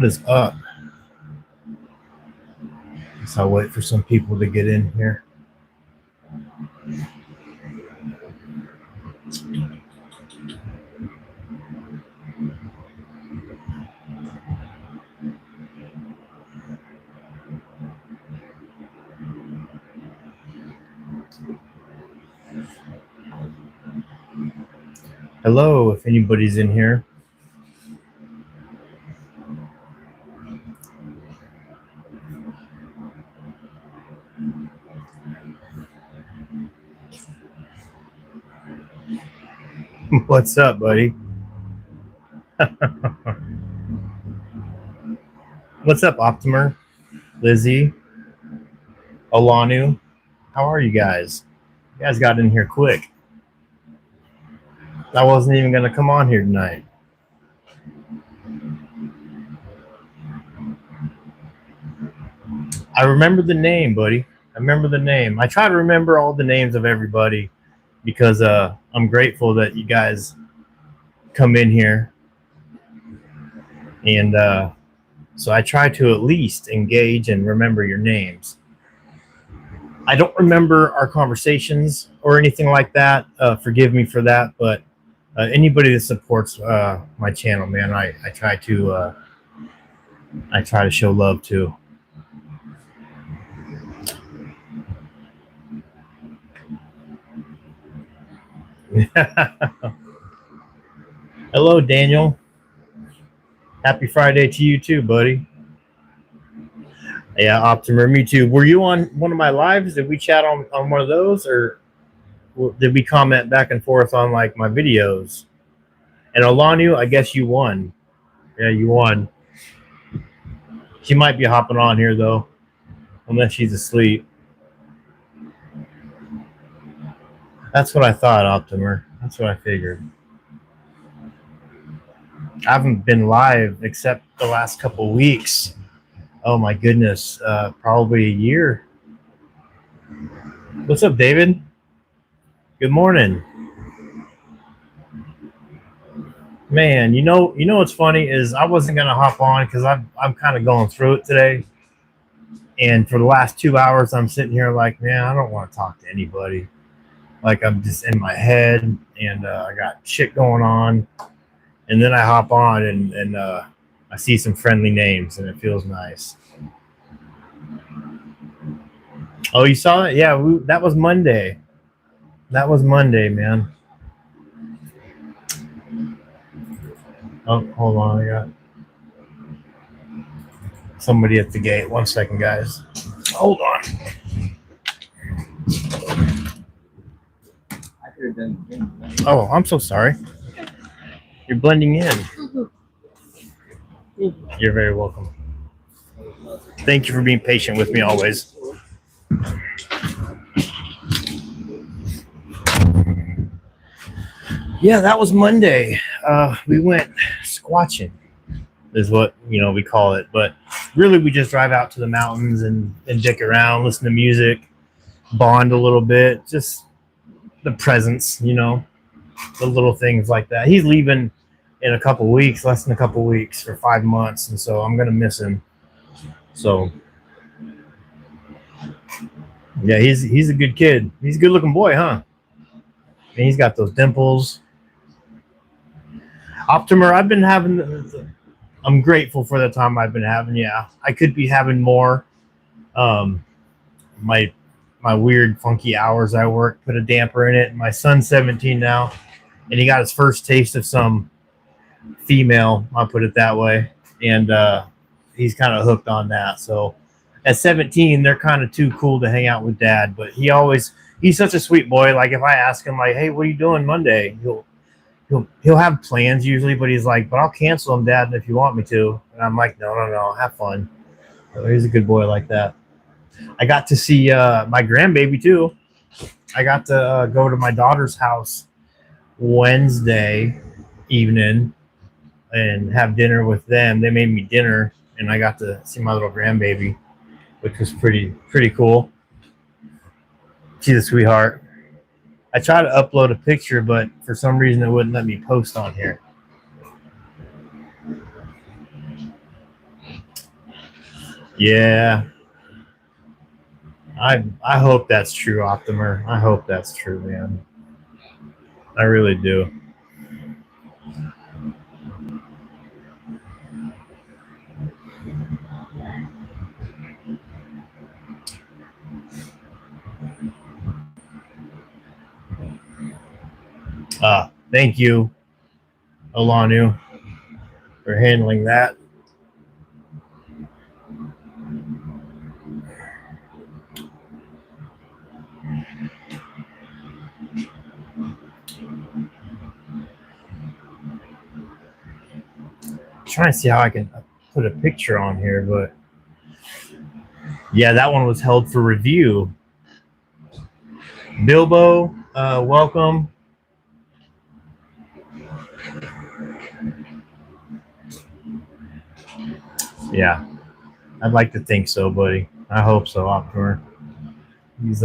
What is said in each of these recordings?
What is up? So I'll wait for some people to get in here. Hello, if anybody's in here. What's up, buddy? What's up, Optimer, Lizzie, Olanu? How are you guys? You guys got in here quick. I wasn't even going to come on here tonight. I remember the name, buddy. I remember the name. I try to remember all the names of everybody because I'm grateful that you guys come in here. And so I try to at least engage and remember your names. I don't remember our conversations or anything like that. Forgive me for that, but anybody that supports my channel, man, I try to show love to. Hello, Daniel. Happy Friday to you too, buddy. Yeah, Optimer, me too. Were you on one of my lives? Did we chat on one of those, or did we comment back and forth on like my videos? And Olanu, I guess you won. Yeah, you won. She might be hopping on here though, unless she's asleep. That's what I thought, Optimer. That's what I figured. I haven't been live except the last couple weeks. Oh my goodness, probably a year. What's up, David? Good morning. Man, you know what's funny is I wasn't gonna hop on because I'm kind of going through it today. And for the last 2 hours, I'm sitting here like, man, I don't want to talk to anybody. Like I'm just in my head, and I got shit going on. And then I hop on, and I see some friendly names, and it feels nice. Oh, you saw it? Yeah, that was Monday. That was Monday, man. Oh, hold on, I got somebody at the gate. 1 second, guys. Hold on. Oh, I'm so sorry. You're blending in. You're very welcome. Thank you for being patient with me always. Yeah, that was Monday. We went squatching, is what we call it. But really, we just drive out to the mountains and dick around, listen to music, bond a little bit, just the presence, the little things like that. He's leaving in a couple weeks, less than a couple weeks, for 5 months, and so I'm gonna miss him. So yeah, he's a good kid. He's a good looking boy, huh? And he's got those dimples. Optimer, I've been having. I'm grateful for the time I've been having. Yeah, I could be having more. My weird, funky hours I work put a damper in it. My son's 17 now, and he got his first taste of some female. I'll put it that way, and he's kind of hooked on that. So at 17, they're kind of too cool to hang out with dad. But he's such a sweet boy. Like if I ask him, like, "Hey, what are you doing Monday?" He'll have plans usually, but he's like, "But I'll cancel them, Dad, if you want me to." And I'm like, No, have fun. So he's a good boy like that. I got to see my grandbaby too. I got to go to my daughter's house Wednesday evening and have dinner with them. They made me dinner, and I got to see my little grandbaby, which was pretty cool. She's a sweetheart. I tried to upload a picture, but for some reason it wouldn't let me post on here. Yeah. I hope that's true, Optimer. I hope that's true, man. I really do. Thank you, Alanu, for handling that. Trying to see how I can put a picture on here, but yeah, that one was held for review. Bilbo, welcome. Yeah, I'd like to think so, buddy. I hope so, Optimer. He's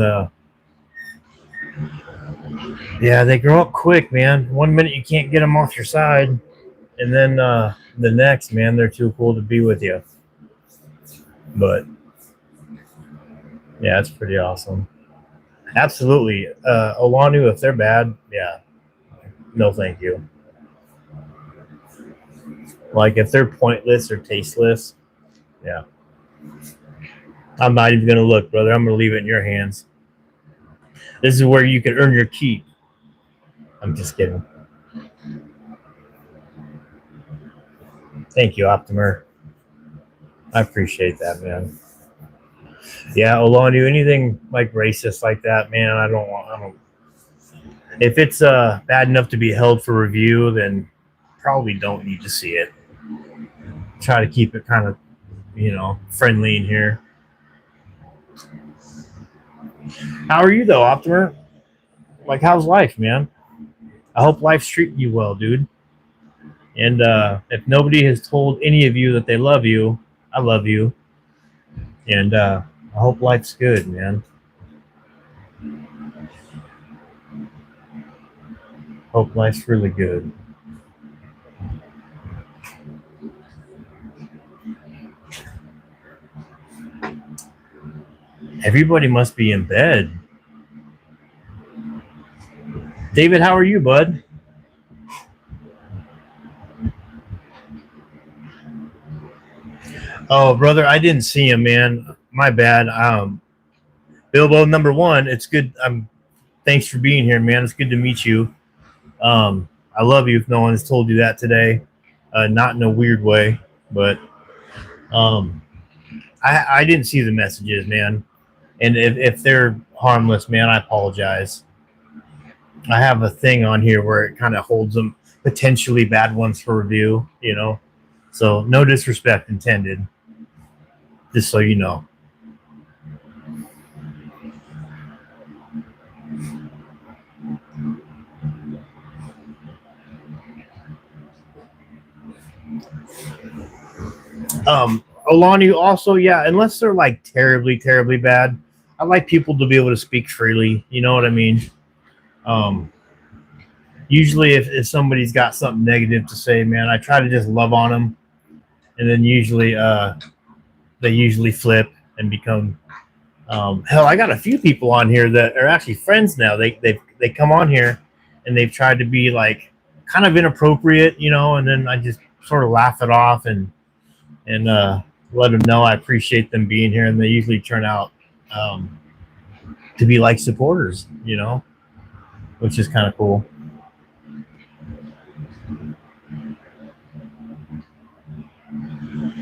yeah, they grow up quick, man. One minute you can't get them off your side, and then the next, man, they're too cool to be with you. But yeah, it's pretty awesome. Absolutely, Olanu, if they're bad, yeah, no, thank you. Like if they're pointless or tasteless, yeah, I'm not even gonna look, brother. I'm gonna leave it in your hands. This is where you can earn your keep. I'm just kidding. Thank you, Optimer. I appreciate that, man. Yeah, Olanu, anything like racist like that, man, I don't want. I don't. If it's bad enough to be held for review, then probably don't need to see it. Try to keep it kind of, friendly in here. How are you though, Optimer? Like, how's life, man? I hope life's treating you well, dude. And if nobody has told any of you that they love you, I love you. And I hope life's good, man. Hope life's really good. Everybody must be in bed. David, how are you, bud? Oh, brother, I didn't see him, man. My bad. Bilbo, number one, it's good. Thanks for being here, man. It's good to meet you. I love you. If no one has told you that today, not in a weird way, but um, I didn't see the messages, man. And if they're harmless, man, I apologize. I have a thing on here where it kind of holds them potentially bad ones for review, So no disrespect intended, just so you know. Alani, also, yeah, unless they're like terribly, terribly bad, I like people to be able to speak freely. You know what I mean? Um, Usually, if somebody's got something negative to say, man, I try to just love on them, and then usually, they usually flip and become. Hell, I got a few people on here that are actually friends now. They come on here, and they've tried to be like kind of inappropriate, and then I just sort of laugh it off and let them know I appreciate them being here, and they usually turn out um, to be like supporters, which is kind of cool.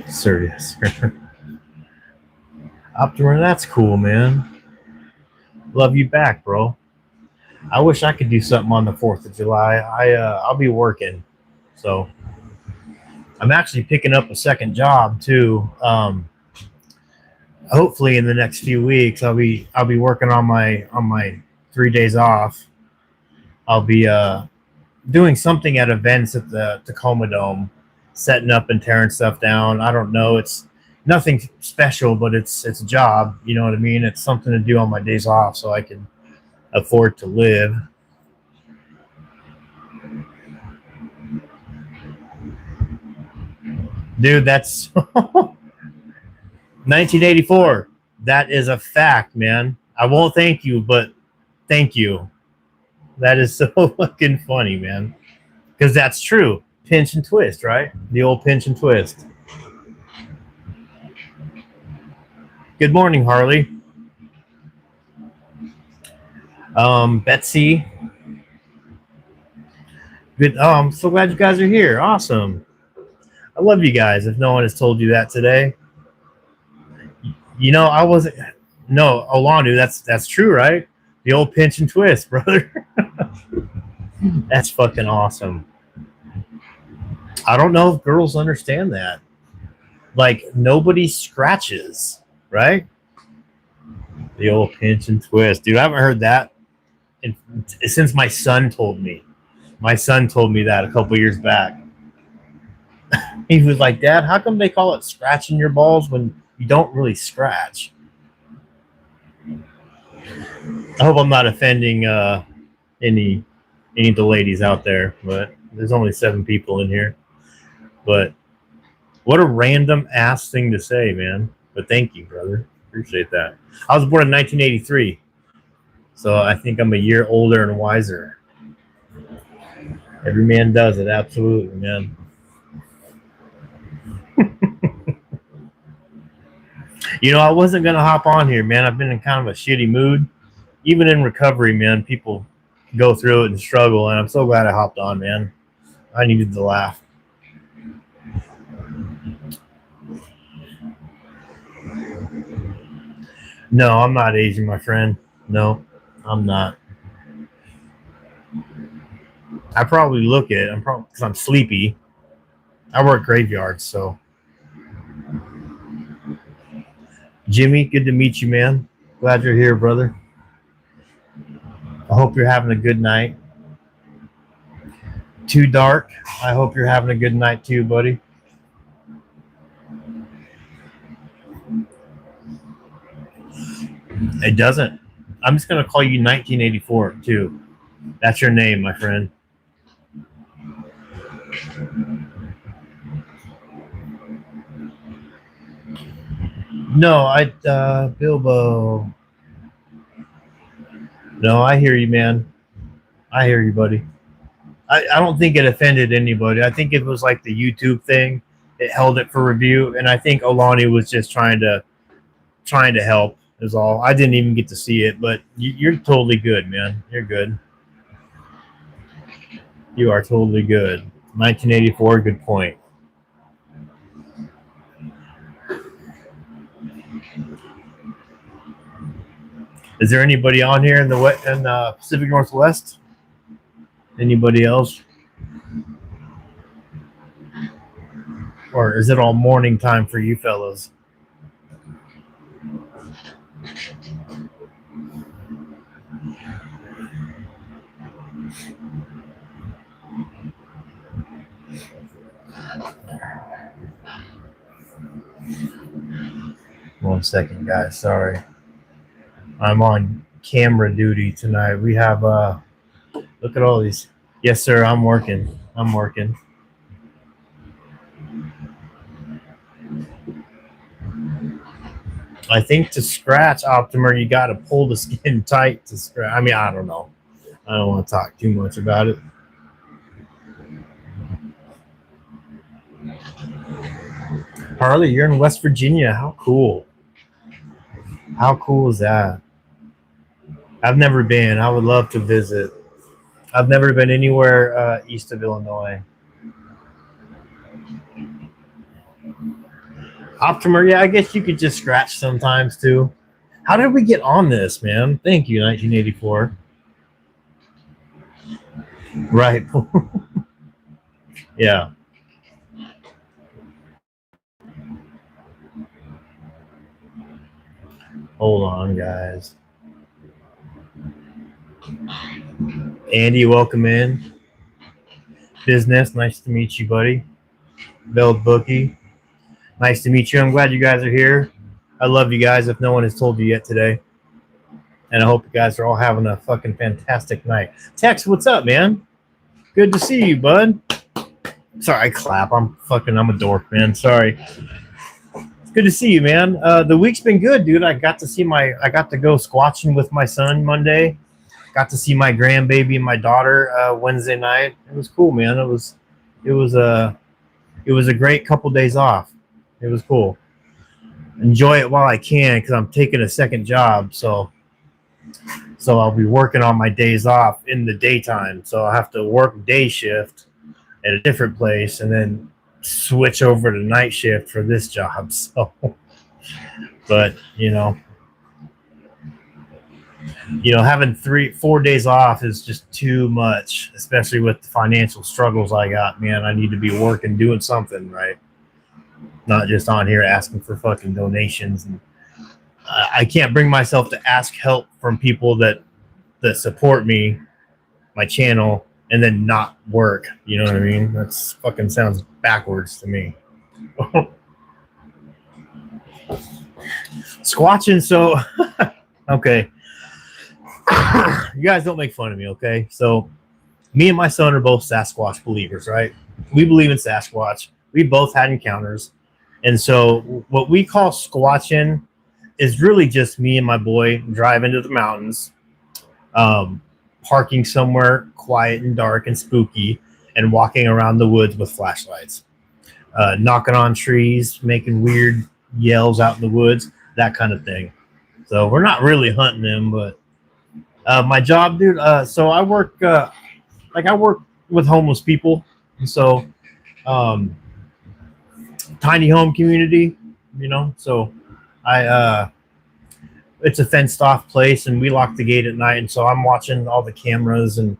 Serious. Optimer, that's cool, man. Love you back, bro. I wish I could do something on the 4th of July. I'll be working, so I'm actually picking up a second job too. Hopefully in the next few weeks, I'll be working on my 3 days off. I'll be doing something at events at the Tacoma Dome, setting up and tearing stuff down. I don't know. It's nothing special, but it's a job. You know what I mean? It's something to do on my days off, so I can afford to live. Dude, that's 1984. That is a fact, man. I won't thank you, but thank you. That is so fucking funny, man. Because that's true. Pinch and twist, right? The old pinch and twist. Good morning, Harley. Betsy. Good. Oh, I'm so glad you guys are here. Awesome. I love you guys. If no one has told you that today, I wasn't. No, Olanu. That's true, right? The old pinch and twist, brother. That's fucking awesome. I don't know if girls understand that. Like nobody scratches, right? The old pinch and twist, dude. I haven't heard that since my son told me. My son told me that a couple years back. He was like, "Dad, how come they call it scratching your balls when you don't really scratch?" I hope I'm not offending any of the ladies out there, but there's only 7 people in here. But what a random ass thing to say, man. But thank you, brother. Appreciate that. I was born in 1983, so I think I'm a year older and wiser. Every man does it, absolutely, man. I wasn't gonna hop on here, man. I've been in kind of a shitty mood. Even in recovery, man, people go through it and struggle, and I'm so glad I hopped on, man. I needed to laugh. No, I'm not Asian, my friend. No, I'm not. I probably look it. I'm probably because I'm sleepy. I work graveyards, so. Jimmy, good to meet you, man. Glad you're here, brother. I hope you're having a good night. Too dark. I hope you're having a good night too, buddy. It doesn't. I'm just gonna call you 1984 too. That's your name, my friend. No, Bilbo. No, I hear you, man. I hear you, buddy. I don't think it offended anybody. I think it was like the YouTube thing. It held it for review, and I think Olani was just trying to help. Is all. I didn't even get to see it, but you're totally good, man. You're good. You are totally good. 1984. Good point. Is there anybody on here in the Pacific Northwest? Anybody else? Or is it all morning time for you fellas? One second, guys. Sorry. I'm on camera duty tonight. We have look at all these. Yes, sir. I'm working. I'm working. I think to scratch Optimer, you got to pull the skin tight to scratch. I mean, I don't know. I don't want to talk too much about it. Harley, you're in West Virginia. How cool. How cool is that? I've never been. I would love to visit. I've never been anywhere east of Illinois. Optimer, yeah, I guess you could just scratch sometimes too. How did we get on this, man? Thank you, 1984. Right. Yeah. Hold on, guys. Andy, welcome in. Business, nice to meet you, buddy. Beld Bookie, nice to meet you. I'm glad you guys are here. I love you guys if no one has told you yet today. And I hope you guys are all having a fucking fantastic night. Tex, what's up, man? Good to see you, bud. Sorry, I clap. I'm a dork, man. Sorry. Good to see you, man. The week's been good, dude. I got to go squatching with my son Monday. Got to see my grandbaby and my daughter Wednesday night. It was cool, man. It was a, it was a great couple days off. It was cool. Enjoy it while I can because I'm taking a second job, so I'll be working on my days off in the daytime. So I'll have to work day shift at a different place and then switch over to night shift for this job. So, but having 3-4 days off is just too much, especially with the financial struggles I got. Man, I need to be working, doing something, right? Not just on here asking for fucking donations. And I can't bring myself to ask help from people that support me, my channel, and then not work. You know what I mean? That's fucking sounds backwards to me. Squatching, so okay. You guys don't make fun of me, okay? So me and my son are both Sasquatch believers, right? We believe in Sasquatch. We both had encounters. And so what we call squatching is really just me and my boy driving to the mountains, parking somewhere quiet and dark and spooky, and walking around the woods with flashlights, knocking on trees, making weird yells out in the woods, that kind of thing. So we're not really hunting them, but my job, dude. So I work with homeless people, so tiny home community, So I it's a fenced off place, and we lock the gate at night, and so I'm watching all the cameras, and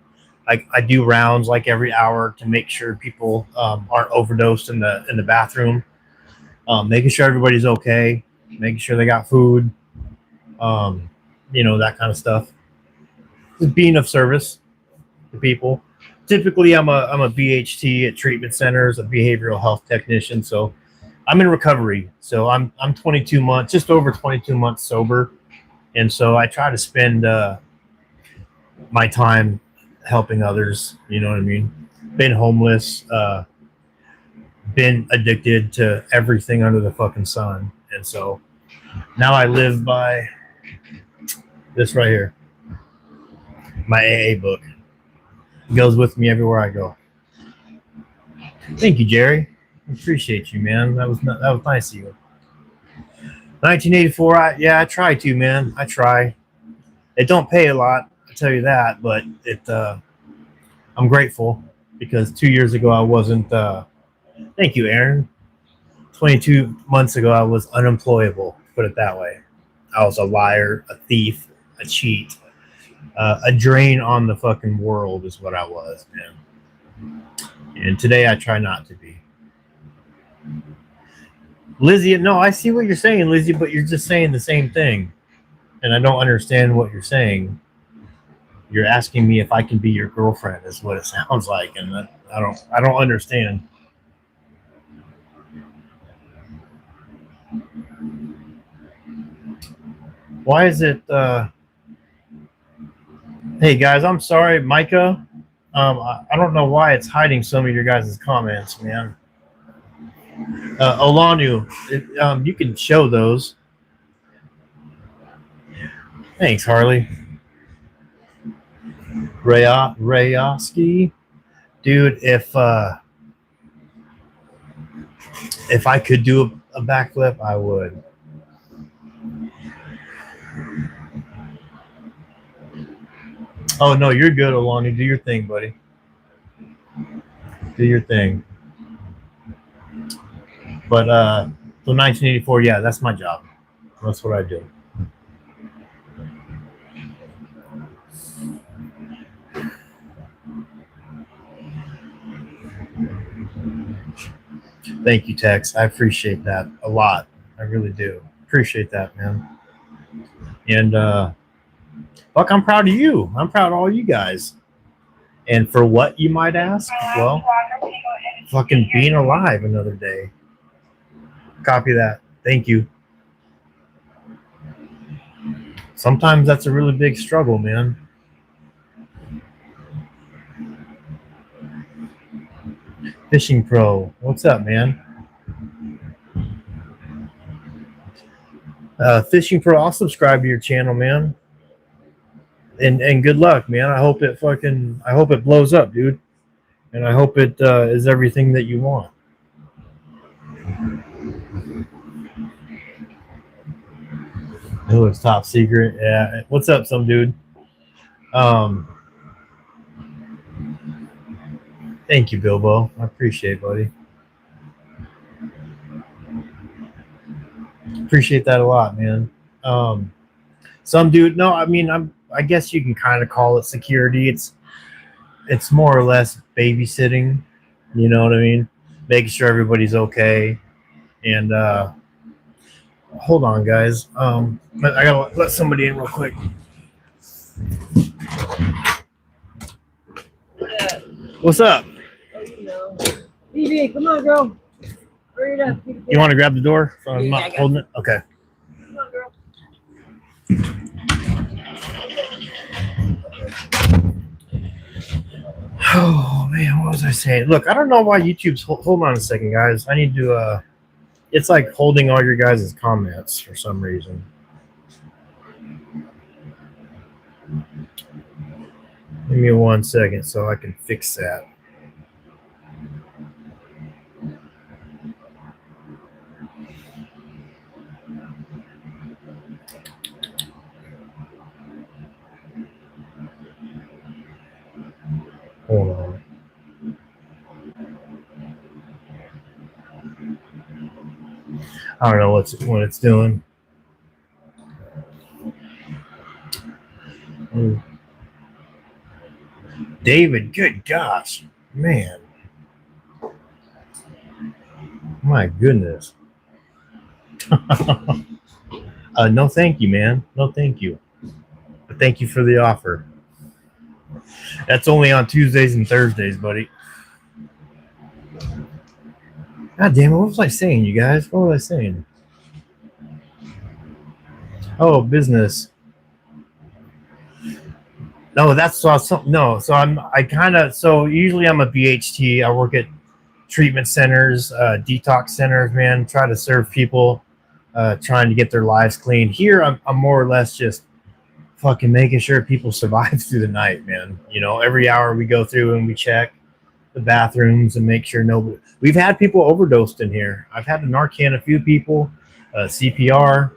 I do rounds like every hour to make sure people aren't overdosed in the bathroom, making sure everybody's okay, making sure they got food, that kind of stuff. Just being of service to people. Typically, I'm a BHT at treatment centers, a behavioral health technician. So I'm in recovery. So I'm 22 months, just over 22 months sober, and so I try to spend my time helping others. You know what I mean? Been homeless, been addicted to everything under the fucking sun, and so now I live by this right here, my AA book. It goes with me everywhere I go. Thank you, Jerry. I appreciate you, man. That was nice of you. 1984. I try to, man. I try. It don't pay a lot, I tell you that, but I'm grateful because 2 years ago I wasn't. Thank you, Aaron. 22 months ago I was unemployable. Put it that way. I was a liar, a thief, a cheat, a drain on the fucking world is what I was, man. And today I try not to be. Lizzie, no, I see what you're saying, Lizzie, but you're just saying the same thing. And I don't understand what you're saying. You're asking me if I can be your girlfriend is what it sounds like, and I don't understand. Why is it hey guys, I'm sorry, Micah. I don't know why it's hiding some of your guys' comments, man. Olanu, you can show those. Thanks, Harley. Rayoski, dude. If I could do a backflip, I would. Oh no, you're good, Olanu. Do your thing, buddy. Do your thing. But so 1984, yeah, that's my job. That's what I do. Thank you, Tex. I appreciate that a lot. I really do. Appreciate that, man. And Buck, I'm proud of you. I'm proud of all you guys. And for what, you might ask? Well, fucking being alive another day. Copy that. Thank you. Sometimes that's a really big struggle, man. Fishing Pro, what's up, man? Fishing Pro, I'll subscribe to your channel, man. And good luck, man. I hope it blows up, dude. And I hope it is everything that you want. It looks top secret. Yeah. What's up, some dude? Um, Thank you, Bilbo. I appreciate it, buddy. Appreciate that a lot, man. Some dude. No, I mean, I guess you can kind of call it security. It's more or less babysitting. You know what I mean? Making sure everybody's okay. And hold on, guys. I gotta let somebody in real quick. What's up? BB, come on, girl. Hurry it up. You want to grab the door? So I'm not holding it. Okay. Come on, girl. Oh man, what was I saying? Look, I don't know why YouTube's. Hold on a second, guys. I need to. It's like holding all your guys' comments for some reason. Give me 1 second so I can fix that. Hold on. I don't know what it's doing. David, good gosh, man. My goodness. No, thank you, man. No, thank you. But thank you for the offer. That's only on Tuesdays and Thursdays, buddy. God damn it, what was I saying, you guys? What was I saying? Oh, business. No, that's something. No, so usually I'm a BHT. I work at treatment centers, detox centers, man. Try to serve people, trying to get their lives clean. Here, I'm more or less just fucking making sure people survive through the night, man. You know, every hour we go through and we check the bathrooms and make sure nobody. We've had people overdosed in here. I've had to Narcan a few people, CPR.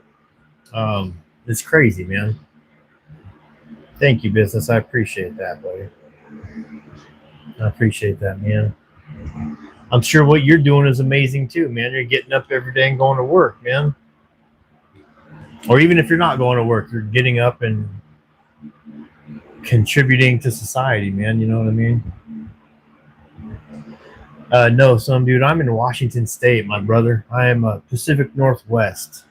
It's crazy, man. Thank you, business. I appreciate that, buddy. I appreciate that, man. I'm sure what you're doing is amazing too, man. You're getting up every day and going to work, man. Or even if you're not going to work, you're getting up and contributing to society, man. You know what I mean? No, some dude. I'm in Washington State, my brother. I am Pacific Northwest.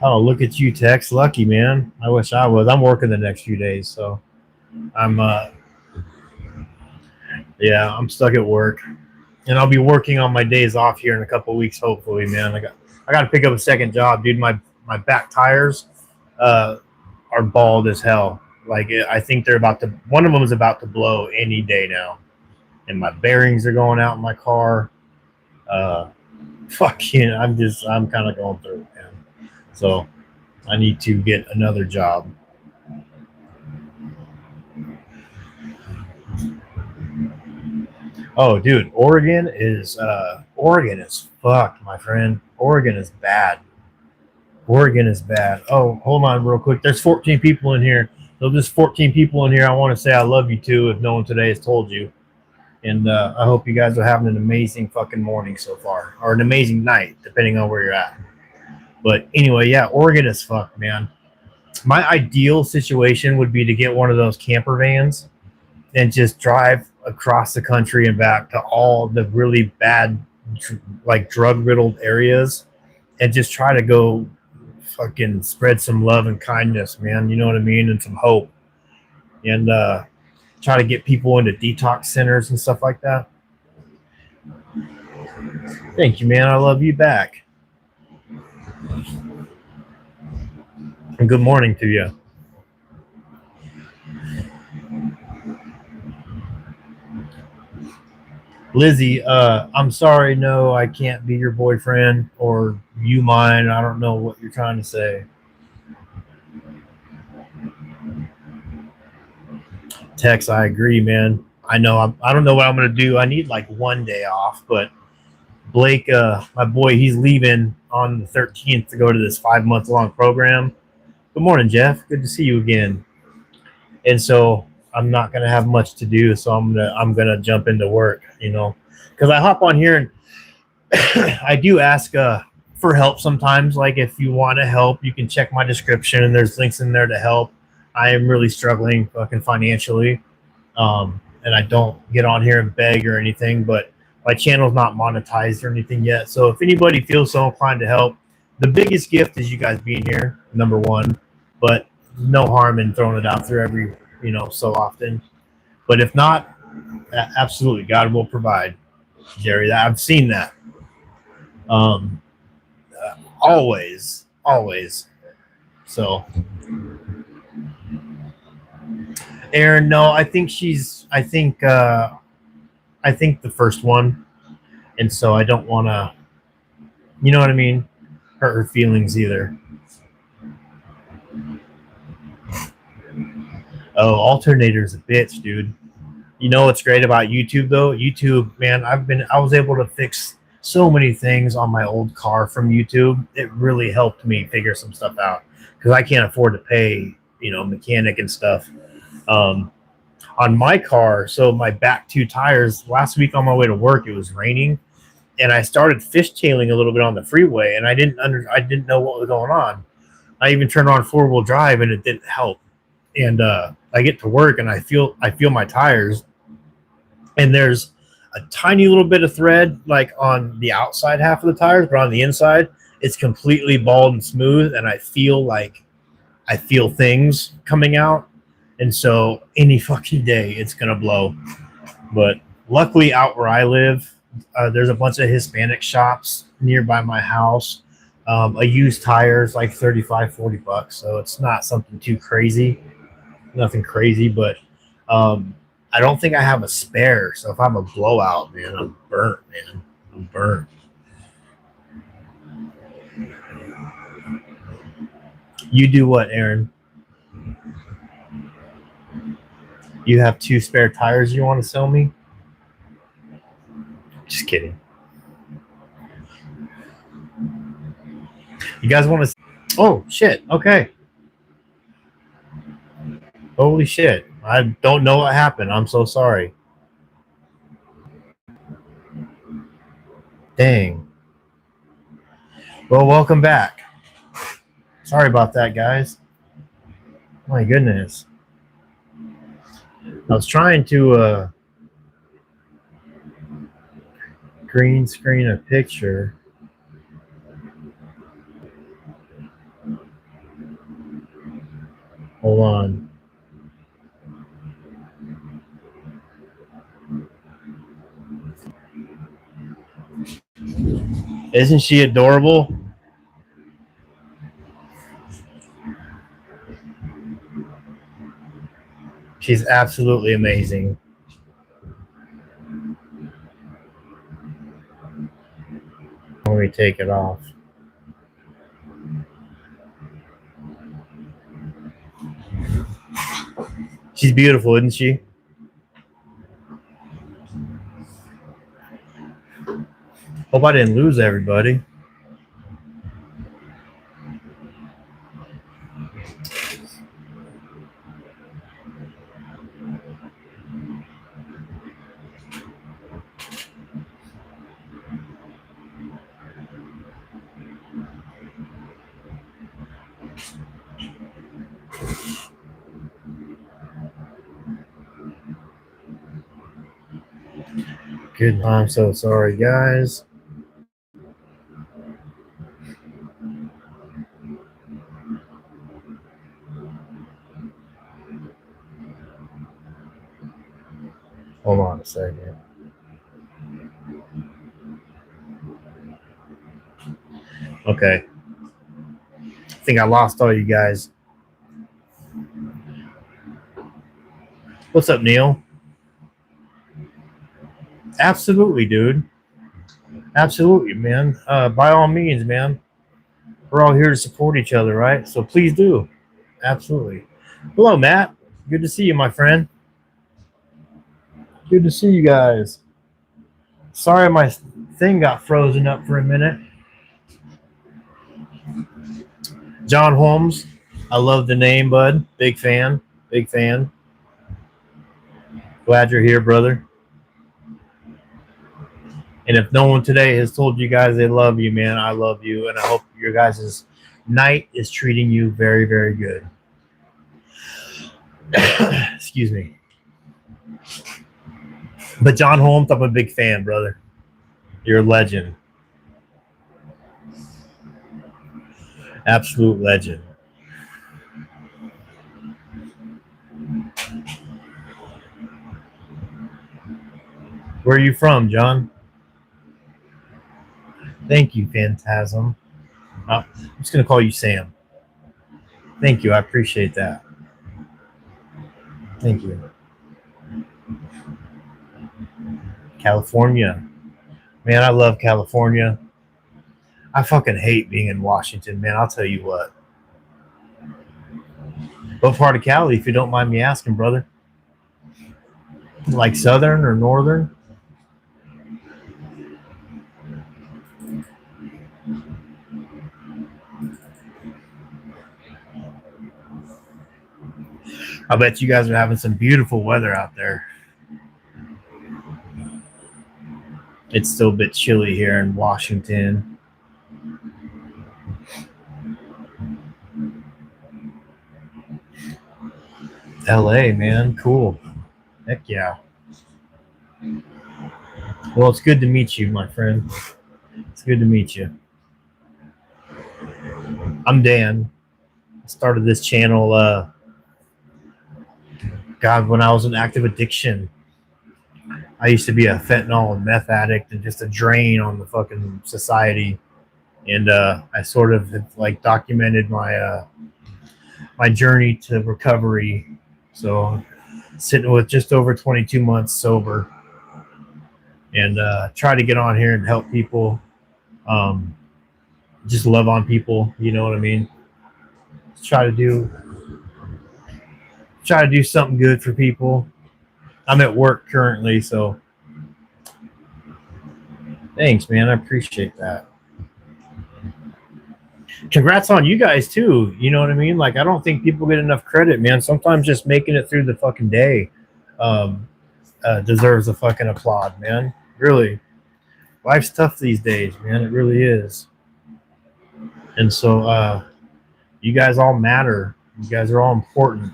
Oh, look at you, Tex. Lucky, man. I wish I was. I'm working the next few days, so I'm yeah, I'm stuck at work. And I'll be working on my days off here in a couple of weeks, hopefully, man. I got to pick up a second job, dude. My back tires are bald as hell. Like I think one of them is about to blow any day now, and my bearings are going out in my car. Fucking, I'm kind of going through it, man. So I need to get another job. Oh, dude, Oregon is fucked, my friend. Oregon is bad. Oregon is bad. Oh, hold on real quick. There's 14 people in here. So there's 14 people in here. I want to say I love you too if no one today has told you. And I hope you guys are having an amazing fucking morning so far. Or an amazing night, depending on where you're at. But anyway, yeah, Oregon is fucked, man. My ideal situation would be to get one of those camper vans and just drive across the country and back to all the really bad, like drug-riddled areas and just try to go fucking spread some love and kindness, man. You know what I mean? And some hope. And try to get people into detox centers and stuff like that. Thank you, man. I love you back. And good morning to you. Lizzie, I'm sorry, no, I can't be your boyfriend or you mine. I don't know what you're trying to say. Tex, I agree, man. I know. I don't know what I'm gonna do. I need like one day off, but Blake, my boy, he's leaving on the 13th to go to this 5 month long program. Good morning, Jeff. Good to see you again. And so I'm not gonna have much to do, so I'm gonna jump into work, because I hop on here and I do ask for help sometimes. Like if you want to help, you can check my description, and there's links in there to help. I am really struggling fucking financially, and I don't get on here and beg or anything, but my channel's not monetized or anything yet. So if anybody feels so inclined to help, the biggest gift is you guys being here, number one. But no harm in throwing it out there every so often. But if not, absolutely, God will provide, Jerry. I've seen that. Um, always. So, Aaron, no, I think I think the first one, and so I don't want to, you know what I mean, hurt her feelings either. Oh, alternator's a bitch, dude. You know what's great about YouTube though? YouTube, man, I was able to fix so many things on my old car from YouTube. It really helped me figure some stuff out because I can't afford to pay, mechanic and stuff. Um, on my car, so my back two tires, last week on my way to work, it was raining, and I started fishtailing a little bit on the freeway, and I didn't know what was going on. I even turned on 4-wheel drive, and it didn't help. And I get to work, and I feel my tires, and there's a tiny little bit of thread like on the outside half of the tires, but on the inside, it's completely bald and smooth, and I feel things coming out, and so any fucking day it's gonna blow. But luckily, out where I live, there's a bunch of Hispanic shops nearby my house. A used tire is like 35, $40, so it's not something too crazy, nothing crazy. But I don't think I have a spare, so if I have a blowout, man, I'm burnt, man. I'm burnt. You do what, Aaron? You have 2 spare tires you want to sell me? Just kidding. You guys want to? Oh shit! Okay. Holy shit! I don't know what happened. I'm so sorry. Dang. Well, welcome back. Sorry about that, guys. My goodness. I was trying to green screen a picture. Hold on. Isn't she adorable? She's absolutely amazing. Let me take it off. She's beautiful, isn't she? Hope I didn't lose everybody. Good. I'm so sorry, guys. Hold on a second. Okay. I think I lost all you guys. What's up, Neil? Absolutely, dude. Absolutely, man. By all means, man. We're all here to support each other, right? So please do. Absolutely. Hello, Matt. Good to see you, my friend. Good to see you guys. Sorry, my thing got frozen up for a minute. John Holmes. I love the name, bud. Big fan. Big fan. Glad you're here, brother. And if no one today has told you guys they love you, man, I love you. And I hope your guys' night is treating you very, very good. Excuse me. But John Holmes, I'm a big fan, brother. You're a legend. Absolute legend. Where are you from, John? Thank you, Phantasm. I'm just going to call you Sam. Thank you. I appreciate that. Thank you. California. Man, I love California. I fucking hate being in Washington, man. I'll tell you what. What part of Cali, if you don't mind me asking, brother? Like southern or northern? I bet you guys are having some beautiful weather out there. It's still a bit chilly here in Washington. LA, man. Cool. Heck yeah. Well, it's good to meet you, my friend. It's good to meet you. I'm Dan. I started this channel, God, when I was in active addiction. I used to be a fentanyl and meth addict and just a drain on the fucking society. And I sort of have, like, documented my my journey to recovery. So sitting with just over 22 months sober, and try to get on here and help people. Just love on people, you know what I mean? Try to do something good for people. I'm at work currently, so thanks, man. I appreciate that. Congrats on you guys too. You know what I mean? Like, I don't think people get enough credit, man. Sometimes just making it through the fucking day um, deserves a fucking applaud, man. Really, life's tough these days, man. It really is. And so, you guys all matter. You guys are all important.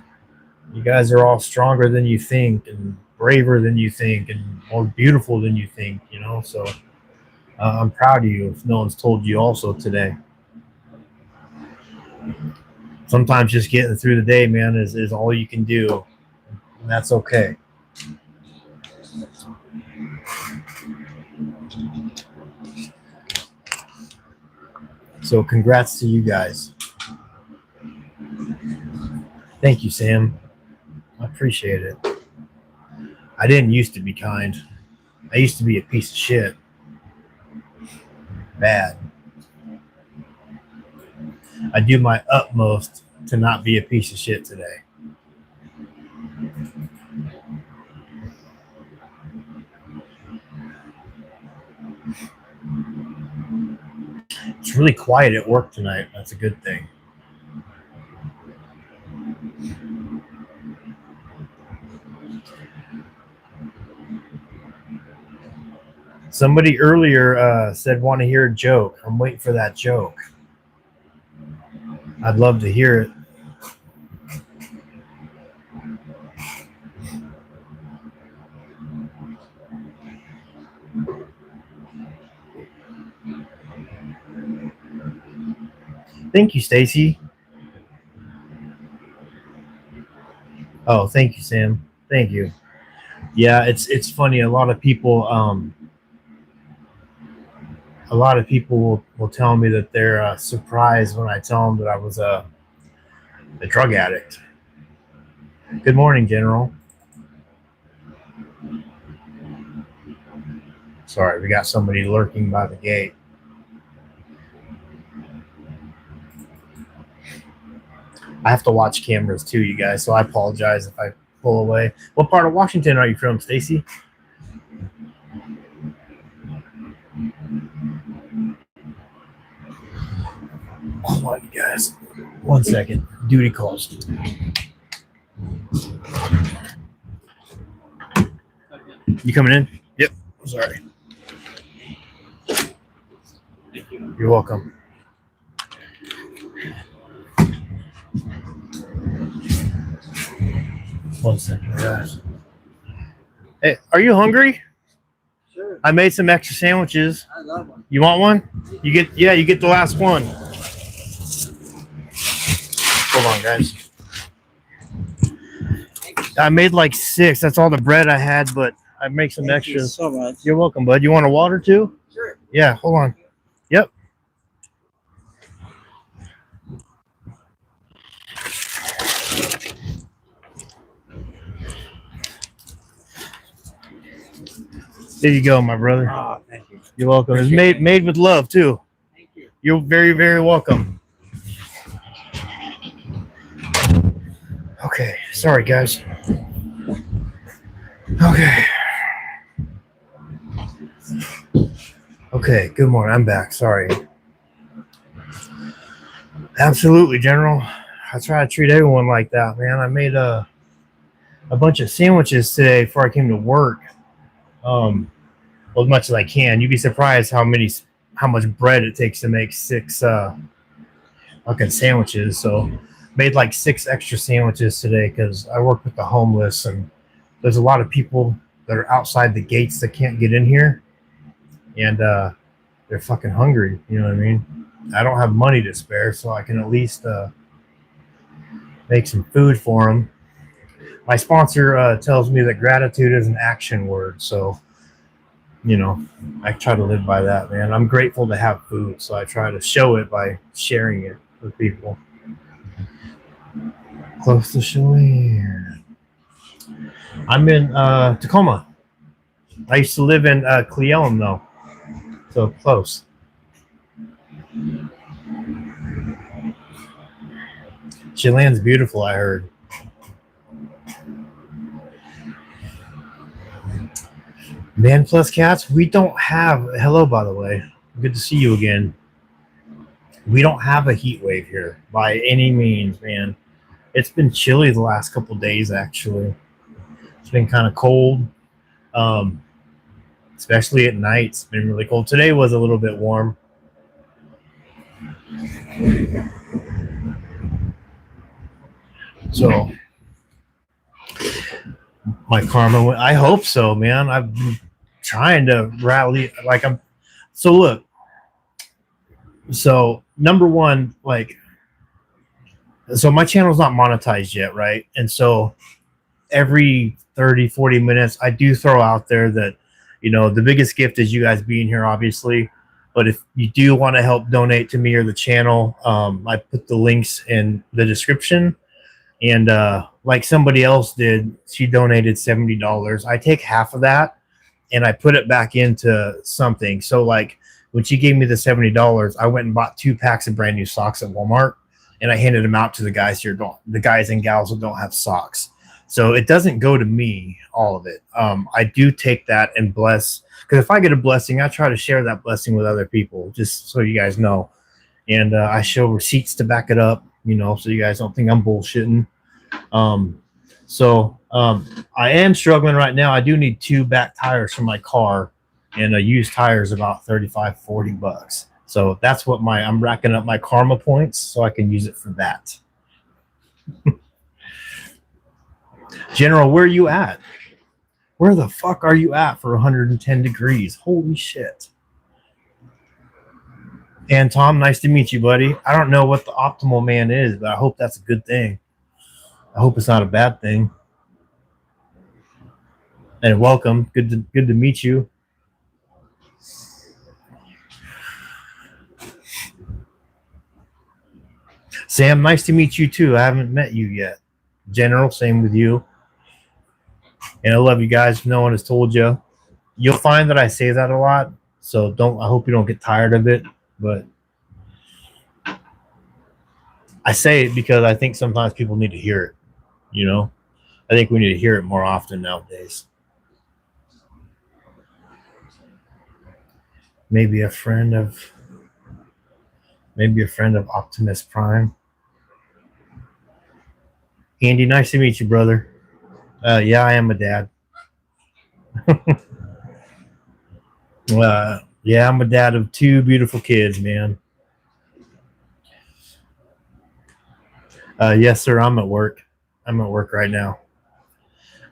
You guys are all stronger than you think, and braver than you think, and more beautiful than you think. You know, so I'm proud of you. If no one's told you also today. Sometimes just getting through the day, man, is all you can do, and that's okay. So congrats to you guys. Thank you, Sam. I appreciate it. I didn't used to be kind. I used to be a piece of shit. Bad. I do my utmost to not be a piece of shit today. It's really quiet at work tonight. That's a good thing. Somebody earlier said, want to hear a joke. I'm waiting for that joke. I'd love to hear it. Thank you, Stacy. Oh, thank you, Sam. Thank you. Yeah, it's funny. A lot of people will tell me that they're surprised when I tell them that I was a drug addict. Good morning, General. Sorry, we got somebody lurking by the gate. I have to watch cameras too, you guys, so I apologize if I pull away. What part of Washington are you from, Stacy? Hold on, you guys. 1 second. Duty calls. You coming in? Yep. Sorry. You're welcome. One second, guys. Hey, are you hungry? Sure. I made some extra sandwiches. I love one. You want one? You get the last one. Hold on, guys. I made like 6. That's all the bread I had, but I make some Thank you extras. so much. You're welcome, bud. You want a water too? Sure. Yeah, hold on. Yep. There you go, my brother. Oh, thank you. You're welcome. It's made with love too. Thank you. You're very, very welcome. Okay, sorry guys. Okay, good morning. I'm back. Sorry. Absolutely, General. I try to treat everyone like that, man. I made a bunch of sandwiches today before I came to work. Well, as much as I can. You'd be surprised how much bread it takes to make 6 fucking sandwiches. So made like 6 extra sandwiches today because I work with the homeless, and there's a lot of people that are outside the gates that can't get in here, and they're fucking hungry. You know what I mean? I don't have money to spare, so I can at least make some food for them. My sponsor tells me that gratitude is an action word, so you know, I try to live by that, man. I'm grateful to have food, so I try to show it by sharing it with people. Close to Chelan. I'm in Tacoma. I used to live in Cleon, though, so close. Chelan's beautiful, I heard. Man plus cats, we don't have. Hello, by the way. Good to see you again. We don't have a heat wave here by any means, man. It's been chilly the last couple of days, actually. It's been kind of cold, especially at night. It's been really cold. Today was a little bit warm. So, my karma, I hope so, man. I've been trying to rally, like so look, so number one, like, so my channel's not monetized yet, right? And so every 30-40 minutes I do throw out there that, you know, the biggest gift is you guys being here, obviously, but if you do want to help donate to me or the channel, I put the links in the description. And like somebody else did, she donated $70. I take half of that and I put it back into something. So like when she gave me the $70, I went and bought 2 packs of brand new socks at Walmart, and I handed them out to the guys here, the guys and gals who don't have socks. So it doesn't go to me, all of it. I do take that and bless, because if I get a blessing, I try to share that blessing with other people, just so you guys know. And I show receipts to back it up, you know, so you guys don't think I'm bullshitting. I am struggling right now. I do need 2 back tires for my car, and used tires about $35-40. So that's what I'm racking up my karma points so I can use it for that. General, where are you at? Where the fuck are you at for 110 degrees? Holy shit. And Tom, nice to meet you, buddy. I don't know what the optimal man is, but I hope that's a good thing. I hope it's not a bad thing. And welcome. Good to meet you. Sam, nice to meet you too. I haven't met you yet. General, same with you. And I love you guys. If no one has told you, You'll find that I say that a lot, so I hope you don't get tired of it, but I say it because I think sometimes people need to hear it, you know? I think we need to hear it more often nowadays. Maybe a friend of Optimus Prime. Andy, nice to meet you, brother. Yeah, I am a dad. Yeah, I'm a dad of 2 beautiful kids, man. Yes, sir. I'm at work. I'm at work right now.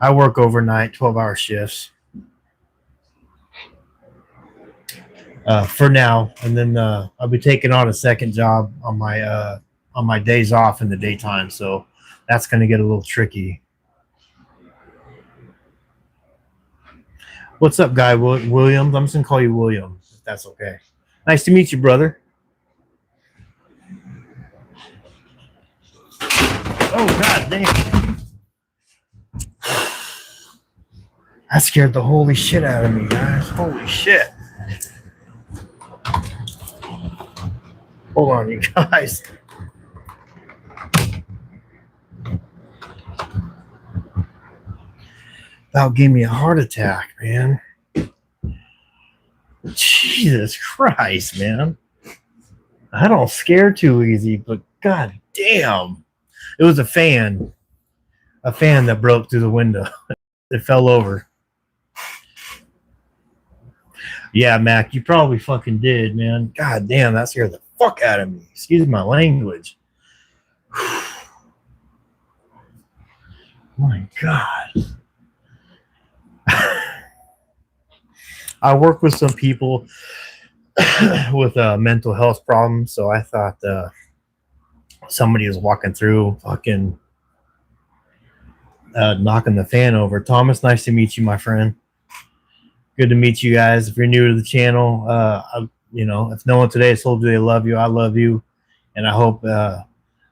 I work overnight, 12-hour shifts. For now, and then I'll be taking on a second job on my days off in the daytime. So that's going to get a little tricky. What's up, guy? Williams? I'm just going to call you William, if that's okay. Nice to meet you, brother. Oh, god damn. That scared the holy shit out of me, guys. Holy shit. Hold on, you guys. That gave me a heart attack, man. Jesus Christ, man. I don't scare too easy, but god damn. It was a fan that broke through the window. It fell over. Yeah, Mac, you probably fucking did, man. God damn, that scared the fuck out of me. Excuse my language. My God. I work with some people with mental health problems, so I thought somebody was walking through fucking knocking the fan over. Thomas, nice to meet you, my friend. Good to meet you guys. If you're new to the channel, if no one today has told you they love you, I love you, and I hope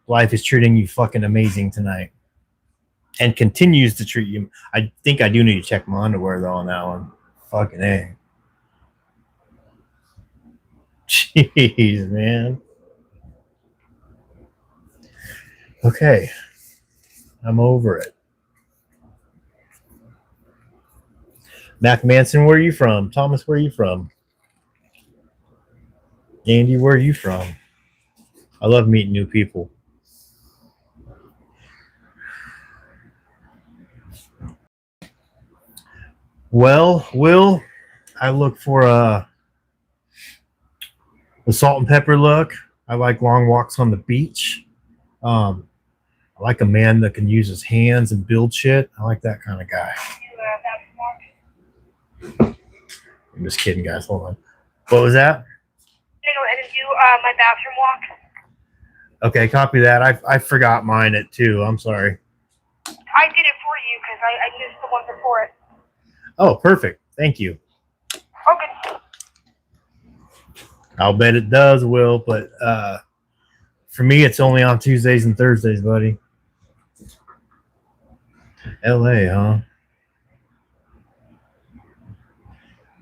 life is treating you fucking amazing tonight and continues to treat you. I think I do need to check my underwear though on that one. Fucking A. Jeez, man. Okay. I'm over it. Mac Manson, where are you from? Thomas, where are you from? Andy, where are you from? I love meeting new people. Well, Will, I look for the salt and pepper look. I like long walks on the beach. I like a man that can use his hands and build shit. I like that kind of guy. I'm just kidding, guys. Hold on. What was that? Can I go ahead and do my bathroom walk? Okay, copy that. I forgot mine at 2. I'm sorry. I did it for you because I missed the one before it. Oh, perfect. Thank you. Okay. I'll bet it does, Will, but for me, it's only on Tuesdays and Thursdays, buddy. LA, huh?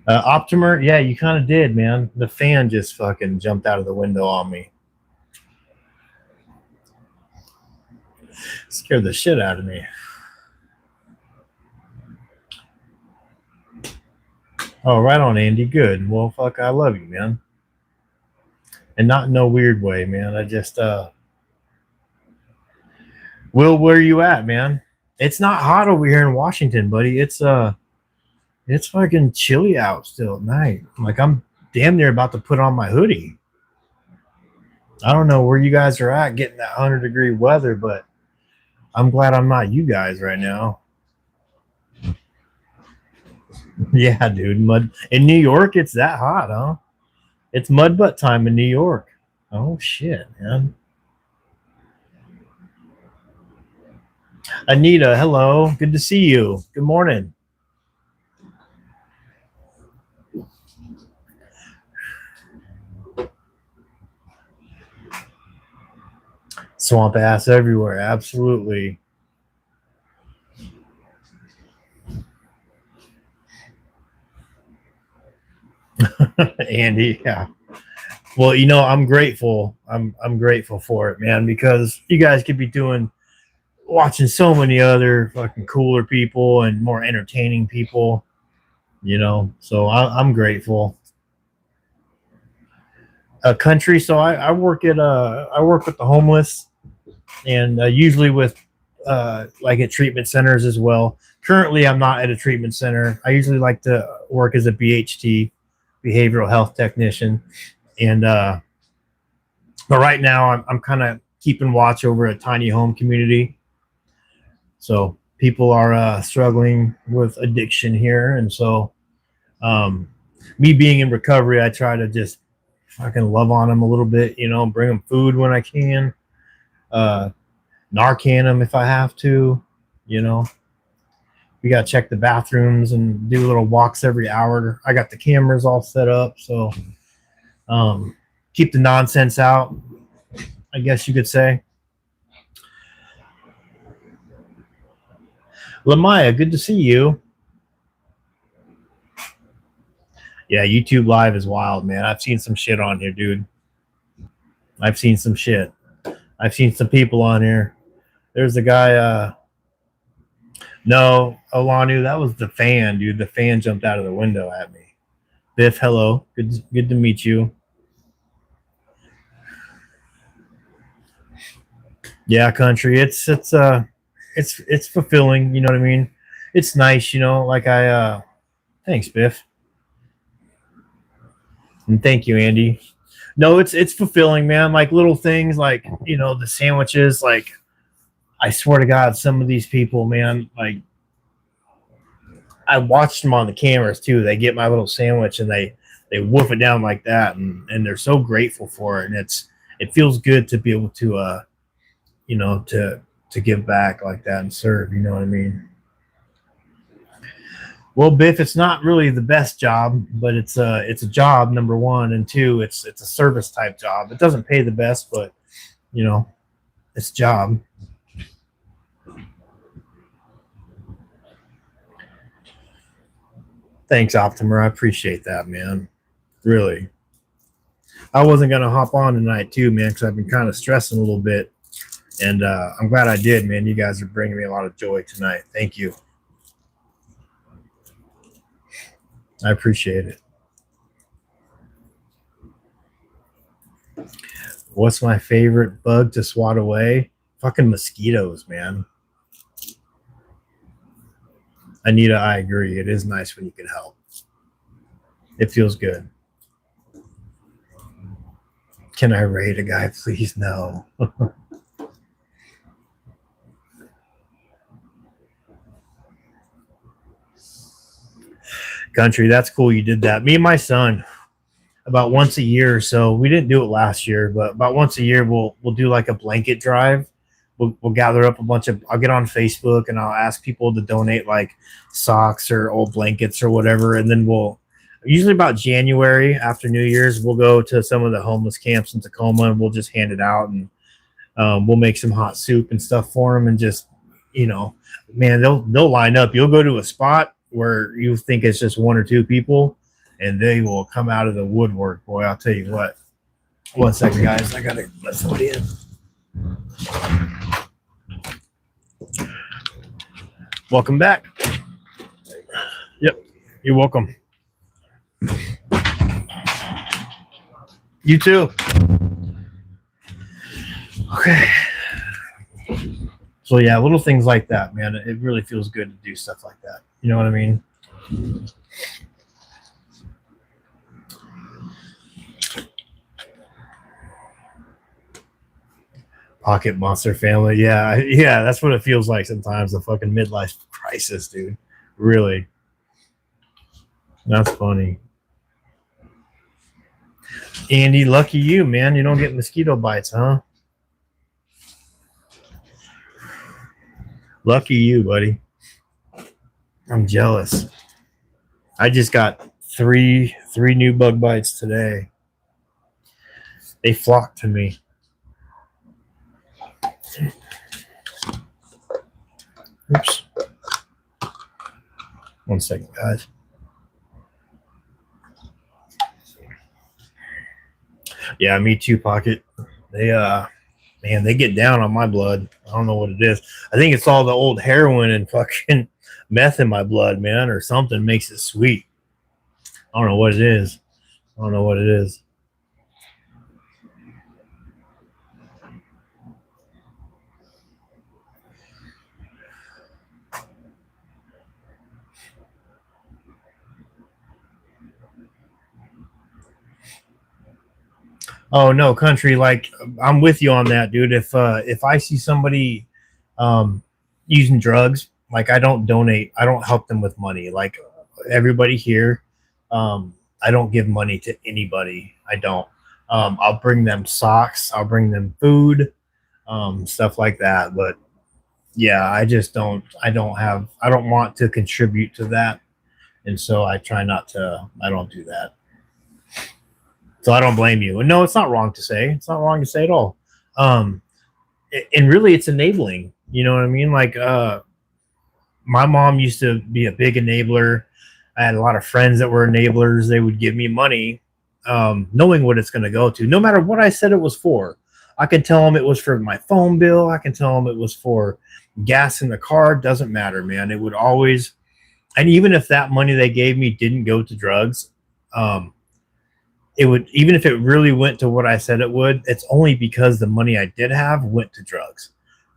Optimer, yeah, you kind of did, man. The fan just fucking jumped out of the window on me. Scared the shit out of me. Oh, right on, Andy. Good. Well, fuck, I love you, man. And not in no weird way, man. I just, Will, where are you at, man? It's not hot over here in Washington, buddy. It's fucking chilly out still at night. Like, I'm damn near about to put on my hoodie. I don't know where you guys are at getting that 100-degree weather, but I'm glad I'm not you guys right now. Yeah, dude. Mud in New York, it's that hot, huh? It's mud butt time in New York. Oh shit, man. Anita, hello. Good to see you. Good morning. Swamp ass everywhere. Absolutely. Andy, yeah. Well, I'm grateful. I'm grateful for it, man, because you guys could be watching so many other fucking cooler people and more entertaining people, So I'm grateful. A country, so I work I work with the homeless, and usually with like at treatment centers as well. Currently, I'm not at a treatment center. I usually like to work as a BHT, behavioral health technician, and but right now I'm kind of keeping watch over a tiny home community. So people are struggling with addiction here, and so um, me being in recovery, I try to just fucking love on them a little bit, bring them food when I can, uh, Narcan them if I have to, you know. We got to check the bathrooms and do little walks every hour. I got the cameras all set up, so keep the nonsense out, I guess you could say. Lamaya, good to see you. Yeah, YouTube Live is wild, man. I've seen some shit on here, dude. I've seen some shit. I've seen some people on here. There's a guy, no, Olanu, that was the fan, dude. The fan jumped out of the window at me. Biff, hello. Good to meet you. Yeah, country. It's fulfilling, you know what I mean? It's nice, like thanks, Biff. And thank you, Andy. No, it's fulfilling, man. Like little things like, the sandwiches, like I swear to God, some of these people, man, like I watched them on the cameras too. They get my little sandwich and they wolf it down like that, and they're so grateful for it, and it feels good to be able to to give back like that and serve, you know what I mean? Well, Biff, it's not really the best job, but it's a job, number one, and two, it's a service type job. It doesn't pay the best, but it's a job. Thanks, Optimer. I appreciate that, man. Really. I wasn't gonna hop on tonight too, man, because I've been kind of stressing a little bit, and I'm glad I did, man. You guys are bringing me a lot of joy tonight. Thank you. I appreciate it. What's my favorite bug to swat away? Fucking mosquitoes, man. Anita, I agree. It is nice when you can help. It feels good. Can I raid a guy, please? No. Country, that's cool. You did that. Me and my son, about once a year or so. We didn't do it last year, but about once a year we'll do like a blanket drive. We'll gather up a bunch of. I'll get on Facebook and I'll ask people to donate like socks or old blankets or whatever, and then we'll usually about January after New Year's we'll go to some of the homeless camps in Tacoma and we'll just hand it out, and we'll make some hot soup and stuff for them, and just man, they'll line up. You'll go to a spot where you think it's just one or two people, and they will come out of the woodwork. Boy, I'll tell you what. 1 second, guys. I gotta let somebody in. Welcome back. Yep, you're welcome. You too. Okay. So yeah, little things like that, man. It really feels good to do stuff like that. You know what I mean? Pocket monster family. Yeah, that's what it feels like sometimes. A fucking midlife crisis, dude. Really. That's funny. Andy, lucky you, man. You don't get mosquito bites, huh? Lucky you, buddy. I'm jealous. I just got three new bug bites today. They flocked to me. Oops. 1 second, guys. Yeah, me too, Pocket. They man, they get down on my blood. I don't know what it is. I think it's all the old heroin and fucking meth in my blood, man, or something makes it sweet. I don't know what it is. I don't know what it is. Oh no, country. Like I'm with you on that, dude. If I see somebody um, using drugs, like I don't donate. I don't help them with money. Like everybody here, I don't give money to anybody. I don't. I'll bring them socks. I'll bring them food, stuff like that. But yeah, I just don't. I don't have. I don't want to contribute to that, and so I try not to. I don't do that. So I don't blame you. And no, it's not wrong to say. It's not wrong to say at all. Um, and really, it's enabling. You know what I mean? Like, my mom used to be a big enabler. I had a lot of friends that were enablers. They would give me money, knowing what it's going to go to, no matter what I said it was for. I can tell them it was for my phone bill. I can tell them it was for gas in the car. Doesn't matter, man. It would always, and even if that money they gave me didn't go to drugs, um, it would, even if it really went to what I said it would, it's only because the money I did have went to drugs.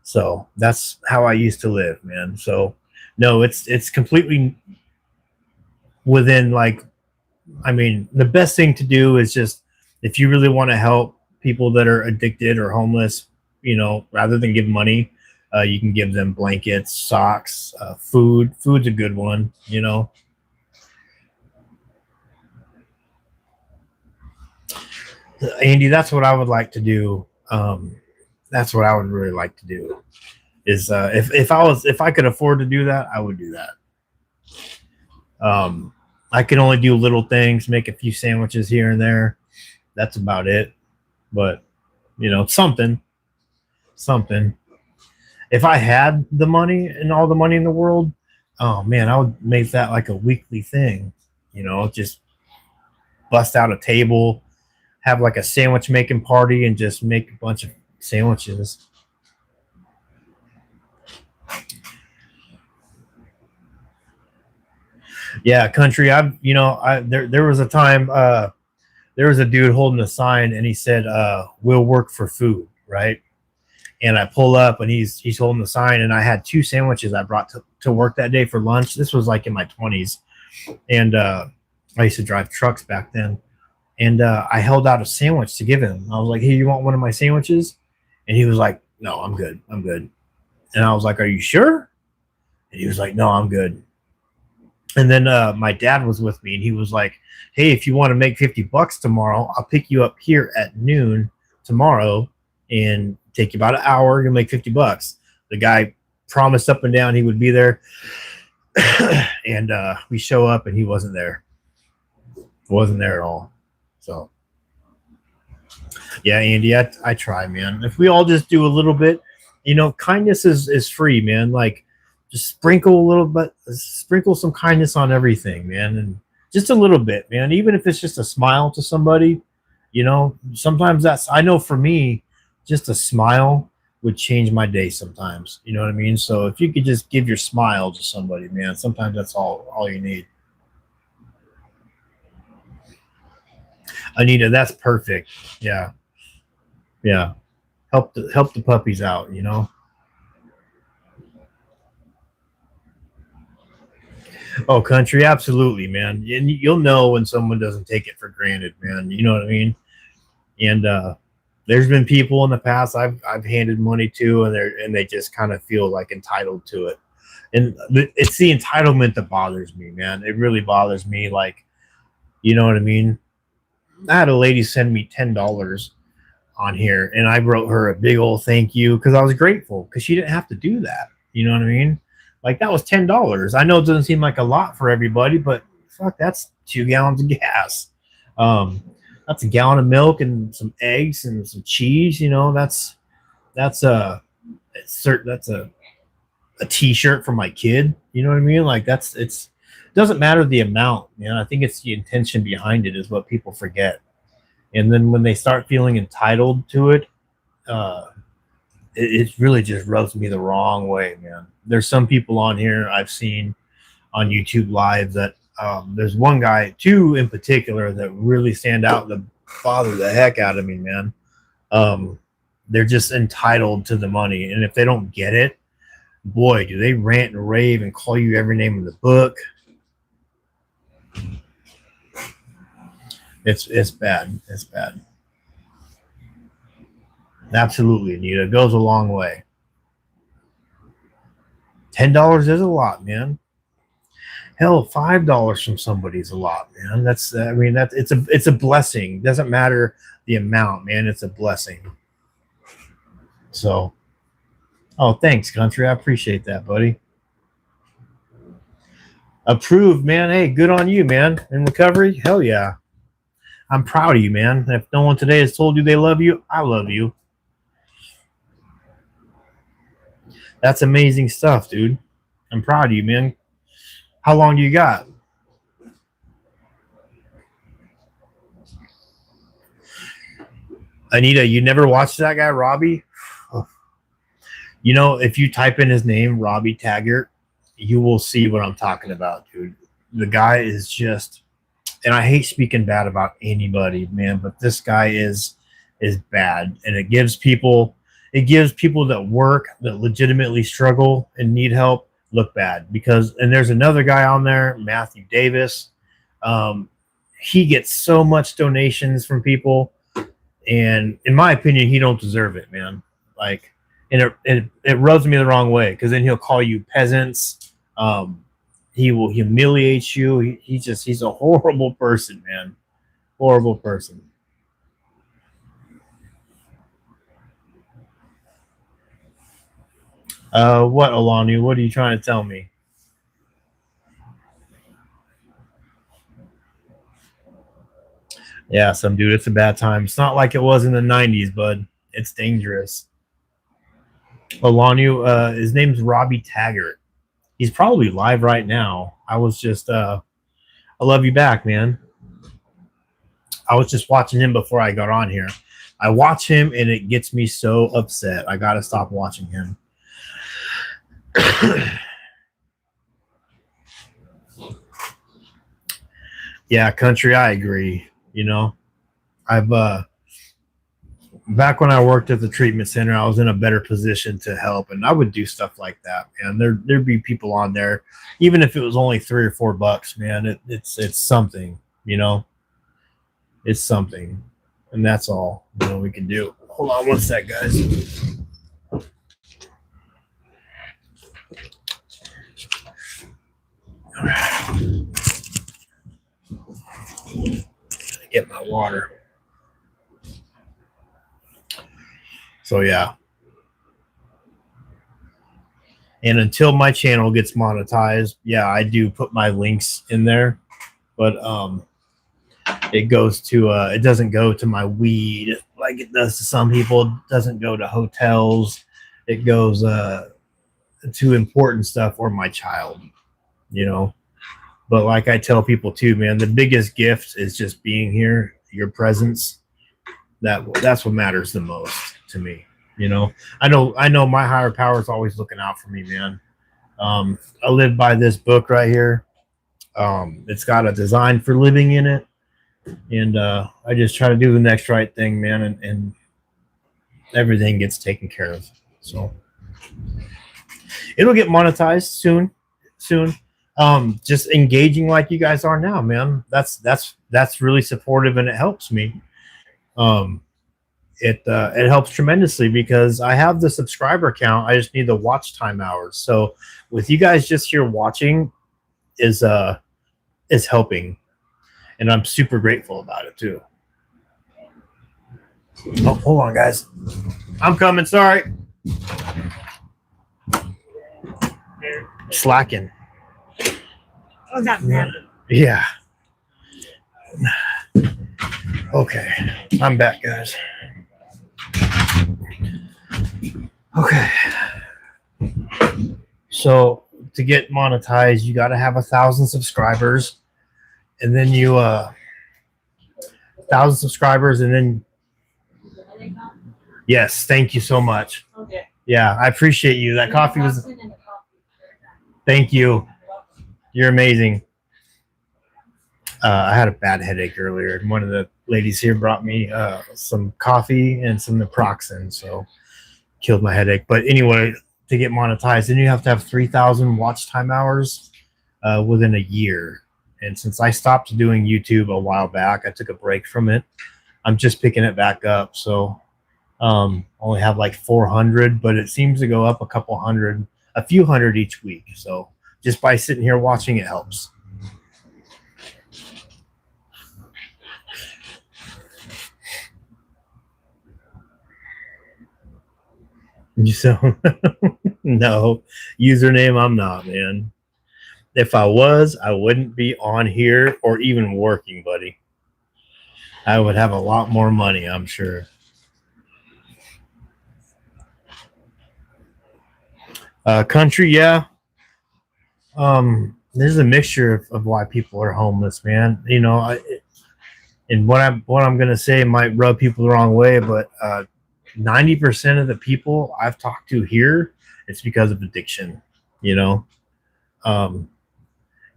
So that's how I used to live, man. So no, it's completely within, like, I mean, the best thing to do is just, if you really want to help people that are addicted or homeless, you know, rather than give money, you can give them blankets, socks, food. Food's a good one, you know. Andy, that's what I would like to do. That's what I would really like to do. Is if I could afford to do that, I would do that. I can only do little things, make a few sandwiches here and there. That's about it. But you know, something. If I had the money and all the money in the world, oh man, I would make that like a weekly thing. You know, just bust out a table, have like a sandwich making party, and just make a bunch of sandwiches. Yeah, country. I there was a time, there was a dude holding a sign and he said, we'll work for food, right? And I pull up and he's holding the sign, and I had two sandwiches I brought to work that day for lunch. This was like in my 20s. And I used to drive trucks back then. And I held out a sandwich to give him. I was like, hey, you want one of my sandwiches? And he was like, no, I'm good. I'm good. And I was like, are you sure? And he was like, no, I'm good. And then my dad was with me, and he was like, hey, if you want to make $50 tomorrow, I'll pick you up here at noon tomorrow and take you about an hour. You'll make $50. The guy promised up and down he would be there. And we show up and he wasn't there. Wasn't there at all. So yeah, Andy, I try, man. If we all just do a little bit, you know, kindness is free, man. Like, just sprinkle a little bit, sprinkle some kindness on everything, man. And just a little bit, man. Even if it's just a smile to somebody, you know, sometimes that's, I know for me, just a smile would change my day sometimes. You know what I mean? So if you could just give your smile to somebody, man, sometimes that's all you need. Anita, that's perfect. Yeah. Yeah. Help the puppies out, you know? Oh, country, absolutely, man. And you'll know when someone doesn't take it for granted, man. You know what I mean? And there's been people in the past I've handed money to, and they just kind of feel like entitled to it. And it's the entitlement that bothers me, man. It really bothers me. Like, you know what I mean? I had a lady send me $10 on here, and I wrote her a big old thank you because I was grateful because she didn't have to do that. You know what I mean? Like, that was $10. I know it doesn't seem like a lot for everybody, but fuck, that's 2 gallons of gas. That's a gallon of milk and some eggs and some cheese. You know, that's that's a t-shirt for my kid. You know what I mean? Like, it's doesn't matter the amount, man. I think it's the intention behind it is what people forget. And then when they start feeling entitled to it, it really just rubs me the wrong way, man. There's some people on here I've seen on YouTube Live that there's one guy, two in particular, that really stand out that bother the heck out of me, man. They're just entitled to the money, and if they don't get it, boy, do they rant and rave and call you every name in the book. It's bad. It's bad. Absolutely, Anita. It goes a long way. $10 is a lot, man. Hell, $5 from somebody is a lot, man. It's a blessing. It doesn't matter the amount, man. It's a blessing. So, oh, thanks, country. I appreciate that, buddy. Approved, man. Hey, good on you, man. In recovery? Hell yeah. I'm proud of you, man. If no one today has told you they love you, I love you. That's amazing stuff, dude. I'm proud of you, man. How long do you got? Anita, you never watched that guy, Robbie? You know, if you type in his name, Robbie Taggart, you will see what I'm talking about, dude. The guy is just, and I hate speaking bad about anybody, man, but this guy is bad, and it gives people that work, that legitimately struggle and need help, look bad. Because, and there's another guy on there, Matthew Davis. He gets so much donations from people, and in my opinion, he don't deserve it, man. Like, and it rubs me the wrong way, because then he'll call you peasants. He will humiliate you. He's a horrible person, man. Horrible person. What, Alani? What are you trying to tell me? Yeah, some dude, it's a bad time. It's not like it was in the 90s, bud. It's dangerous. Alani, his name's Robbie Taggart. He's probably live right now. I was just, I love you back, man. I was just watching him before I got on here. I watch him and it gets me so upset. I got to stop watching him. Yeah, country, I agree. You know, I've back when I worked at the treatment center, I was in a better position to help, and I would do stuff like that, man. There'd be people on there, even if it was only $3 or $4, man. It's something, you know. It's something, and that's all, you know, we can do. Hold on one sec, guys. All right. Get my water. So yeah. And until my channel gets monetized, yeah, I do put my links in there, but it goes to it doesn't go to my weed like it does to some people. It doesn't go to hotels. It goes to important stuff or my child, you know. But like I tell people too, man, the biggest gift is just being here, your presence. That's what matters the most to me. You know, I know my higher power is always looking out for me, man. I live by this book right here. It's got a design for living in it. And I just try to do the next right thing, man, and everything gets taken care of. So it'll get monetized soon. Just engaging like you guys are now, man. That's really supportive, and it helps me. It helps tremendously because I have the subscriber count. I just need the watch time hours. So with you guys just here watching is helping, and I'm super grateful about it too. Oh, hold on, guys. I'm coming. Sorry. Slacking. Oh, that man. Yeah. Okay. I'm back, guys. Okay. So to get monetized, you got to have 1,000 subscribers, and then you 1,000 subscribers, and then yes, thank you so much. Okay. Yeah, I appreciate you. That coffee was. Thank you. You're amazing. I had a bad headache earlier, and one of the ladies here brought me some coffee and some naproxen, so killed my headache. But anyway, to get monetized, then you have to have 3,000 watch time hours within a year. And since I stopped doing YouTube a while back, I took a break from it. I'm just picking it back up, so only have like 400, but it seems to go up a few hundred each week. So just by sitting here watching, it helps. So no username, I'm not, man. If I was, I wouldn't be on here or even working, buddy. I would have a lot more money, I'm sure. Country, yeah. There's a mixture of why people are homeless, man. You know, and what I'm gonna say might rub people the wrong way, but 90% of the people I've talked to here, it's because of addiction. You know,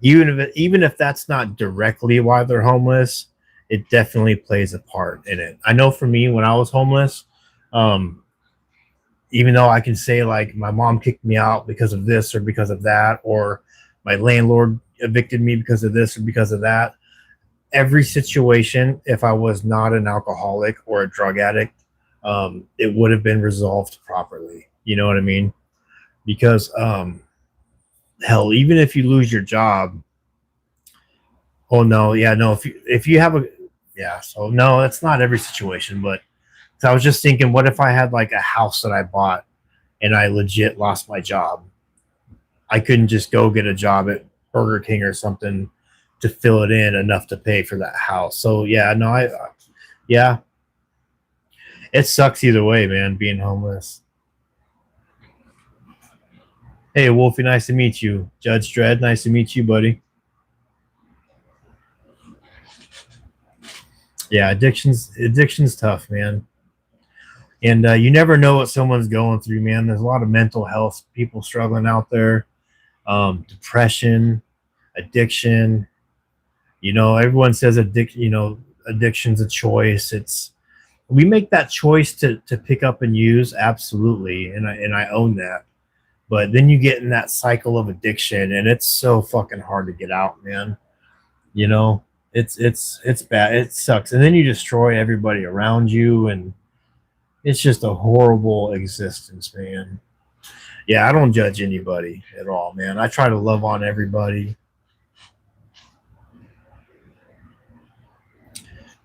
even if that's not directly why they're homeless, it definitely plays a part in it. I know for me, when I was homeless, even though I can say like my mom kicked me out because of this or because of that, or my landlord evicted me because of this or because of that, every situation, if I was not an alcoholic or a drug addict, it would have been resolved properly. You know what I mean? Because hell, even if you lose your job, oh no, yeah, no, if you have a yeah, so no, it's not every situation, but so I was just thinking, what if I had like a house that I bought and I legit lost my job? I couldn't just go get a job at Burger King or something to fill it in enough to pay for that house. So yeah, no, yeah, it sucks either way, man, being homeless. Hey, Wolfie, nice to meet you. Judge Dredd, nice to meet you, buddy. Yeah, addiction's tough, man. And you never know what someone's going through, man. There's a lot of mental health people struggling out there, depression, addiction. You know, everyone says addiction's a choice. We make that choice to pick up and use, absolutely, and I own that. But then you get in that cycle of addiction, and it's so fucking hard to get out, man. You know, it's bad. It sucks, and then you destroy everybody around you, and it's just a horrible existence, man. Yeah, I don't judge anybody at all, man. I try to love on everybody.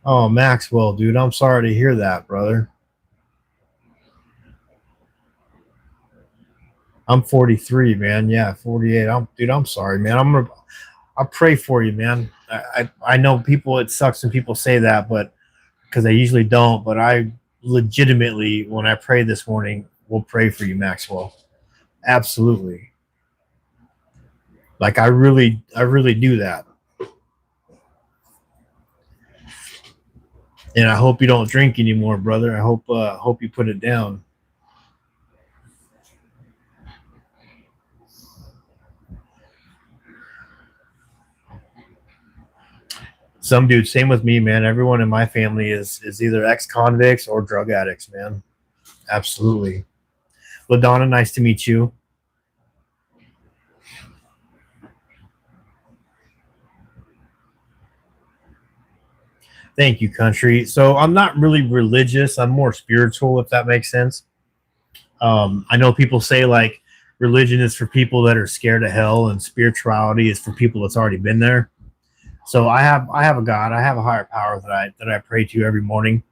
Oh, Maxwell, dude, I'm sorry to hear that, brother. I'm 43, man. Yeah, 48. I'm sorry, man. I'll pray for you, man. I know people, it sucks when people say that, but because I usually don't, but I legitimately, when I pray this morning, will pray for you, Maxwell. Absolutely. Like I really do that. And I hope you don't drink anymore, brother. I hope you put it down. Some dude, same with me, man. Everyone in my family is either ex-convicts or drug addicts, man. Absolutely. LaDonna, nice to meet you. Thank you, country. So I'm not really religious. I'm more spiritual, if that makes sense. I know people say like religion is for people that are scared of hell, and spirituality is for people that's already been there. So I have a God. I have a higher power that I pray to every morning,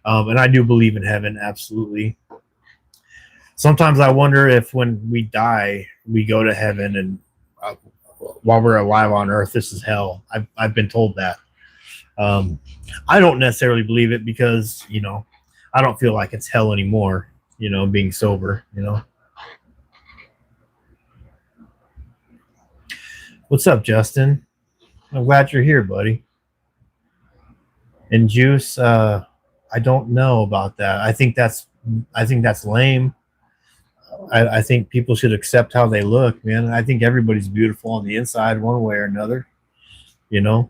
and I do believe in heaven. Absolutely. Sometimes I wonder if when we die, we go to heaven, and while we're alive on earth, this is hell. I've been told that. I don't necessarily believe it because, you know, I don't feel like it's hell anymore, you know, being sober, you know. What's up, Justin? I'm glad you're here, buddy. And juice, I don't know about that. I think that's lame. I think people should accept how they look, man. I think everybody's beautiful on the inside, one way or another. You know,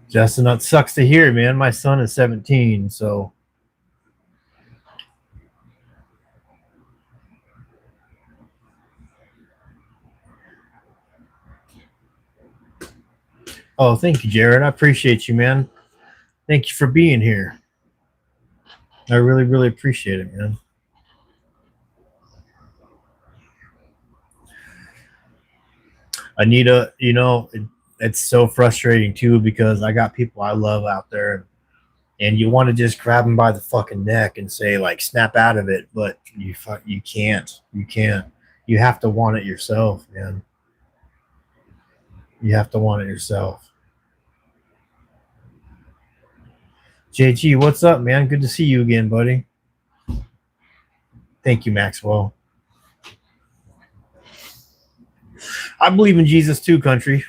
Justin, that sucks to hear, man. My son is 17, so. Oh, thank you, Jared. I appreciate you, man. Thank you for being here. I really, really appreciate it, man. Anita, you know, it's so frustrating too because I got people I love out there, and you want to just grab them by the fucking neck and say like, snap out of it, but you can't. You can't. You have to want it yourself, man. You have to want it yourself. JG, what's up, man? Good to see you again, buddy. Thank you, Maxwell. I believe in Jesus too, country.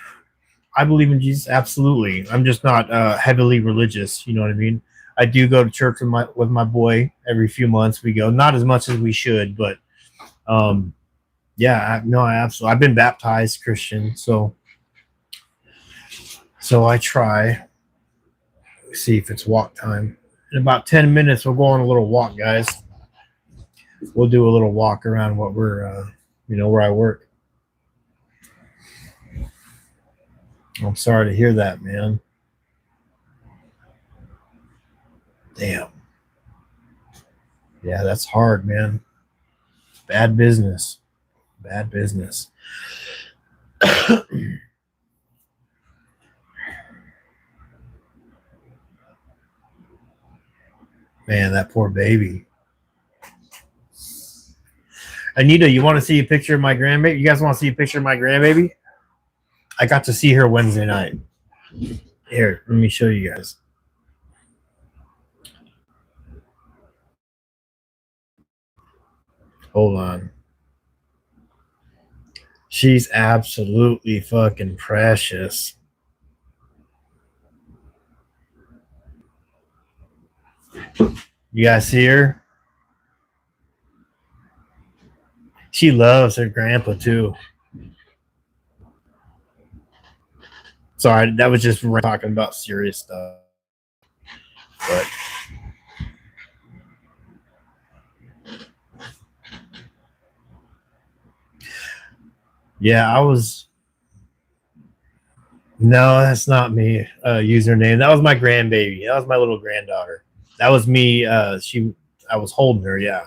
I believe in Jesus, absolutely. I'm just not heavily religious. You know what I mean? I do go to church with my boy every few months. We go, not as much as we should, but yeah, I absolutely. I've been baptized Christian, so I try. Let's see if it's walk time. In about 10 minutes, we'll go on a little walk, guys. We'll do a little walk around what we're, where I work. I'm sorry to hear that, man. Damn. Yeah, that's hard, man. Bad business. Bad business. Man, that poor baby. Anita, you want to see a picture of my grandbaby? You guys want to see a picture of my grandbaby? I got to see her Wednesday night. Here, let me show you guys. Hold on. She's absolutely fucking precious. You guys see her? She loves her grandpa too. Sorry, that was just talking about serious stuff. But yeah, I was. No, that's not me. Username. That was my grandbaby. That was my little granddaughter. That was me. I was holding her. Yeah.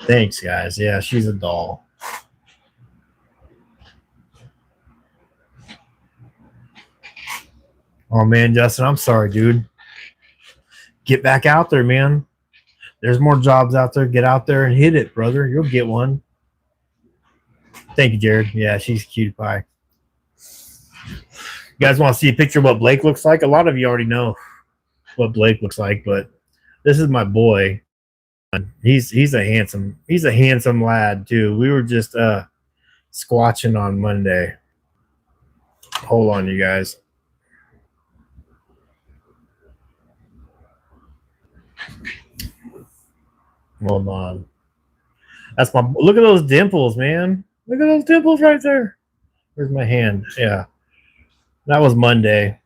Thanks, guys. Yeah, she's a doll. Oh man, Justin, I'm sorry, dude. Get back out there, man. There's more jobs out there. Get out there and hit it, brother. You'll get one. Thank you, Jared. Yeah, she's a cutie pie. You guys want to see a picture of what Blake looks like? A lot of you already know what Blake looks like, but this is my boy. He's a handsome lad too. We were just squatching on Monday. Hold on, you guys. Hold on. That's my. Look at those dimples, man. Look at those dimples right there. Where's my hand? Yeah, that was Monday.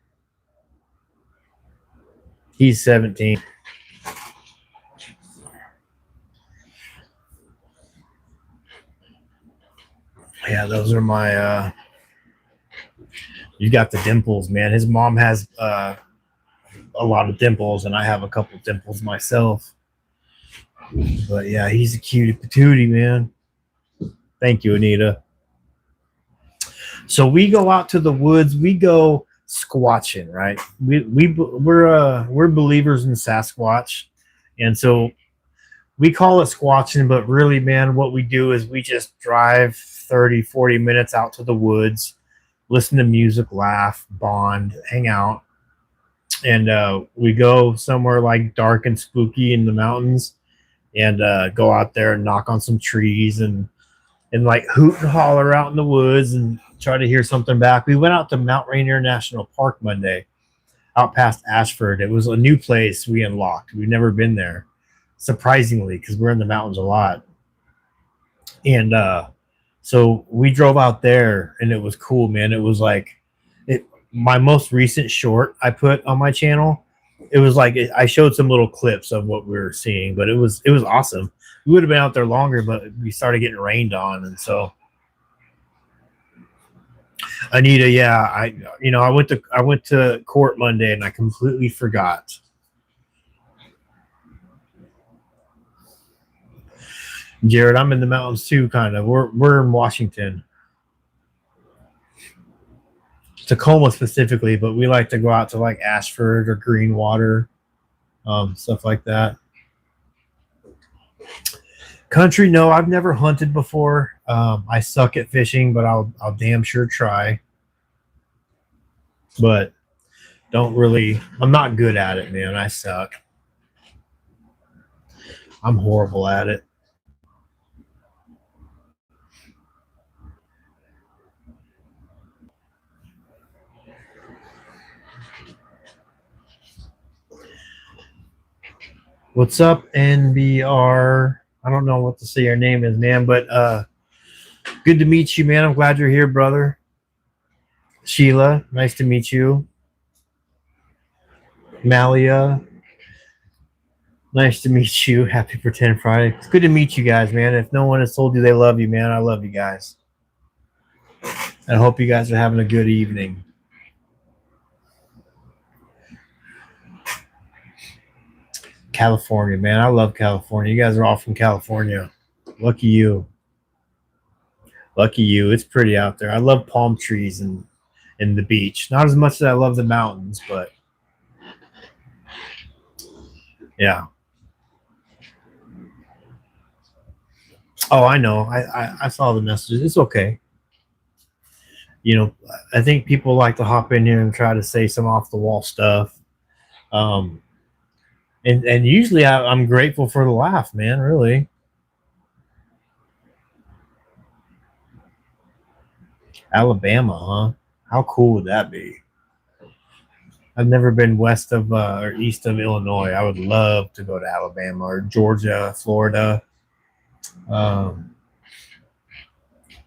He's 17. Yeah, those are my. You got the dimples, man. His mom has a lot of dimples, and I have a couple dimples myself. But yeah, he's a cutie patootie, man. Thank you, Anita. So we go out to the woods. We go squatching, right? We're believers in Sasquatch, and so we call it squatching, but really, man, what we do is we just drive 30-40 minutes out to the woods, listen to music, laugh, bond, hang out, and we go somewhere like dark and spooky in the mountains, and go out there and knock on some trees and like hoot and holler out in the woods and try to hear something back. We went out to Mount Rainier National Park Monday, out past Ashford. It was a new place we unlocked. We've never been there, surprisingly, because we're in the mountains a lot. And so we drove out there, and it was cool, man. It was like my most recent short I put on my channel. It was like I showed some little clips of what we were seeing, but it was awesome. We would have been out there longer, but we started getting rained on, and so Anita, yeah, I went to court Monday and I completely forgot. Jared, I'm in the mountains too, kind of. We're in Washington, Tacoma specifically, but we like to go out to like Ashford or Greenwater, stuff like that. Country, no, I've never hunted before. I suck at fishing, but I'll damn sure try. But I'm not good at it, man. I suck. I'm horrible at it. What's up, NBR? I don't know what to say your name is, man, but good to meet you, man. I'm glad you're here, brother. Sheila, nice to meet you. Malia, nice to meet you. Happy Pretend Friday. It's good to meet you guys, man. If no one has told you they love you, man, I love you guys. I hope you guys are having a good evening. California, man. I love California. You guys are all from California. Lucky you. Lucky you. It's pretty out there. I love palm trees and the beach. Not as much as I love the mountains, but yeah. Oh, I know. I saw the messages. It's okay. You know, I think people like to hop in here and try to say some off the wall stuff. And usually I'm grateful for the laugh, man, really. Alabama, huh? How cool would that be? I've never been west of or east of Illinois. I would love to go to Alabama or Georgia, Florida,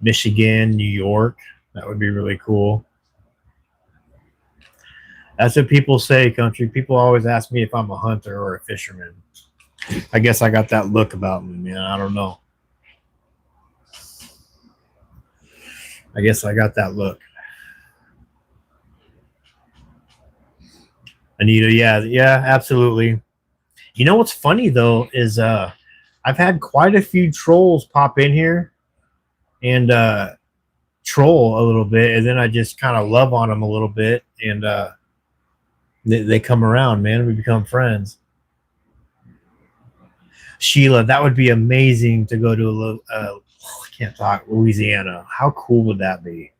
Michigan, New York. That would be really cool. That's what people say, country. People always ask me if I'm a hunter or a fisherman. I guess I got that look about me, man. I don't know. I guess I got that look. Anita, yeah, absolutely. You know what's funny though is I've had quite a few trolls pop in here and troll a little bit, and then I just kind of love on them a little bit, and they come around, man. We become friends. Sheila, that would be amazing to go to I can't talk, Louisiana. How cool would that be?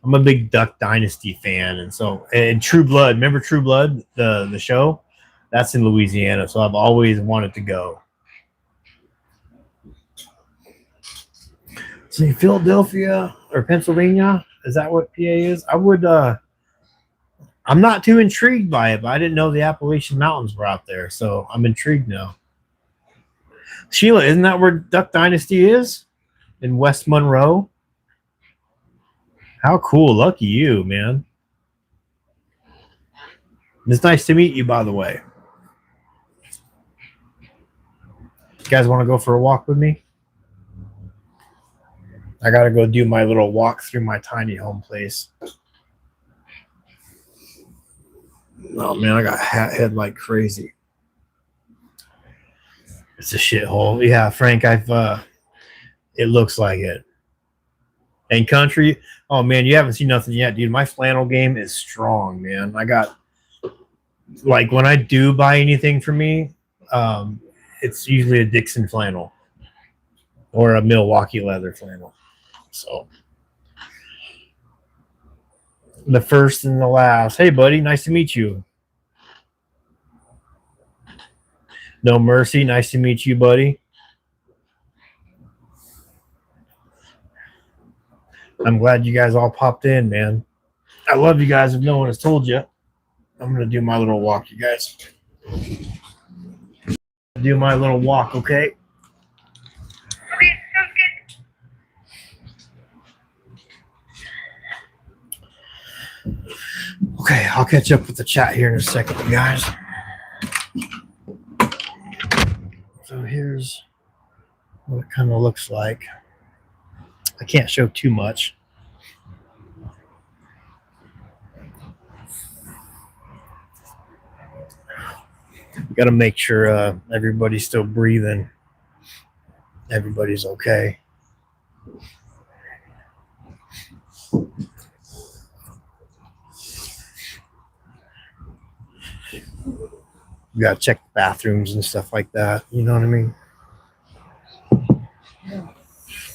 I'm a big Duck Dynasty fan, and True Blood. Remember True Blood, the show? That's in Louisiana, so I've always wanted to go. See, Philadelphia or Pennsylvania, is that what PA is? I would. I'm not too intrigued by it, but I didn't know the Appalachian Mountains were out there, so I'm intrigued now. Sheila, isn't that where Duck Dynasty is? In West Monroe? How cool. Lucky you, man. It's nice to meet you, by the way. You guys want to go for a walk with me? I got to go do my little walk through my tiny home place. Oh, man, I got head like crazy. It's a shithole. Yeah, Frank, it looks like it. And country, oh, man, you haven't seen nothing yet, dude. My flannel game is strong, man. I got, like, when I do buy anything for me, it's usually a Dixon flannel or a Milwaukee leather flannel. So the first and the last. Hey, buddy, nice to meet you. No Mercy, nice to meet you, buddy. I'm glad you guys all popped in, man. I love you guys if no one has told you. I'm going to do my little walk, you guys. Do my little walk, okay? Okay, sounds good. Okay, I'll catch up with the chat here in a second, you guys. So here's what it kind of looks like. I can't show too much. Got to make sure everybody's still breathing. Everybody's okay. You got to check the bathrooms and stuff like that. You know what I mean?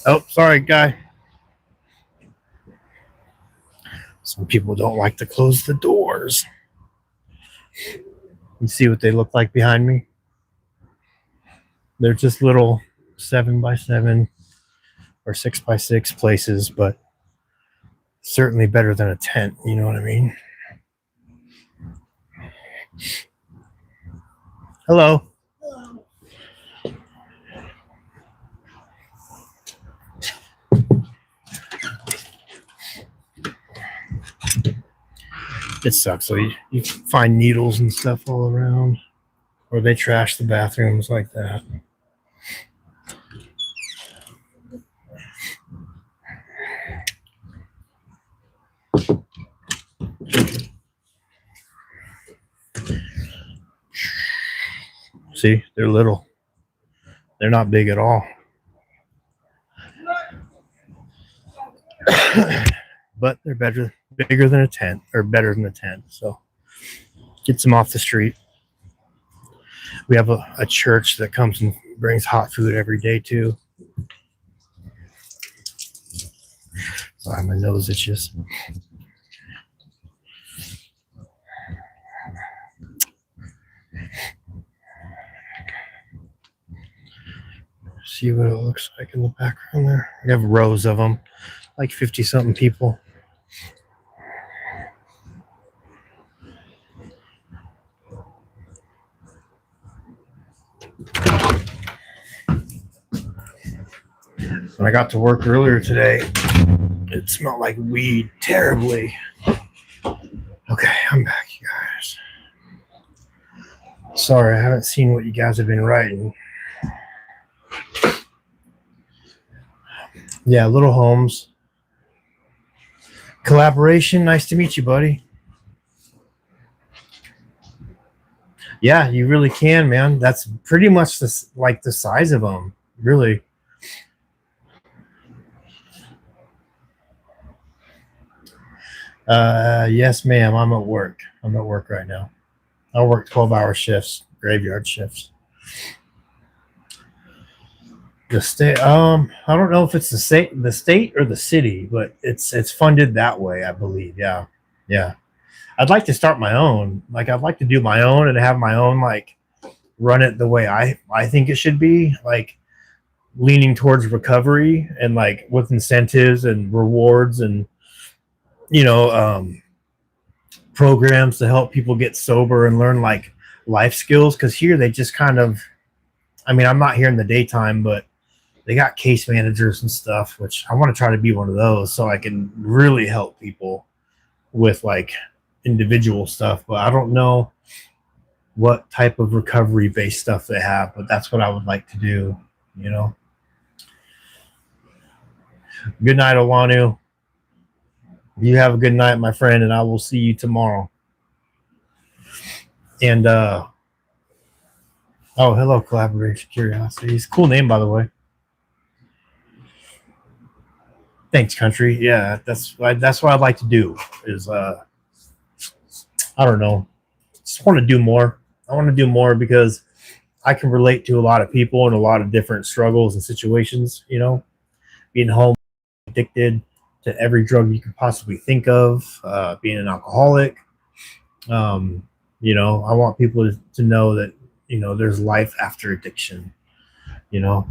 Oh, sorry, guy. Some people don't like to close the doors. You see what they look like behind me? They're just little 7x7 or 6x6 places, but certainly better than a tent. You know what I mean? Hello. Hello. It sucks. So you find needles and stuff all around, or they trash the bathrooms like that. See, they're little. They're not big at all. But they're bigger than a tent, or better than a tent. So gets them off the street. We have a church that comes and brings hot food every day too. Sorry, my nose itches. See what it looks like in the background there. We have rows of them, like 50-something people. When I got to work earlier today, it smelled like weed terribly. Okay, I'm back, you guys. Sorry, I haven't seen what you guys have been writing. Yeah, Little Homes. Collaboration, nice to meet you, buddy. Yeah, you really can, man. That's pretty much like the size of them, really. Yes, ma'am. I'm at work. I'm at work right now. I work 12-hour shifts, graveyard shifts. The state, I don't know if it's the state or the city, but it's funded that way, I believe. Yeah, yeah. I'd like to start my own. Like, I'd like to do my own and have my own, like, run it the way I think it should be, like leaning towards recovery and like with incentives and rewards and programs to help people get sober and learn like life skills. Because here they just kind of, I mean, I'm not here in the daytime, but they got case managers and stuff, which I want to try to be one of those so I can really help people with like individual stuff. But I don't know what type of recovery based stuff they have, but that's what I would like to do, you know. Good night, Olanu. You have a good night, my friend, and I will see you tomorrow. And oh, hello, Collaboration Curiosities. Cool name, by the way. Thanks, country. Yeah, that's what I'd like to do. Is I don't know. Just want to do more. I want to do more because I can relate to a lot of people and a lot of different struggles and situations. You know, being home, addicted to every drug you can possibly think of, being an alcoholic. You know, I want people to know that, you know, there's life after addiction, you know.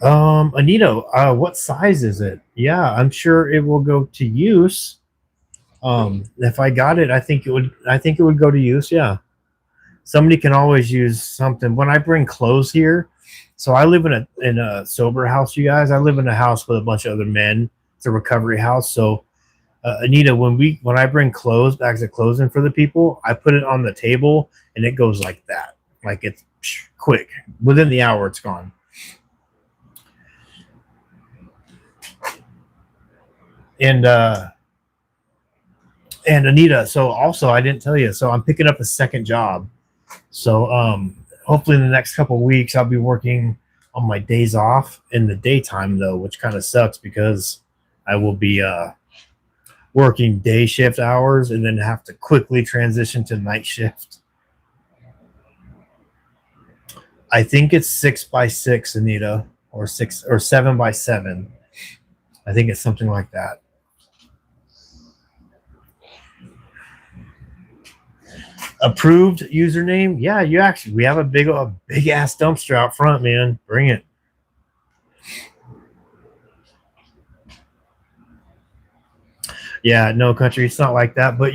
Anita, what size is it? Yeah, I'm sure it will go to use. If I got it, I think it would go to use. Yeah. Somebody can always use something. When I bring clothes here, so I live in a sober house, you guys. I live in a house with a bunch of other men. It's a recovery house. So Anita, when I bring clothes, bags of clothes in for the people, I put it on the table and it goes like that. Like it's quick. Within the hour it's gone. And Anita, so also I didn't tell you, so I'm picking up a second job. So hopefully in the next couple of weeks I'll be working on my days off in the daytime though, which kind of sucks because I will be working day shift hours and then have to quickly transition to night shift. I think it's 6x6, Anita, or 7x7. I think it's something like that. Approved username? Yeah, we have a big ass dumpster out front, man. Bring it. Yeah, no country. It's not like that. But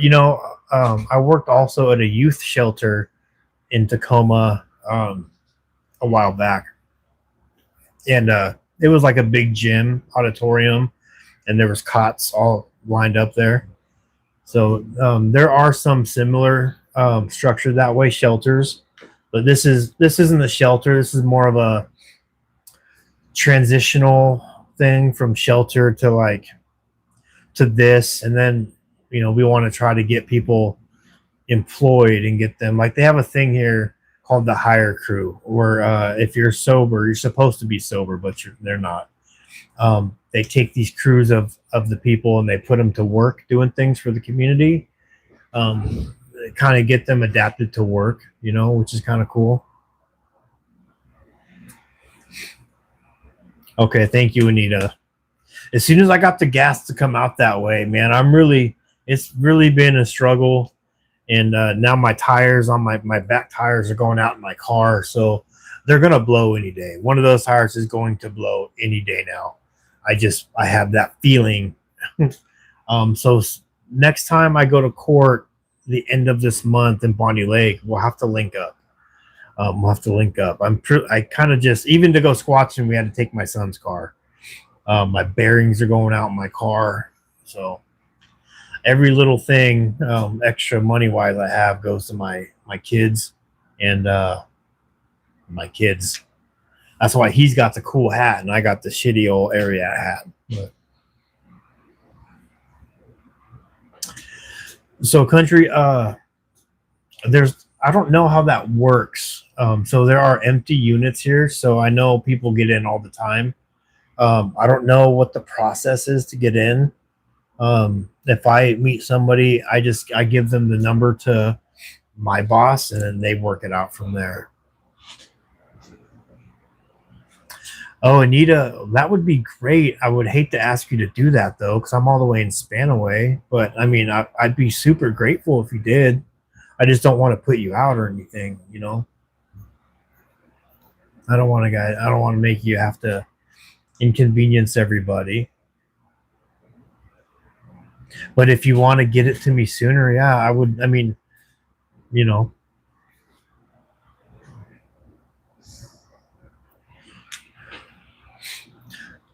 I worked also at a youth shelter in Tacoma a while back, and it was like a big gym auditorium, and there was cots all lined up there. So there are some similar structured that way shelters, but this isn't a shelter. This is more of a transitional thing from shelter to this, and then we want to try to get people employed and get them, like, they have a thing here called the hire crew, where if you're sober, you're supposed to be sober, but they're not. They take these crews of the people and they put them to work doing things for the community. Kind of get them adapted to work, which is kind of cool. Okay, thank you, Anita. As soon as I got the gas to come out that way, man, it's really been a struggle. And now my tires on my back tires are going out in my car, so they're gonna blow any day. One of those tires is going to blow any day now. I have that feeling. So next time I go to court, the end of this month in Bonnie Lake, we'll have to link up. I kind of just, even to go squatching, we had to take my son's car. My bearings are going out in my car, so every little thing, extra money wise I have, goes to my kids and my kids. That's why he's got the cool hat and I got the shitty old area hat. But. So country, I don't know how that works. So there are empty units here, so I know people get in all the time. I don't know what the process is to get in. If I meet somebody, I give them the number to my boss and then they work it out from there. Oh, Anita, that would be great. I would hate to ask you to do that though, because I'm all the way in Spanaway. But I mean, I'd be super grateful if you did. I just don't want to put you out or anything, I don't want to make you have to inconvenience everybody. But if you want to get it to me sooner, yeah, I would. I mean,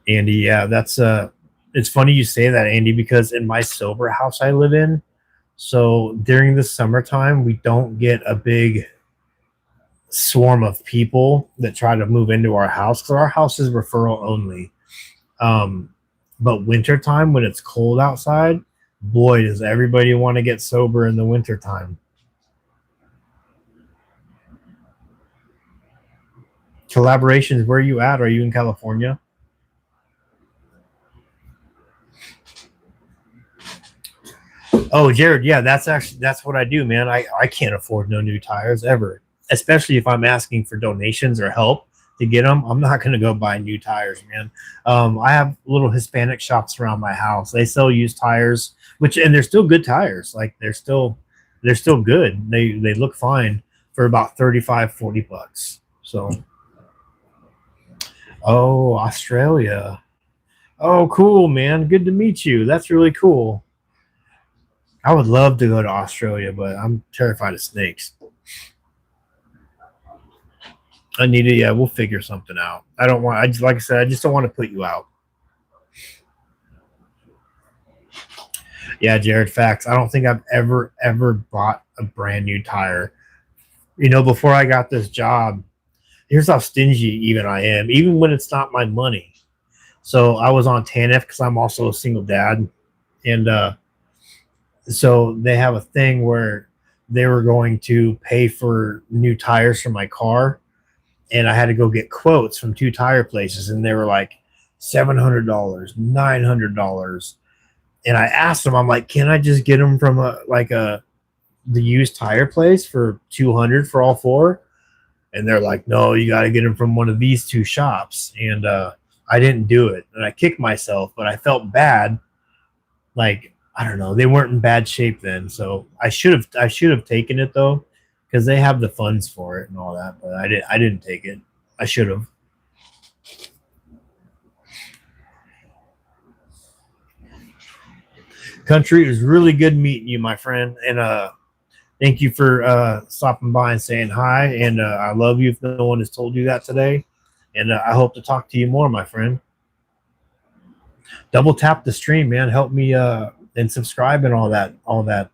Andy, yeah, that's it's funny you say that, Andy, because in my sober house I live in, so during the summertime we don't get a big swarm of people that try to move into our house, because our house is referral only. But wintertime, when it's cold outside, boy, does everybody want to get sober in the wintertime. Collaborations, where are you at? Are you in California? Oh, Jared, yeah, that's what I do, man. I can't afford no new tires ever, especially if I'm asking for donations or help to get them. I'm not going to go buy new tires, man. I have little Hispanic shops around my house. They sell used tires, and they're still good tires. Like they're still good. They look fine for about $35-$40. So Oh, Australia. Oh, cool, man. Good to meet you. That's really cool. I would love to go to Australia, but I'm terrified of snakes. Anita, yeah, we'll figure something out. I don't want. I just, like I said, I just don't want to put you out. Yeah, Jared. Facts. I don't think I've ever bought a brand new tire. You know, before I got this job, here's how stingy even I am, even when it's not my money. So I was on TANF because I'm also a single dad, and so they have a thing where they were going to pay for new tires for my car, and I had to go get quotes from two tire places, and they were like $700, $900, and I asked them, I'm like, can I just get them from the used tire place for 200 for all four? And they're like, no, you got to get them from one of these two shops, and I didn't do it, and I kicked myself, but I felt bad. Like, I don't know, they weren't in bad shape then, so I should have taken it though, because they have the funds for it and all that. But I didn't take it. I should have. Country, it was really good meeting you, my friend, and thank you for stopping by and saying hi. And I love you if no one has told you that today. And I hope to talk to you more, my friend. Double tap the stream, man. Help me and subscribe and all that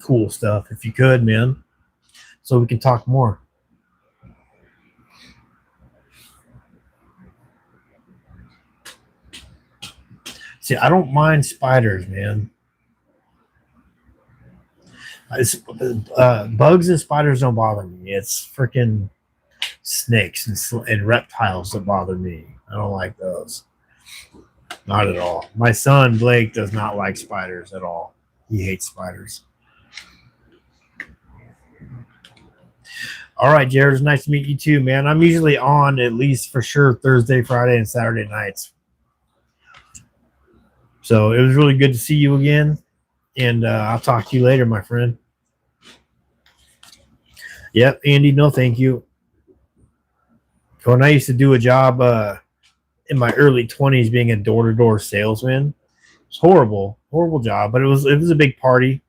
cool stuff if you could, man, so we can talk more. See, I don't mind spiders, man. Bugs and spiders don't bother me. It's freaking snakes and reptiles that bother me. I don't like those. Not at all. My son Blake does not like spiders at all. He hates spiders. All right, Jared, it's nice to meet you too, man. I'm usually on at least for sure Thursday, Friday, and Saturday nights. So it was really good to see you again. And I'll talk to you later, my friend. Yep, Andy, no thank you. When I used to do a job in my early 20s being a door-to-door salesman, it's horrible job, but it was a big party.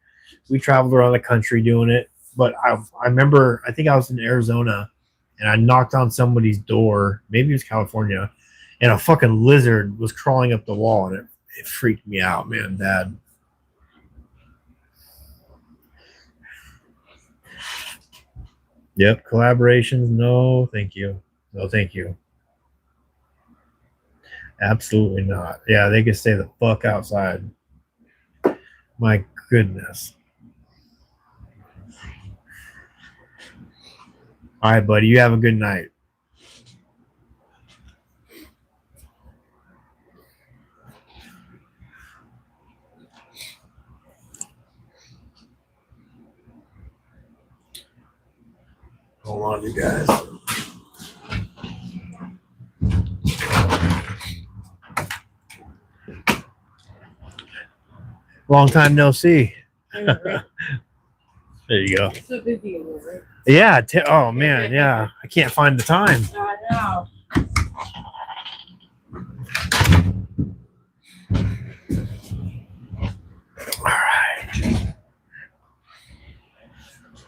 We traveled around the country doing it. But I remember, I think I was in Arizona, and I knocked on somebody's door. Maybe it was California, and a fucking lizard was crawling up the wall, and it freaked me out, man, bad. Yep, collaborations. No, thank you. No, thank you. Absolutely not. Yeah, they can stay the fuck outside. My goodness. All right, buddy. You have a good night. Hold on, you guys. Long time no see. There you go. So busy over there. Yeah. Oh man. Yeah. I can't find the time. I know.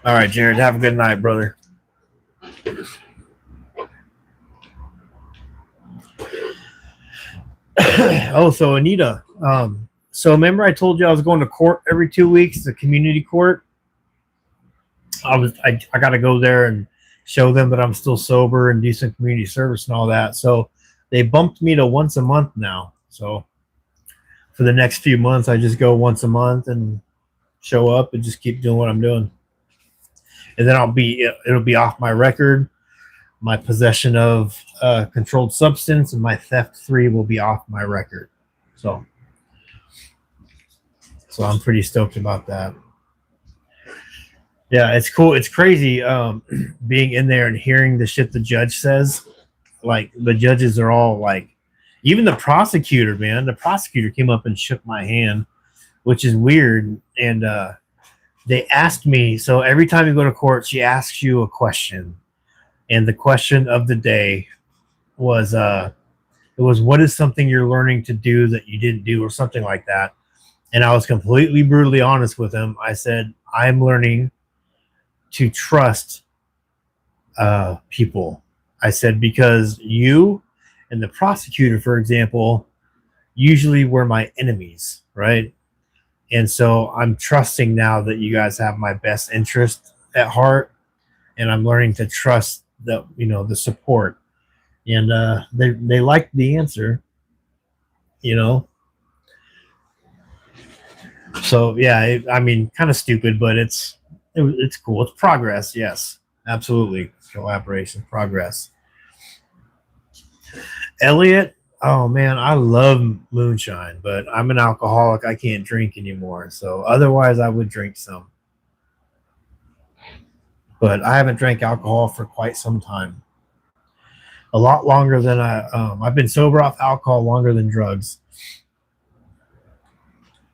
All right, Jared. Have a good night, brother. Oh, so Anita. So remember I told you I was going to court every 2 weeks, the community court. I got to go there and show them that I'm still sober and do some community service and all that. So they bumped me to once a month now. So for the next few months, I just go once a month and show up and just keep doing what I'm doing. And then it'll be off my record. My possession of controlled substance and my theft 3 will be off my record. So I'm pretty stoked about that. Yeah, it's cool. It's crazy being in there and hearing the shit the judge says. Like, the judges are all like, even the prosecutor, man. The prosecutor came up and shook my hand, which is weird. And they asked me, so every time you go to court, she asks you a question. And the question of the day was it was, what is something you're learning to do that you didn't do, or something like that. And I was completely brutally honest with him. I said, I'm learning to trust people. I said, because you and the prosecutor, for example, usually were my enemies, right? And so I'm trusting now that you guys have my best interest at heart, and I'm learning to trust the, the support. And they liked the answer, you know. So yeah, I mean, kind of stupid, but it's cool. It's progress. Yes, absolutely. Collaboration, progress. Elliot, oh man, I love moonshine, but I'm an alcoholic. I can't drink anymore. So otherwise, I would drink some. But I haven't drank alcohol for quite some time. A lot longer than I've been sober off alcohol longer than drugs.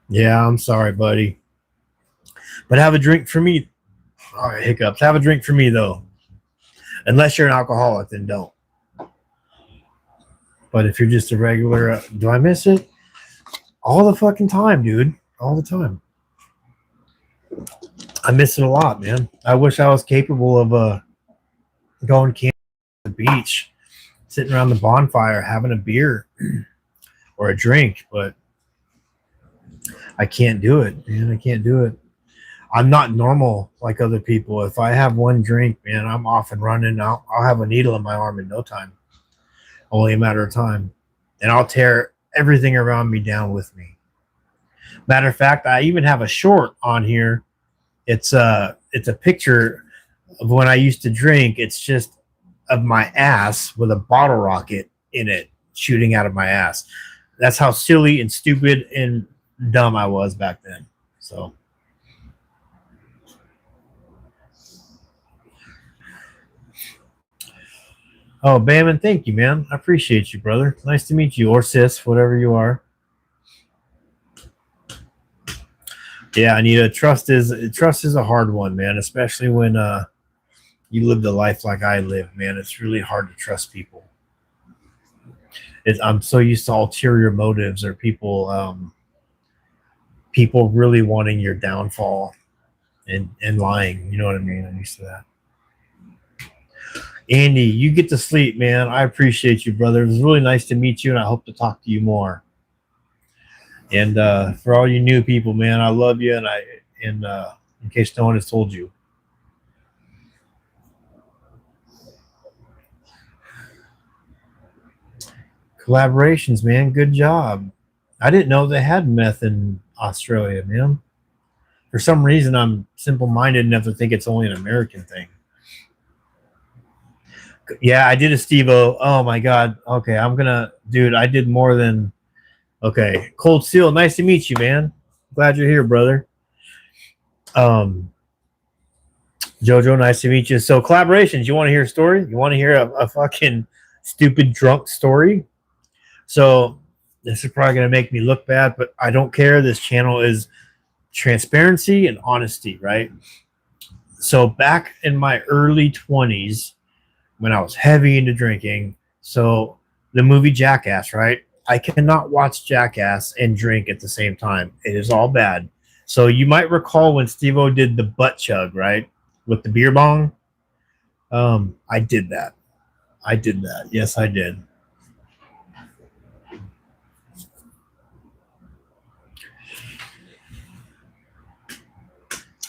Yeah, I'm sorry, buddy. But have a drink for me. All right, hiccups. Have a drink for me, though. Unless you're an alcoholic, then don't. But if you're just a regular, do I miss it? All the fucking time, dude. All the time. I miss it a lot, man. I wish I was capable of going camping at the beach, sitting around the bonfire, having a beer or a drink, but I can't do it, man. I can't do it. I'm not normal like other people. If I have one drink, man, I'm off and running. I'll have a needle in my arm in no time. Only a matter of time. And I'll tear everything around me down with me. Matter of fact, I even have a short on here. It's a picture of when I used to drink. It's just of my ass with a bottle rocket in it shooting out of my ass. That's how silly and stupid and dumb I was back then. So oh, Bam, thank you, man. I appreciate you, brother. Nice to meet you, or sis, whatever you are. Yeah, Anita, trust is a hard one, man, especially when you live the life like I live, man. It's really hard to trust people. I'm so used to ulterior motives, or people really wanting your downfall and lying. You know what I mean? I'm used to that. Andy, you get to sleep, man. I appreciate you, brother. It was really nice to meet you, and I hope to talk to you more. And for all you new people, man, I love you, and in case no one has told you. Collaborations, man. Good job. I didn't know they had meth in Australia, man. For some reason, I'm simple-minded enough to think it's only an American thing. Yeah, I did a Steve-O. Oh my God. Okay, dude, I did more than, okay. Cold Steel, nice to meet you, man. Glad you're here, brother. Jojo, nice to meet you. So collaborations, you want to hear a story? You want to hear a fucking stupid drunk story? So this is probably going to make me look bad, but I don't care. This channel is transparency and honesty, right? So back in my early 20s, when I was heavy into drinking, so the movie Jackass, right? I cannot watch Jackass and drink at the same time. It is all bad. So you might recall when Steve-O did the butt chug, right? With the beer bong. I did that. Yes, I did.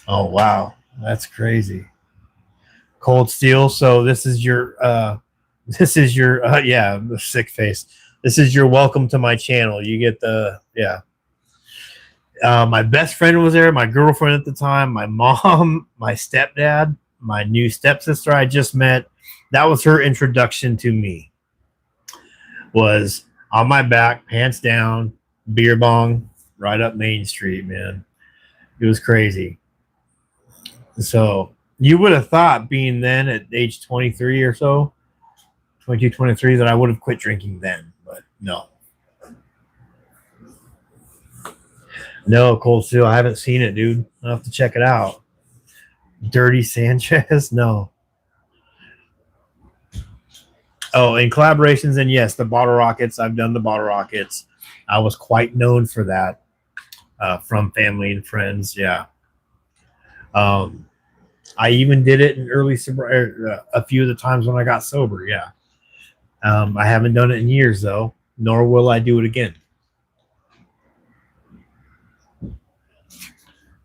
Oh, wow. That's crazy. Cold Steel. So this is your yeah, the sick face. This is your welcome to my channel. You get the, yeah. My best friend was there, my girlfriend at the time, my mom, my stepdad, my new stepsister I just met. That was her introduction to me. Was on my back, pants down, beer bong, right up Main Street, man. It was crazy. So you would have thought, being then at age 23 or so, 22, 23, that I would have quit drinking then, but no. No, Cold Steel, I haven't seen it, dude. I'll have to check it out. Dirty Sanchez? No. Oh, in collaborations, and yes, the bottle rockets. I've done the bottle rockets. I was quite known for that from family and friends. Yeah. I even did it in early a few of the times when I got sober. Yeah. I haven't done it in years though, nor will I do it again.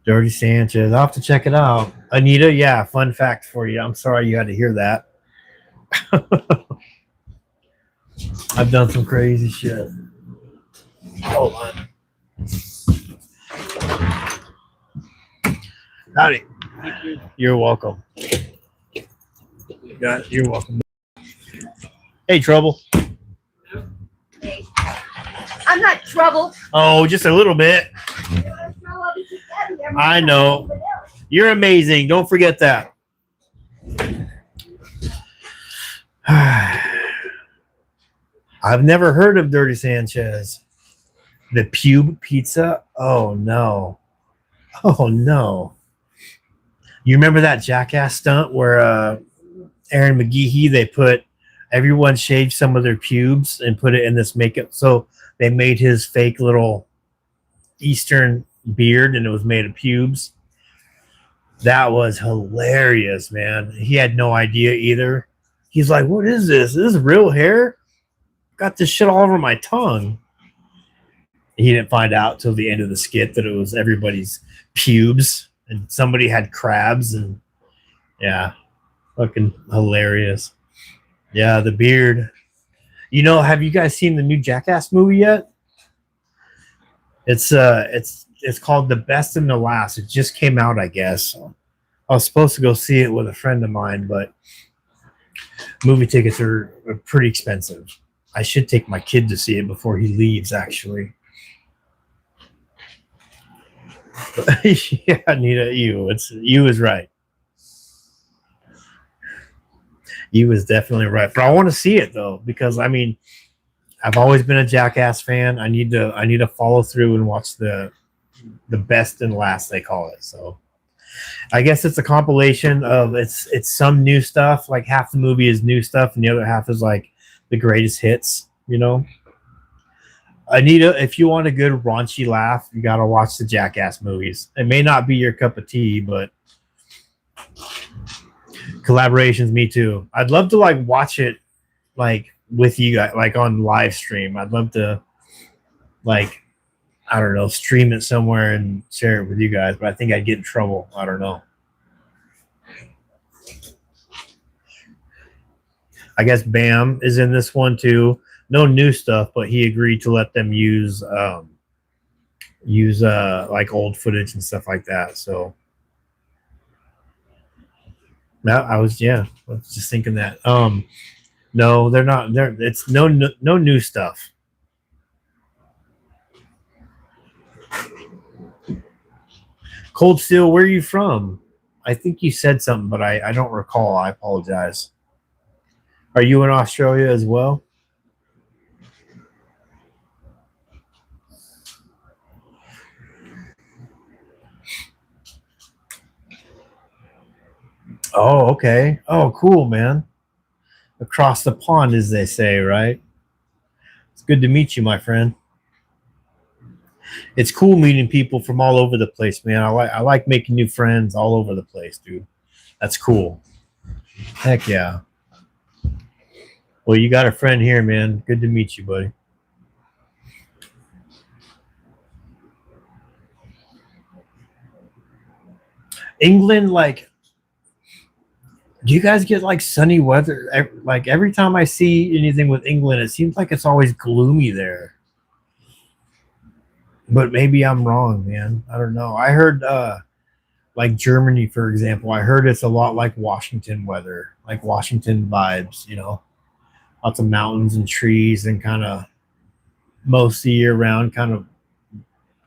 Dirty Sanchez. I'll have to check it out. Anita, yeah, fun fact for you. I'm sorry you had to hear that. I've done some crazy shit. Hold on. Howdy. You're welcome. You're welcome. Hey, Trouble. I'm not trouble. Oh, just a little bit. I know. You're amazing. Don't forget that. I've never heard of Dirty Sanchez. The pube pizza? Oh, no. Oh, no. You remember that Jackass stunt where Aaron McGehee, they put everyone shaved some of their pubes and put it in this makeup. So they made his fake little Eastern beard and it was made of pubes. That was hilarious, man. He had no idea either. He's like, what is this? Is this real hair? Got this shit all over my tongue. He didn't find out till the end of the skit that it was everybody's pubes and somebody had crabs and yeah, fucking hilarious. Yeah, the beard. You know, have you guys seen the new Jackass movie yet? It's called The Best and the Last. It just came out, I guess. I was supposed to go see it with a friend of mine, but movie tickets are pretty expensive. I should take my kid to see it before he leaves, actually. Yeah, Anita, you is right. You is definitely right. But I want to see it though, because I mean, I've always been a Jackass fan. I need to follow through and watch the best and last, they call it. So I guess it's a compilation of it's some new stuff. Like half the movie is new stuff, and the other half is like the greatest hits. You know, Anita, if you want a good raunchy laugh, you gotta watch the Jackass movies. It may not be your cup of tea, but collaborations, me too. I'd love to like watch it like with you guys, like on live stream. I'd love to like, I don't know, stream it somewhere and share it with you guys, but I think I'd get in trouble. I don't know. I guess Bam is in this one too. No new stuff, but he agreed to let them use like old footage and stuff like that. So I was just thinking that. No, they're not. It's no new stuff. Cold Steel, where are you from? I think you said something, but I don't recall. I apologize. Are you in Australia as well? Oh, okay. Oh, cool, man. Across the pond, as they say, right? It's good to meet you, my friend. It's cool meeting people from all over the place, man. I like making new friends all over the place, dude. That's cool. Heck yeah. Well, you got a friend here, man. Good to meet you, buddy. England, like, do you guys get like sunny weather? Like every time I see anything with England, it seems like it's always gloomy there. But maybe I'm wrong, man. I don't know. I heard like Germany, for example, I heard it's a lot like Washington weather, like Washington vibes, you know. Lots of mountains and trees and kind of most of the year round, kind of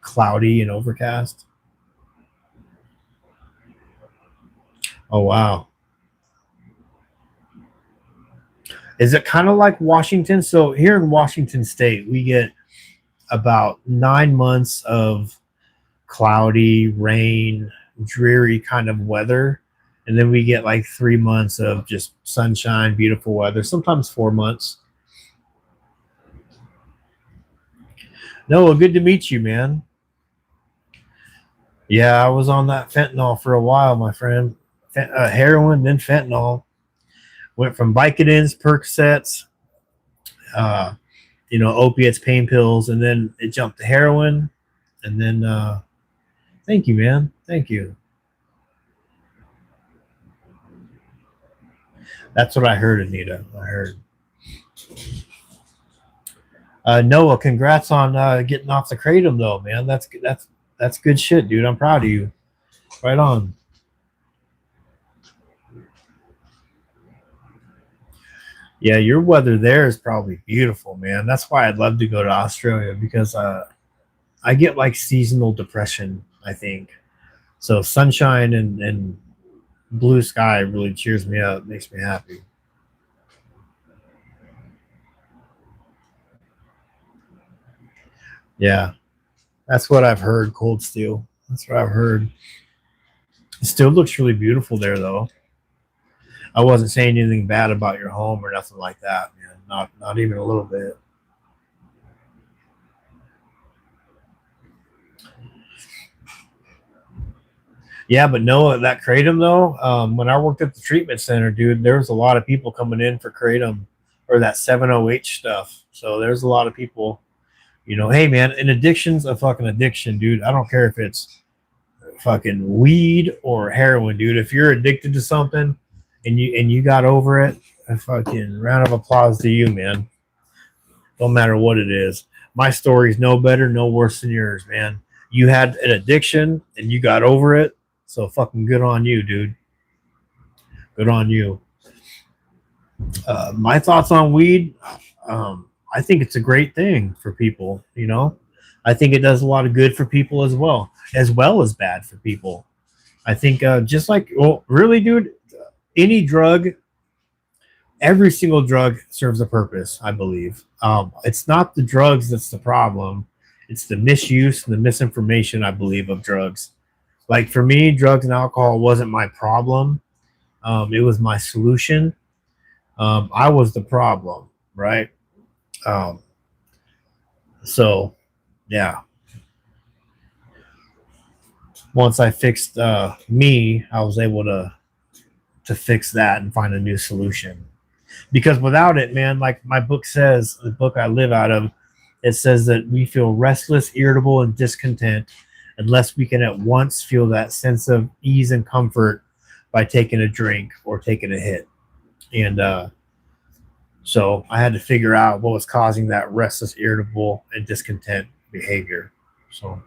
cloudy and overcast. Oh, wow. Is it kind of like Washington? So here in Washington State, we get about 9 months of cloudy, rain, dreary kind of weather. And then we get like 3 months of just sunshine, beautiful weather, sometimes 4 months. Noah, good to meet you, man. Yeah, I was on that fentanyl for a while, my friend. Heroin, then fentanyl. Went from Vicodins, Percocets, opiates, pain pills, and then it jumped to heroin. And then, thank you, man. Thank you. That's what I heard, Anita. I heard. Noah, congrats on getting off the kratom, though, man. That's good shit, dude. I'm proud of you. Right on. Yeah, your weather there is probably beautiful, man. That's why I'd love to go to Australia, because I get like seasonal depression, I think. So sunshine and blue sky really cheers me up, makes me happy. Yeah, that's what I've heard, Cold Steel. That's what I've heard. It still looks really beautiful there, though. I wasn't saying anything bad about your home or nothing like that, man. Not even a little bit. Yeah, but no, that kratom though. When I worked at the treatment center, dude, there was a lot of people coming in for kratom or that 708 stuff. So there's a lot of people. Hey man, an addiction's a fucking addiction, dude. I don't care if it's fucking weed or heroin, dude. If you're addicted to something and you got over it, a fucking round of applause to you, man. Don't matter what it is. My story's no better, no worse than yours, man. You had an addiction and you got over it. So fucking good on you, dude. Good on you. My thoughts on weed. I think it's a great thing for people, I think it does a lot of good for people as well as bad for people. I think just like, really, dude, any drug, every single drug serves a purpose, I believe. It's not the drugs that's the problem. It's the misuse and the misinformation, I believe, of drugs. Like for me, drugs and alcohol wasn't my problem. It was my solution. I was the problem, right? So, yeah. Once I fixed me, I was able to fix that and find a new solution. Because without it, man, like my book says, the book I live out of, it says that we feel restless, irritable, and discontent unless we can at once feel that sense of ease and comfort by taking a drink or taking a hit. And so I had to figure out what was causing that restless, irritable, and discontent behavior. So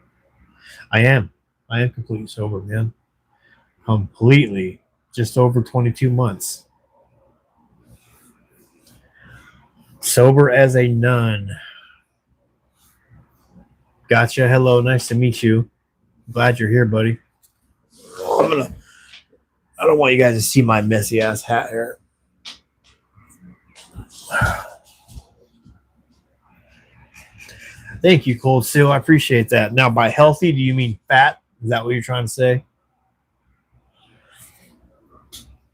I am completely sober, man. Completely. Just over 22 months. Sober as a nun. Gotcha. Hello. Nice to meet you. Glad you're here, buddy. I don't want you guys to see my messy ass hat here. Thank you, Cold Steel. I appreciate that. Now, by healthy, do you mean fat? Is that what you're trying to say?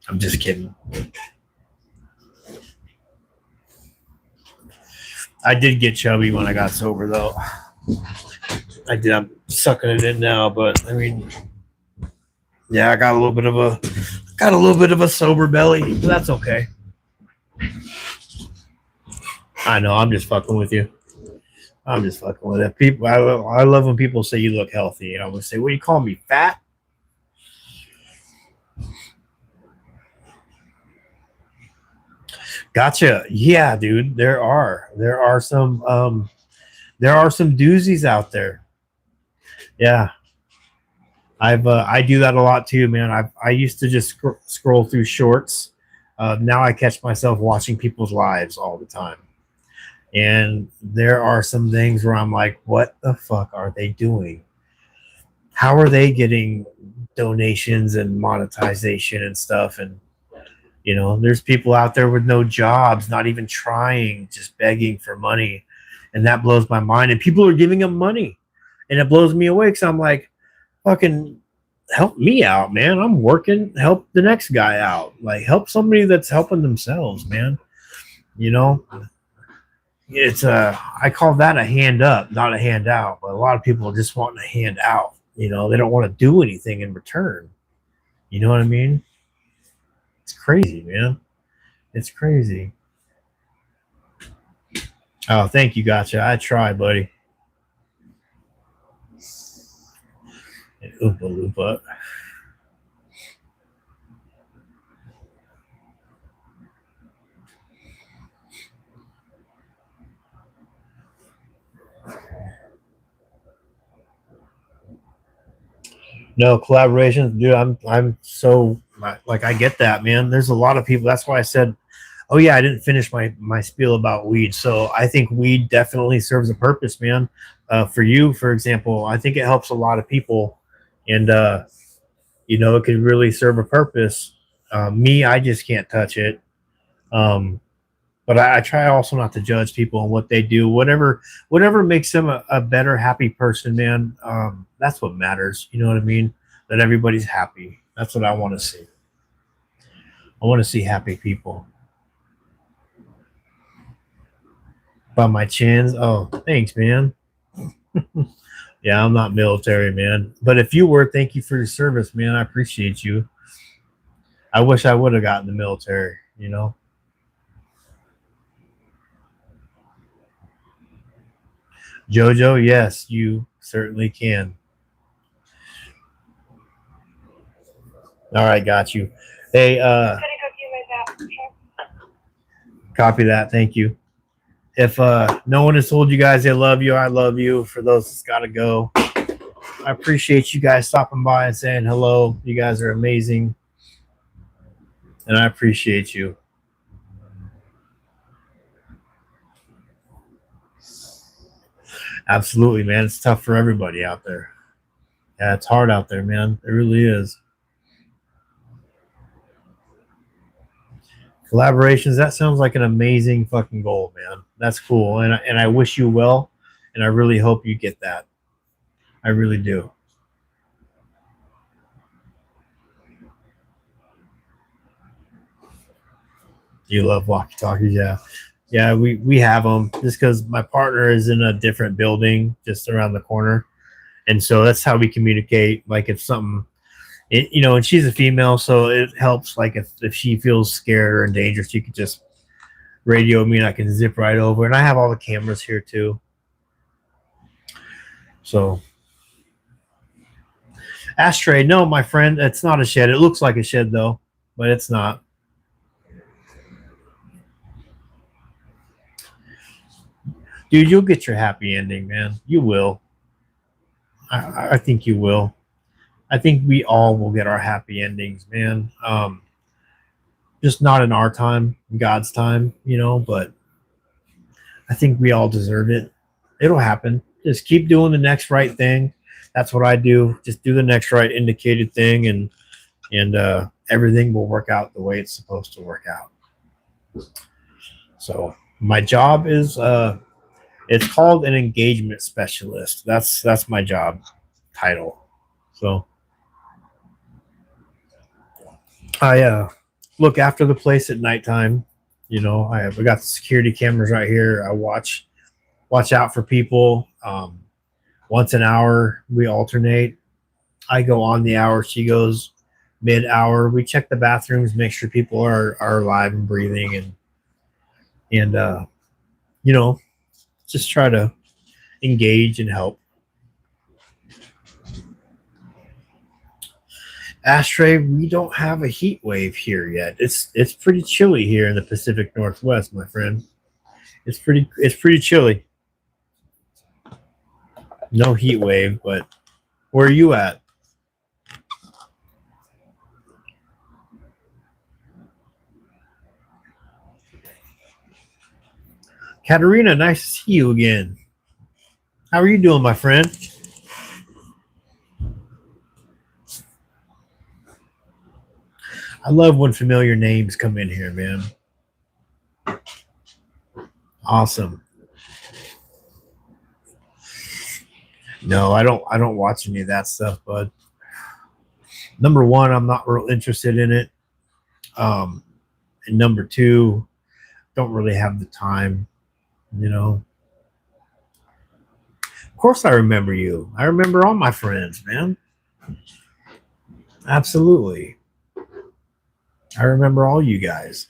I'm just kidding. I did get chubby when I got sober, though. I did. I'm sucking it in now, but I mean, yeah, I got a little bit of a sober belly. But that's okay. I know. I'm just fucking with you. I'm just fucking with it. People, I love when people say you look healthy. I would say, "What, you call me fat?" Gotcha. Yeah, dude. There are some doozies out there. Yeah. I do that a lot too, man. I used to just scroll through shorts. Now I catch myself watching people's lives all the time. And there are some things where I'm like, what the fuck are they doing? How are they getting donations and monetization and stuff? And, there's people out there with no jobs, not even trying, just begging for money. And that blows my mind. And people are giving them money. And it blows me away because I'm like, fucking, help me out, man. I'm working, help the next guy out. Like help somebody that's helping themselves, man. You know, it's I call that a hand up, not a hand out. But a lot of people just want a hand out. You know, they don't want to do anything in return. You know what I mean? It's crazy, man. It's crazy. Oh, thank you, gotcha. I try, buddy. Oompa loompa. No collaborations, dude. I'm so like I get that, man. There's a lot of people. That's why I said, oh yeah, I didn't finish my spiel about weed. So I think weed definitely serves a purpose, man. For you, for example, I think it helps a lot of people, and you know, it could really serve a purpose. Me, I just can't touch it. Um, but I try also not to judge people and what they do. Whatever makes them a better, happy person, man. That's what matters. You know what I mean? That everybody's happy. That's what I want to see. I want to see happy people. By my chins. Oh, thanks, man. Yeah, I'm not military, man. But if you were, thank you for your service, man. I appreciate you. I wish I would have gotten the military, you know. Jojo, yes, you certainly can. All right, got you. Hey, copy that. Thank you. If no one has told you guys they love you, I love you. For those that's got to go, I appreciate you guys stopping by and saying hello. You guys are amazing, and I appreciate you. Absolutely, man. It's tough for everybody out there. Yeah, it's hard out there, man. It really is. Collaborations, that sounds like an amazing fucking goal, man. That's cool. And I wish you well, and I really hope you get that. I really do. You love walkie talkies, yeah. Yeah, we have them just because my partner is in a different building just around the corner, and so that's how we communicate. Like if something, you know, and she's a female, so it helps. Like if she feels scared or in danger, she could just radio me, and I can zip right over. And I have all the cameras here too. So, ashtray, no, my friend, it's not a shed. It looks like a shed though, but it's not. Dude, you'll get your happy ending, man. You will. I think you will. I think we all will get our happy endings, man. Just not in our time, God's time, you know, but I think we all deserve it. It'll happen. Just keep doing the next right thing. That's what I do. Just do the next right indicated thing, and everything will work out the way it's supposed to work out. So my job is it's called an engagement specialist. That's my job title. So I look after the place at nighttime. You know, we got the security cameras right here. I watch out for people. Once an hour, we alternate. I go on the hour. She goes mid hour. We check the bathrooms, make sure people are alive and breathing, and you know, just try to engage and help. Ashtray, we don't have a heat wave here yet. It's pretty chilly here in the Pacific Northwest, my friend. It's pretty chilly. No heat wave, but where are you at? Katerina, nice to see you again. How are you doing, my friend? I love when familiar names come in here, man. Awesome. No, I don't watch any of that stuff, bud. Number one, I'm not real interested in it. And number two, don't really have the time, you know. Of course I remember you. I remember all my friends, man. Absolutely. I remember all you guys.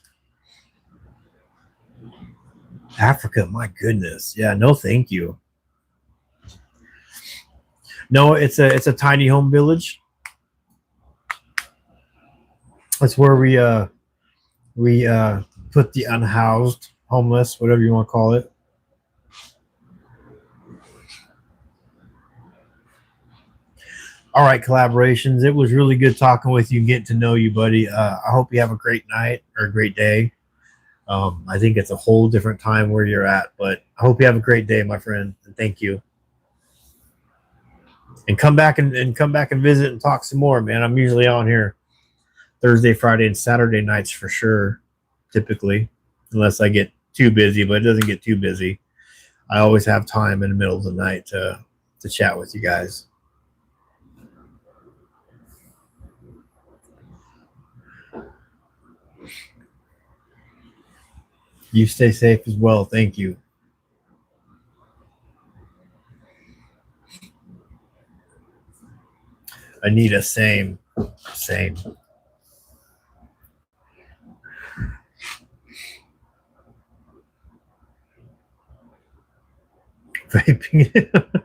Africa, my goodness. Yeah, no thank you. No, it's a tiny home village. That's where we put the unhoused, homeless, whatever you want to call it. All right, collaborations. It was really good talking with you and getting to know you, buddy. I hope you have a great night or a great day. I think it's a whole different time where you're at, but I hope you have a great day, my friend. And thank you. And come back and come back and visit and talk some more, man. I'm usually on here Thursday, Friday, and Saturday nights for sure, typically, unless I get too busy, but it doesn't get too busy. I always have time in the middle of the night to chat with you guys. You stay safe as well. Thank you. Anita, same. Same. Vaping.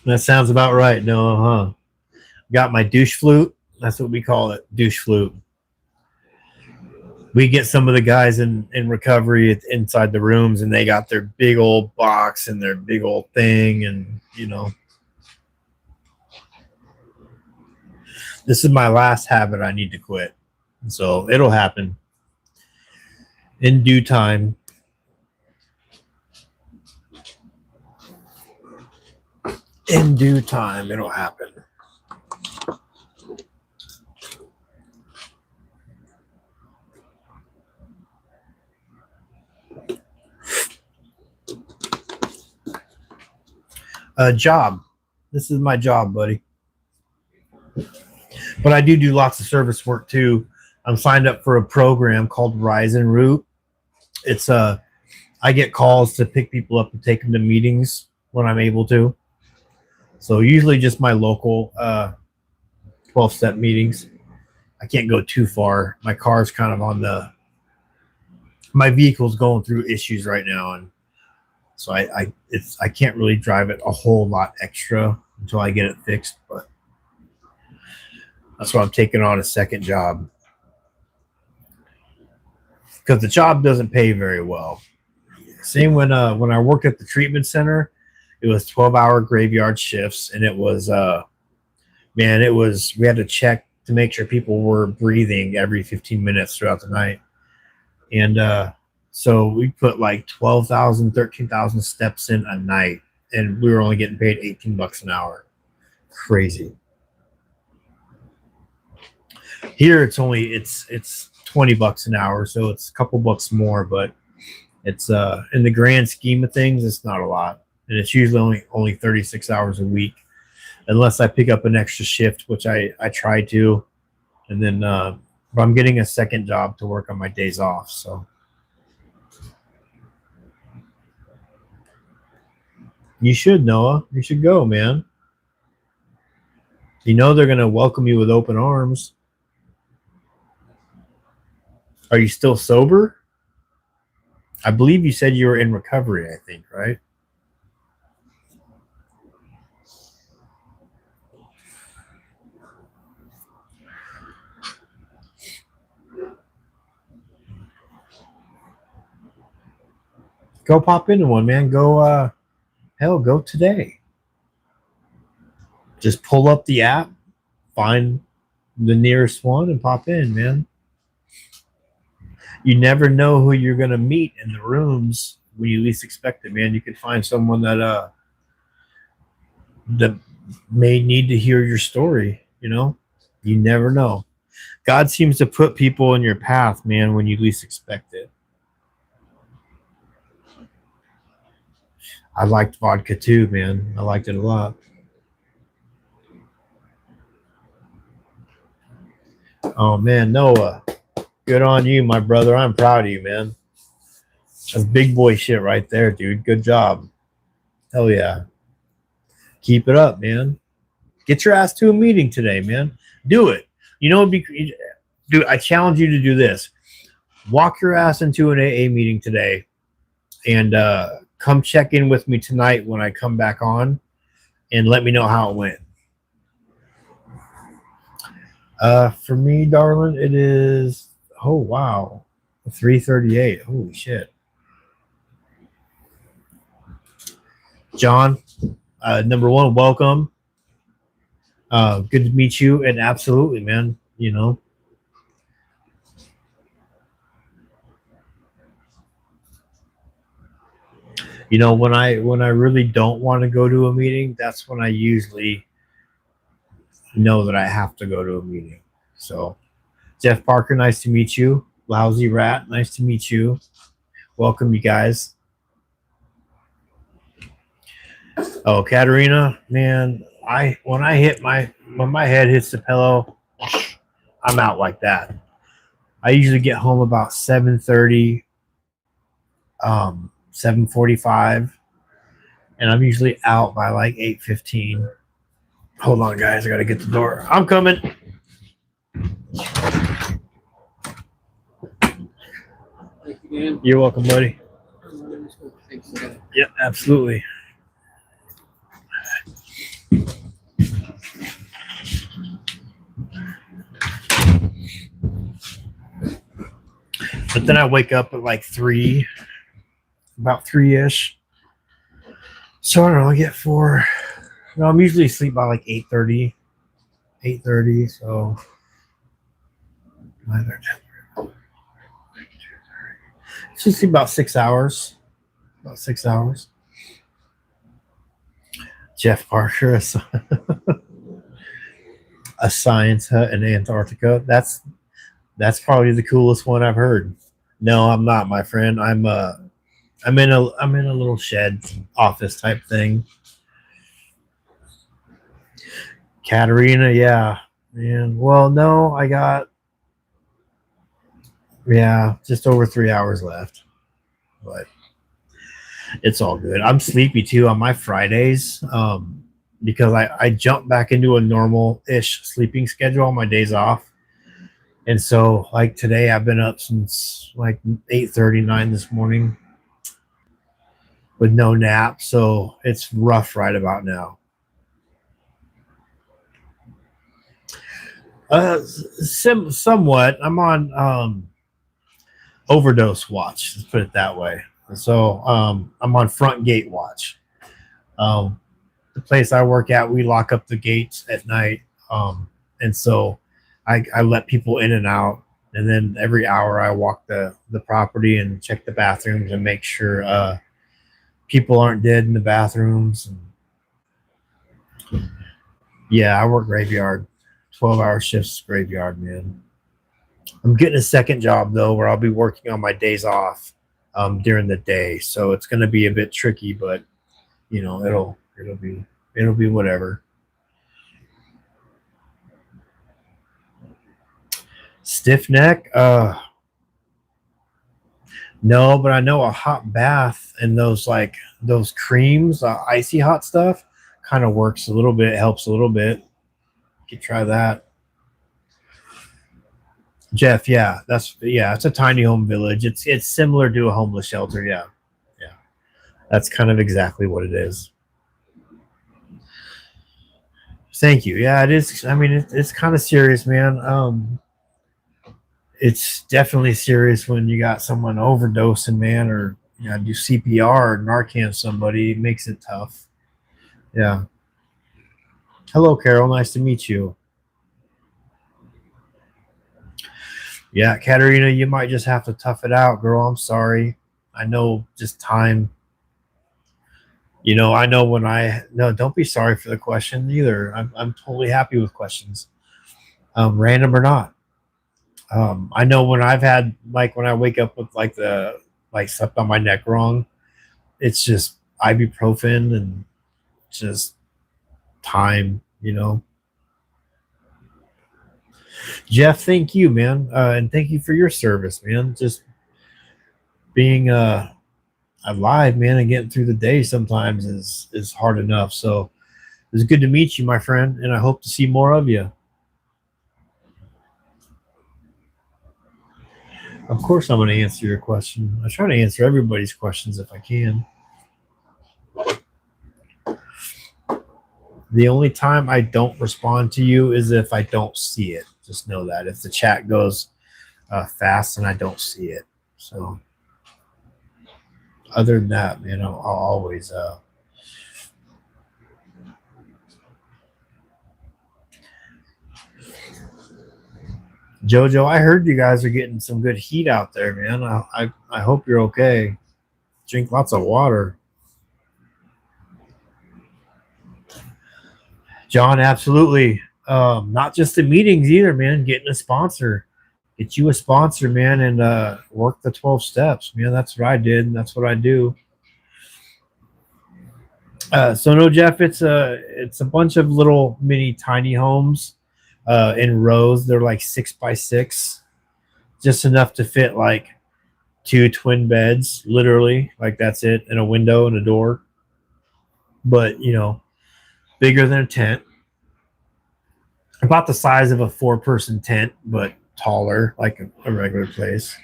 That sounds about right. No, huh? Got my douche flute. That's what we call it. Douche flute. We get some of the guys in recovery inside the rooms, and they got their big old box and their big old thing, and you know, this is my last habit I need to quit. So it'll happen in due time. In due time, it'll happen. Job. This is my job, buddy. But I do lots of service work too. I'm signed up for a program called Rise and Root. It's I get calls to pick people up and take them to meetings when I'm able to. So usually just my local 12-step meetings. I can't go too far. My car's kind of on my vehicle's going through issues right now, and so I can't really drive it a whole lot extra until I get it fixed. But that's why I'm taking on a second job, because the job doesn't pay very well. Same when I worked at the treatment center, it was 12-hour graveyard shifts, and it was man, it was, we had to check to make sure people were breathing every 15 minutes throughout the night. And so we put like 12,000, 13,000 steps in a night, and we were only getting paid $18 an hour. Crazy. Here it's only it's $20 an hour, so it's a couple bucks more, but it's in the grand scheme of things, it's not a lot. And it's usually only 36 hours a week, unless I pick up an extra shift, which I try to. And then but I'm getting a second job to work on my days off. So you should, Noah. You should go, man. You know they're gonna welcome you with open arms. Are you still sober? I believe you said you were in recovery, I think, right? Go pop into one, man. Go hell, go today. Just pull up the app, find the nearest one, and pop in, man. You never know who you're gonna meet in the rooms when you least expect it, man. You could find someone that may need to hear your story, you know? You never know. God seems to put people in your path, man, when you least expect it. I liked vodka too, man. I liked it a lot. Oh man, Noah, good on you, my brother. I'm proud of you, man. That's big boy shit right there, dude. Good job. Hell yeah. Keep it up, man. Get your ass to a meeting today, man. Do it. You know, dude, I challenge you to do this. Walk your ass into an AA meeting today and come check in with me tonight when I come back on and let me know how it went. For me, darling, it is, oh, wow, 3:38. Holy shit. John, number one, welcome. Good to meet you. And absolutely, man, you know, when I really don't want to go to a meeting, that's when I usually know that I have to go to a meeting. So Jeff Parker, nice to meet you. Lousy Rat, nice to meet you. Welcome, you guys. Oh, Katerina, man, when my head hits the pillow, I'm out like that. I usually get home about 7:30, 7:45, and I'm usually out by like 8:15. Hold on, guys, I gotta get the door. I'm coming. You're welcome, buddy. Yeah, absolutely. But then I wake up at like 3, about 3-ish. So I don't know, I get 4. No, I'm usually asleep by like 8:30. 8:30, so it's usually about 6 hours. About 6 hours. Jeff Parker, a science hut in Antarctica. That's probably the coolest one I've heard. No, I'm not, my friend. I'm in a little shed office type thing. Katerina, yeah. Man, well, no, I got just over 3 hours left. But it's all good. I'm sleepy too on my Fridays. Because I jump back into a normal-ish sleeping schedule on my days off. And so, like today, I've been up since like 8:39 this morning with no nap. So it's rough right about now. Somewhat. I'm on overdose watch. Let's put it that way. So I'm on front gate watch. The place I work at, we lock up the gates at night. And so I let people in and out, and then every hour I walk the property and check the bathrooms and make sure people aren't dead in the bathrooms. And yeah, I work graveyard, 12-hour shifts graveyard, man. I'm getting a second job though, where I'll be working on my days off during the day, so it's going to be a bit tricky, but you know, it'll be whatever. Stiff neck? No, but I know a hot bath and those creams, icy hot stuff kind of works a little bit, helps a little bit. You could try that. Jeff, yeah, it's a tiny home village. It's similar to a homeless shelter, yeah. That's kind of exactly what it is. Thank you. Yeah, it is. I mean, it's kind of serious, man. It's definitely serious when you got someone overdosing, man, or do CPR or Narcan somebody. It makes it tough. Yeah. Hello, Carol. Nice to meet you. Yeah, Katerina, you might just have to tough it out, girl. I'm sorry. I know, just time. I know no, don't be sorry for the question either. I'm totally happy with questions, random or not. I know when I've had, like, when I wake up with slept on my neck wrong, it's just ibuprofen and just time. Jeff, thank you, man. And thank you for your service, man. Just being alive, man, and getting through the day sometimes is hard enough. So it's good to meet you, my friend, and I hope to see more of you. Of course, I'm going to answer your question. I try to answer everybody's questions if I can. The only time I don't respond to you is if I don't see it. Just know that. If the chat goes fast and I don't see it. So other than that, man, I'll always Jojo, I heard you guys are getting some good heat out there, man. I hope you're okay. Drink lots of water. John, absolutely. Not just the meetings either, man. Getting a sponsor. Get you a sponsor, man, and work the 12 steps, man. That's what I did, and that's what I do. So no, Jeff, it's a bunch of little mini tiny homes in rows. They're like 6x6, just enough to fit like 2 twin beds, literally. Like that's it, and a window and a door. But you know, bigger than a tent. About the size of a 4-person tent, but taller, like a regular place.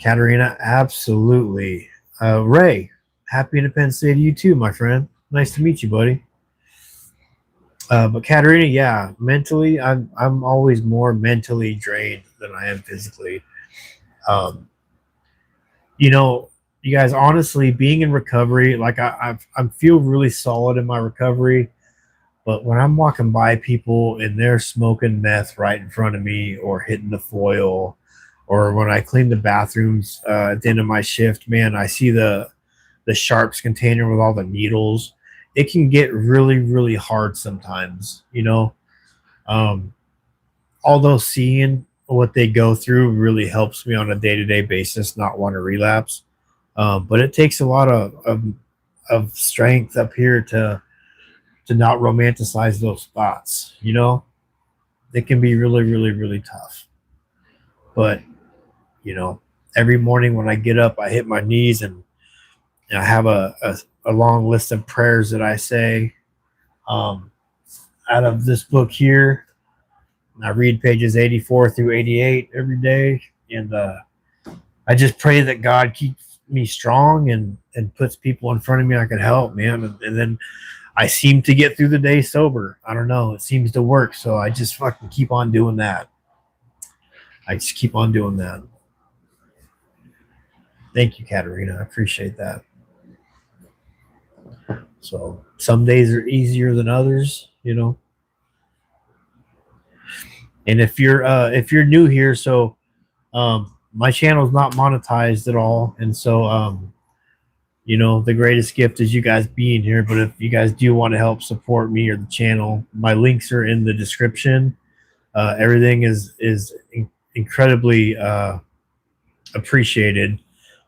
Katerina, absolutely. Ray, happy Independence Day to you too, my friend. Nice to meet you, buddy. But Katerina, yeah, mentally, I'm always more mentally drained than I am physically. You know, you guys, honestly, being in recovery, like I feel really solid in my recovery. But when I'm walking by people and they're smoking meth right in front of me or hitting the foil, or when I clean the bathrooms at the end of my shift, man, I see the sharps container with all the needles. It can get really, really hard sometimes, you know. Although seeing what they go through really helps me on a day-to-day basis not want to relapse. But it takes a lot of strength up here to not romanticize those spots, you know. It can be really, really, really tough. But you know, every morning when I get up, I hit my knees and I have a long list of prayers that I say out of this book here. I read pages 84 through 88 every day, and I just pray that God keeps me strong and puts people in front of me I can help, man. And then I seem to get through the day sober. I don't know. It seems to work. So I just fucking keep on doing that. I just keep on doing that. Thank you, Katerina. I appreciate that. So some days are easier than others, you know. And if you're new here, so my channel is not monetized at all, and so you know, the greatest gift is you guys being here. But if you guys do want to help support me or the channel, my links are in the description. Everything is incredibly appreciated,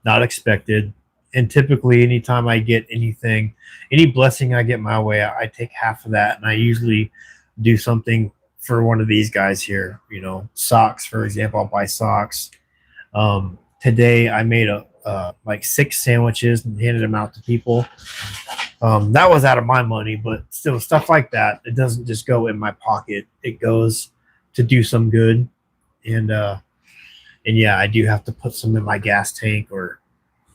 not expected. And typically anytime I get anything, any blessing I get my way, I take half of that, and I usually do something for one of these guys here. You know, socks, for example. I'll buy socks. Today I made like 6 sandwiches and handed them out to people. That was out of my money, but still, stuff like that, it doesn't just go in my pocket. It goes to do some good. And yeah, I do have to put some in my gas tank or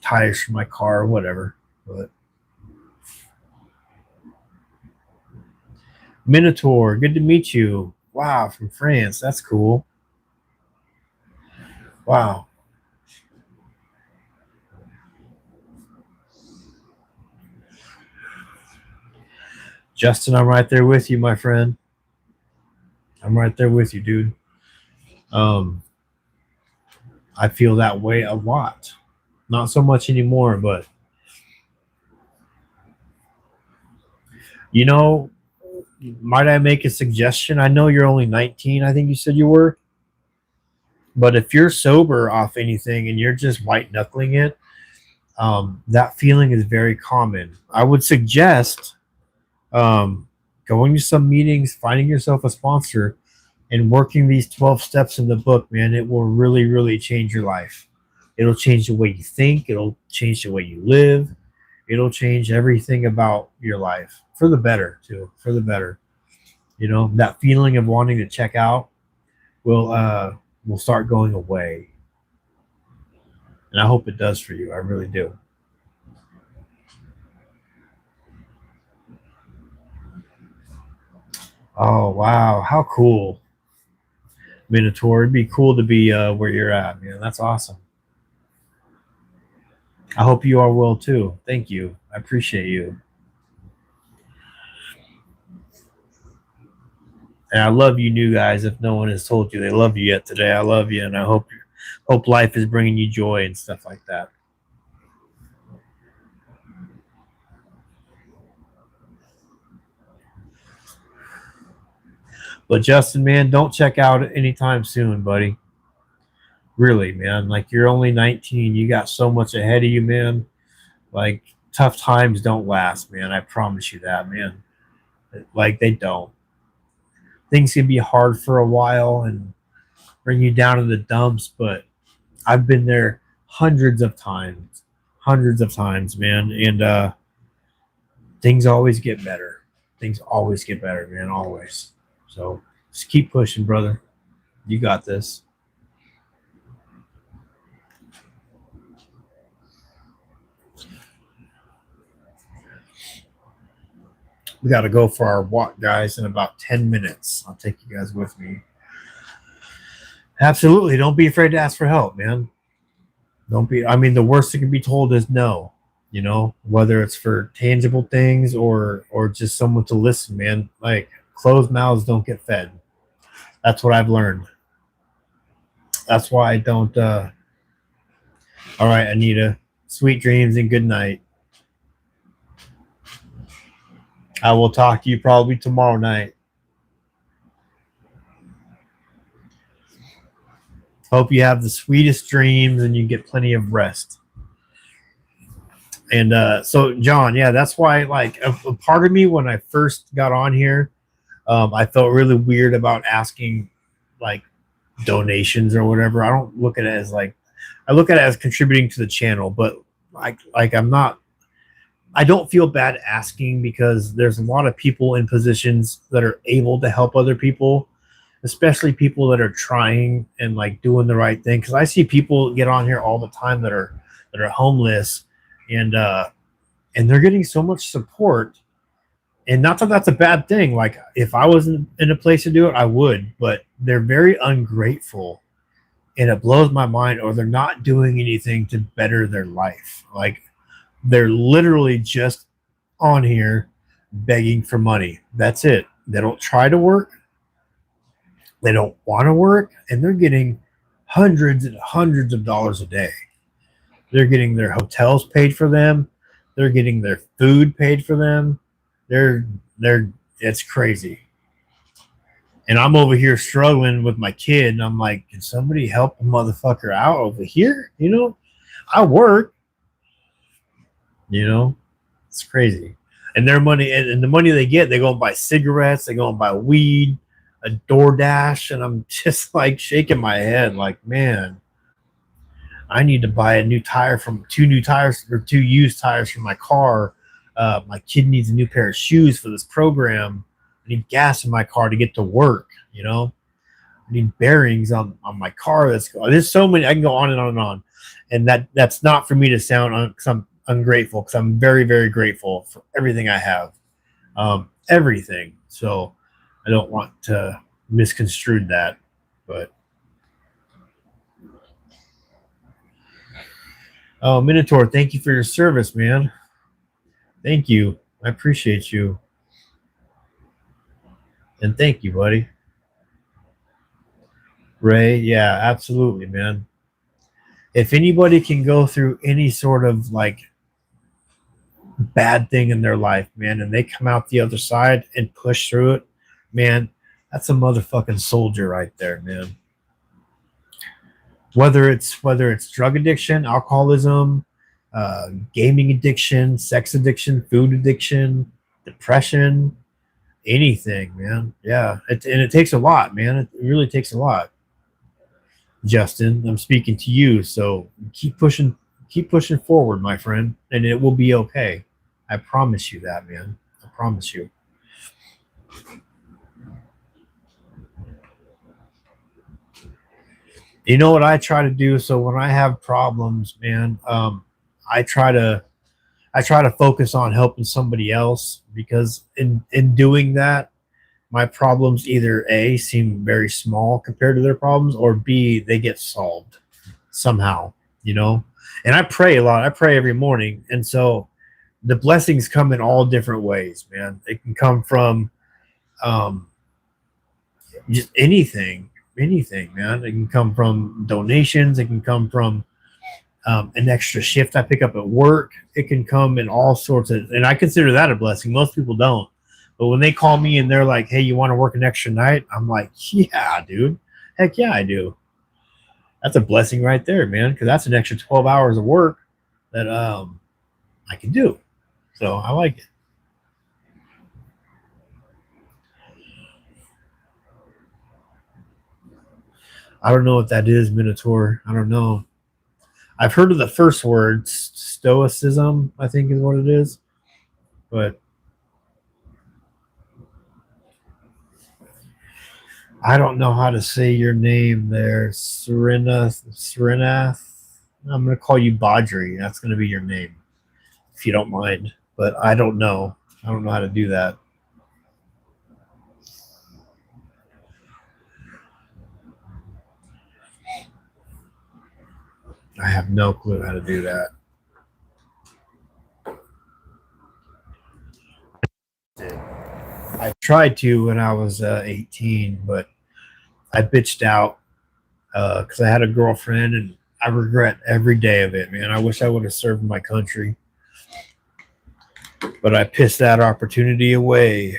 tires for my car or whatever. But Minotaur, good to meet you. Wow, from France. That's cool. Wow. Justin, I'm right there with you, my friend. I'm right there with you, dude. I feel that way a lot. Not so much anymore, but you know, might I make a suggestion? I know you're only 19, I think you said you were. But if you're sober off anything and you're just white knuckling it, that feeling is very common. I would suggest Going to some meetings, finding yourself a sponsor, and working these 12 steps in the book, man, it will really, really change your life. It'll change the way you think. It'll change the way you live. It'll change everything about your life for the better, too. For the better. You know, that feeling of wanting to check out will start going away. And I hope it does for you. I really do. Oh wow, how cool. Minotaur, it'd be cool to be where you're at, man. That's awesome. I hope you are well too. Thank you. I appreciate you. And I love you new guys. If no one has told you they love you yet today, I love you, and I hope life is bringing you joy and stuff like that. But Justin, man, don't check out anytime soon, buddy. Really, man. Like, you're only 19. You got so much ahead of you, man. Like, tough times don't last, man. I promise you that, man. Like, they don't. Things can be hard for a while and bring you down in the dumps, but I've been there hundreds of times, man. And things always get better. Things always get better, man. Always. So just keep pushing, brother. You got this. We got to go for our walk, guys, in about 10 minutes. I'll take you guys with me. Absolutely. Don't be afraid to ask for help, man. Don't be, I mean, the worst that can be told is no, you know, whether it's for tangible things or just someone to listen, man. Like, closed mouths don't get fed. That's what I've learned. That's why I don't, all right, Anita, sweet dreams and good night. I will talk to you probably tomorrow night. Hope you have the sweetest dreams and you get plenty of rest. And so, John, yeah, that's why, like, a part of me when I first got on here, I felt really weird about asking, like, donations or whatever. I don't look at it as like, I look at it as contributing to the channel, but like I'm not. I don't feel bad asking because there's a lot of people in positions that are able to help other people, especially people that are trying and like doing the right thing. Because I see people get on here all the time that are homeless, and they're getting so much support. And not that that's a bad thing. Like, if I was in a place to do it, I would. But they're very ungrateful, and it blows my mind. Or they're not doing anything to better their life. Like, they're literally just on here begging for money. That's it. They don't try to work. They don't want to work, and they're getting hundreds and hundreds of dollars a day. They're getting their hotels paid for them. They're getting their food paid for them. They're it's crazy. And I'm over here struggling with my kid, and I'm like, can somebody help a motherfucker out over here? You know, I work. You know, it's crazy. And their money, and the money they get, they go and buy cigarettes, they go and buy weed, a DoorDash, and I'm just like shaking my head, like, man, I need to buy a new tire from two used tires for my car. My kid needs a new pair of shoes for this program. I need gas in my car to get to work. You know, I need bearings on my car. There's so many. I can go on and on and on. And that's not for me to sound because I'm ungrateful, because I'm very, very grateful for everything I have, everything. So I don't want to misconstrue that, but oh, Minotaur, thank you for your service, man. Thank you. I appreciate you. And thank you, buddy. Ray, yeah, absolutely, man. If anybody can go through any sort of like bad thing in their life, man, and they come out the other side and push through it, man, that's a motherfucking soldier right there, man. Whether it's drug addiction, alcoholism, gaming addiction, sex addiction, food addiction, depression, anything, man. Yeah, and it takes a lot, man. It really takes a lot. Justin, I'm speaking to you, so keep pushing forward, my friend, and it will be okay. I promise you that, man. I promise you. You know what I try to do? So when I have problems, man, I try to focus on helping somebody else, because in doing that, my problems either A, seem very small compared to their problems, or B, they get solved somehow, you know? And I pray a lot. I pray every morning. And so the blessings come in all different ways, man. It can come from um, just anything, man. It can come from donations. It can come from an extra shift I pick up at work. It can come in all sorts of, and I consider that a blessing. Most people don't. But when they call me and they're like, hey, you want to work an extra night? I'm like, yeah, dude. Heck yeah, I do. That's a blessing right there, man, because that's an extra 12 hours of work that I can do. So I like it. I don't know what that is, Minotaur. I don't know. I've heard of the first word, stoicism, I think is what it is. But I don't know how to say your name there. Serenath. I'm going to call you Badri. That's going to be your name, if you don't mind. But I don't know. I don't know how to do that. I have no clue how to do that. I tried to when I was 18, but I bitched out because I had a girlfriend, and I regret every day of it, man. I wish I would have served my country, but I pissed that opportunity away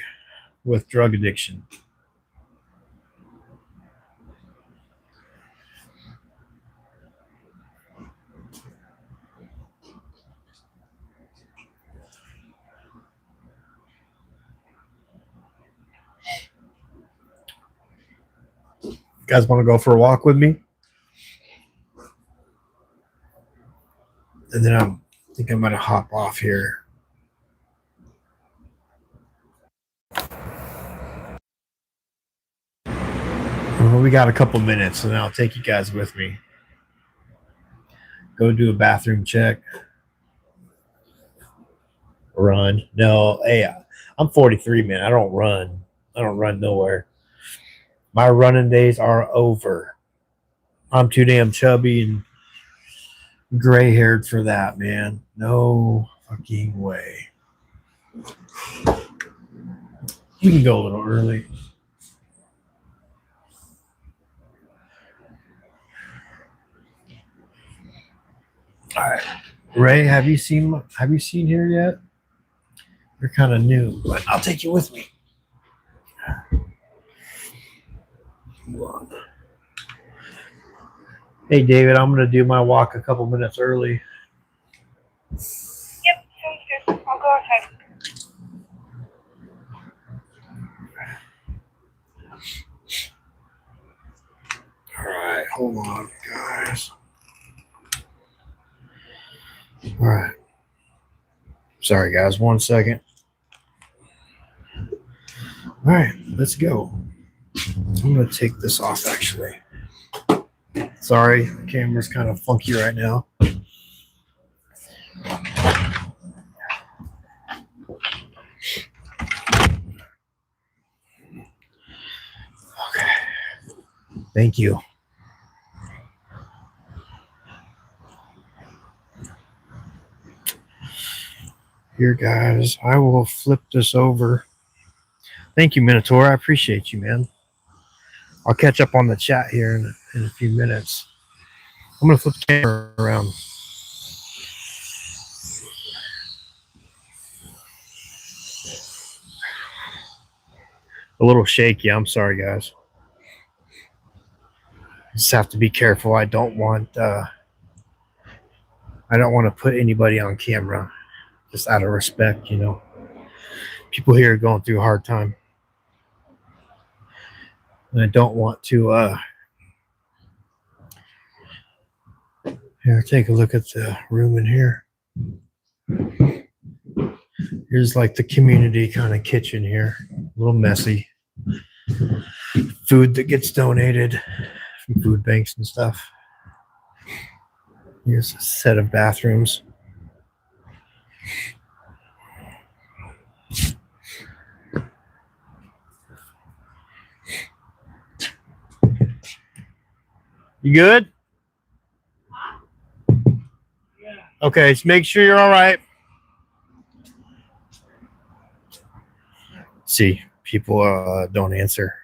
with drug addiction. You guys want to go for a walk with me? And then I think I'm going to hop off here. Well, we got a couple minutes, and I'll take you guys with me. Go do a bathroom check. Run. No, hey, I'm 43, man. I don't run. I don't run nowhere. My running days are over. I'm too damn chubby and gray haired for that, man. No fucking way. We can go a little early. All right, Ray, have you seen here yet? You're kind of new, but I'll take you with me. Hey, David, I'm going to do my walk a couple minutes early. Yep, sounds good. I'll go ahead. All right, hold on, guys. All right. Sorry, guys, 1 second. All right, let's go. I'm going to take this off, actually. Sorry, the camera's kind of funky right now. Okay. Thank you. Here, guys, I will flip this over. Thank you, Minotaur. I appreciate you, man. I'll catch up on the chat here in a few minutes. I'm going to flip the camera around. A little shaky. I'm sorry, guys. Just have to be careful. I don't want to put anybody on camera, just out of respect, you know. People here are going through a hard time. And I don't want to here, take a look at the room in here. Here's like the community kind of kitchen here. A little messy. Food that gets donated from food banks and stuff. Here's a set of bathrooms. You good? Okay, just make sure you're all right. See, people don't answer.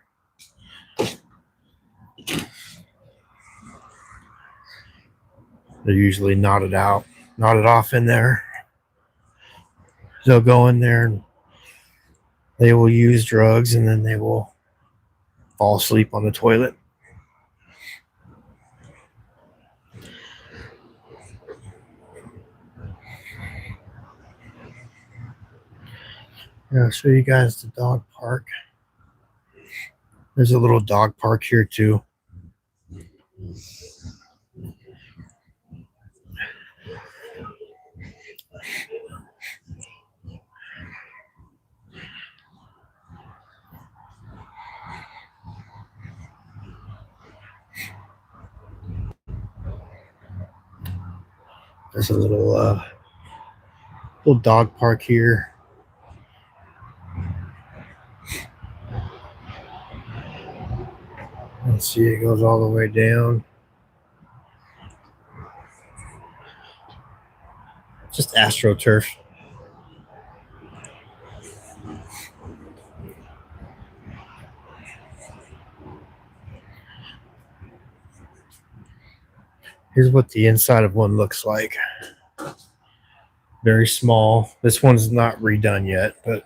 They're usually nodded off in there. They'll go in there and they will use drugs and then they will fall asleep on the toilet. Yeah, I'll show you guys the dog park. There's a little dog park here too. There's a little dog park here. Let's see, it goes all the way down. Just AstroTurf. Here's what the inside of one looks like. Very small. This one's not redone yet, but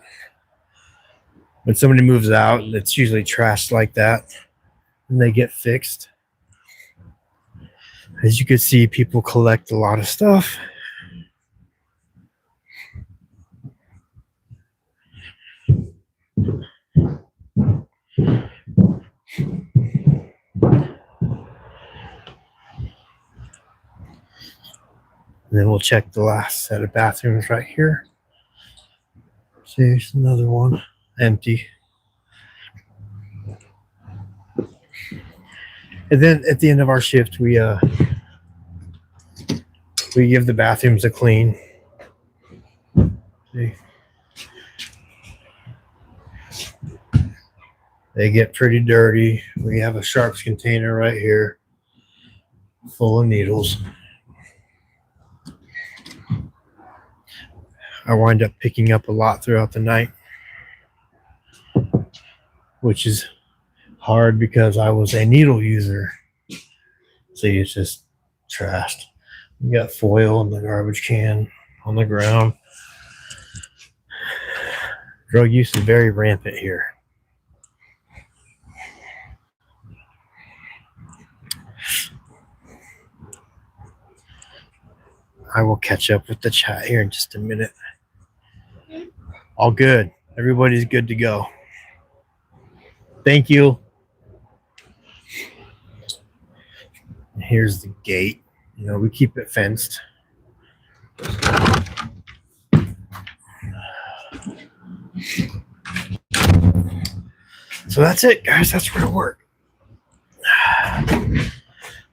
when somebody moves out, it's usually trashed like that, and they get fixed. As you can see, people collect a lot of stuff. And then we'll check the last set of bathrooms right here. So here's another one, empty. And then at the end of our shift, we give the bathrooms a clean. See? They get pretty dirty. We have a sharps container right here full of needles. I wind up picking up a lot throughout the night, which is hard because I was a needle user. See, it's just trashed. You got foil in the garbage can on the ground. Drug use is very rampant here. I will catch up with the chat here in just a minute. All good. Everybody's good to go. Thank you. Here's the gate. You know, we keep it fenced. So that's it, guys. That's where to work.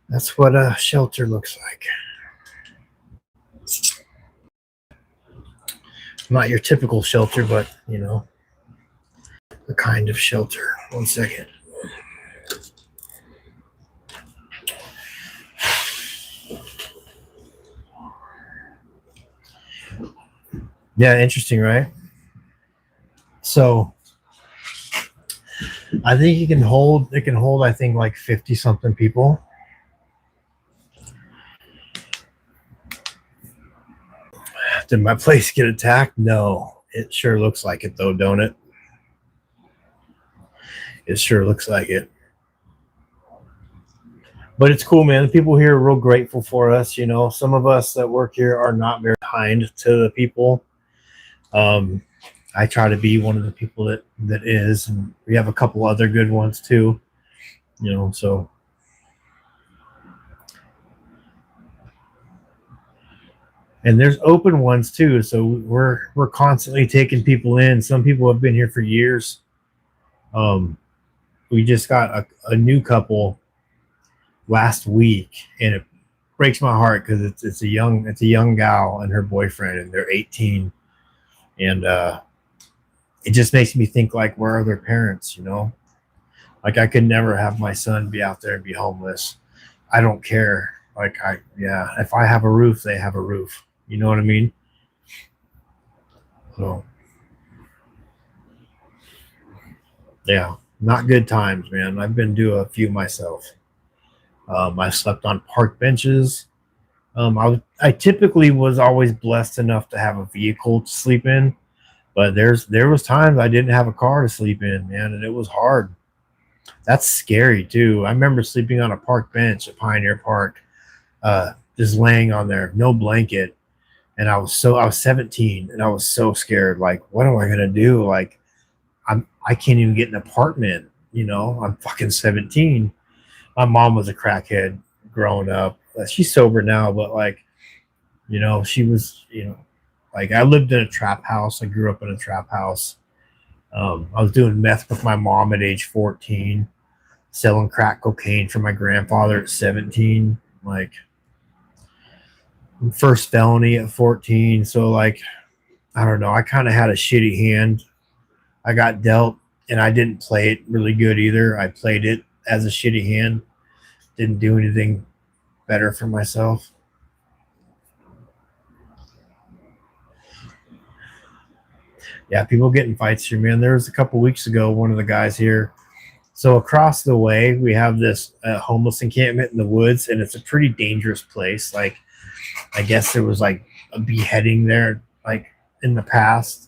That's what a shelter looks like. Not your typical shelter, but, you know, a kind of shelter. 1 second. Yeah, interesting, right? So I think it can hold, I think, like 50 something people. Did my place get attacked? No. It sure looks like it though, don't it? It sure looks like it. But it's cool, man. The people here are real grateful for us. You know, some of us that work here are not very kind to the people. I try to be one of the people that is, and we have a couple other good ones too. So and there's open ones too. So we're constantly taking people in. Some people have been here for years. We just got a new couple last week, and it breaks my heart because it's a young gal and her boyfriend, and they're 18, and it just makes me think, like, where are their parents? Like, I could never have my son be out there and be homeless. I don't care. Like, if I have a roof, they have a roof. You know what I mean? So, yeah, not good times, man. I've been to a few myself. I slept on park benches. I typically was always blessed enough to have a vehicle to sleep in, but there was times I didn't have a car to sleep in, man, and it was hard. That's scary too. I remember sleeping on a park bench at Pioneer Park, just laying on there, no blanket, and I was 17, and I was so scared. Like, what am I gonna do? Like, I can't even get an apartment. I'm fucking 17. My mom was a crackhead growing up. She's sober now, but like, she was, like, I lived in a trap house. I grew up in a trap house. I was doing meth with my mom at age 14, selling crack cocaine for my grandfather at 17. Like, first felony at 14. So, like, I don't know. I kind of had a shitty hand. I got dealt, and I didn't play it really good either. I played it as a shitty hand. Didn't do anything better for myself. Yeah, people get in fights here, man. There was a couple weeks ago, one of the guys here. So across the way, we have this homeless encampment in the woods, and it's a pretty dangerous place. Like, I guess there was like a beheading there, like, in the past.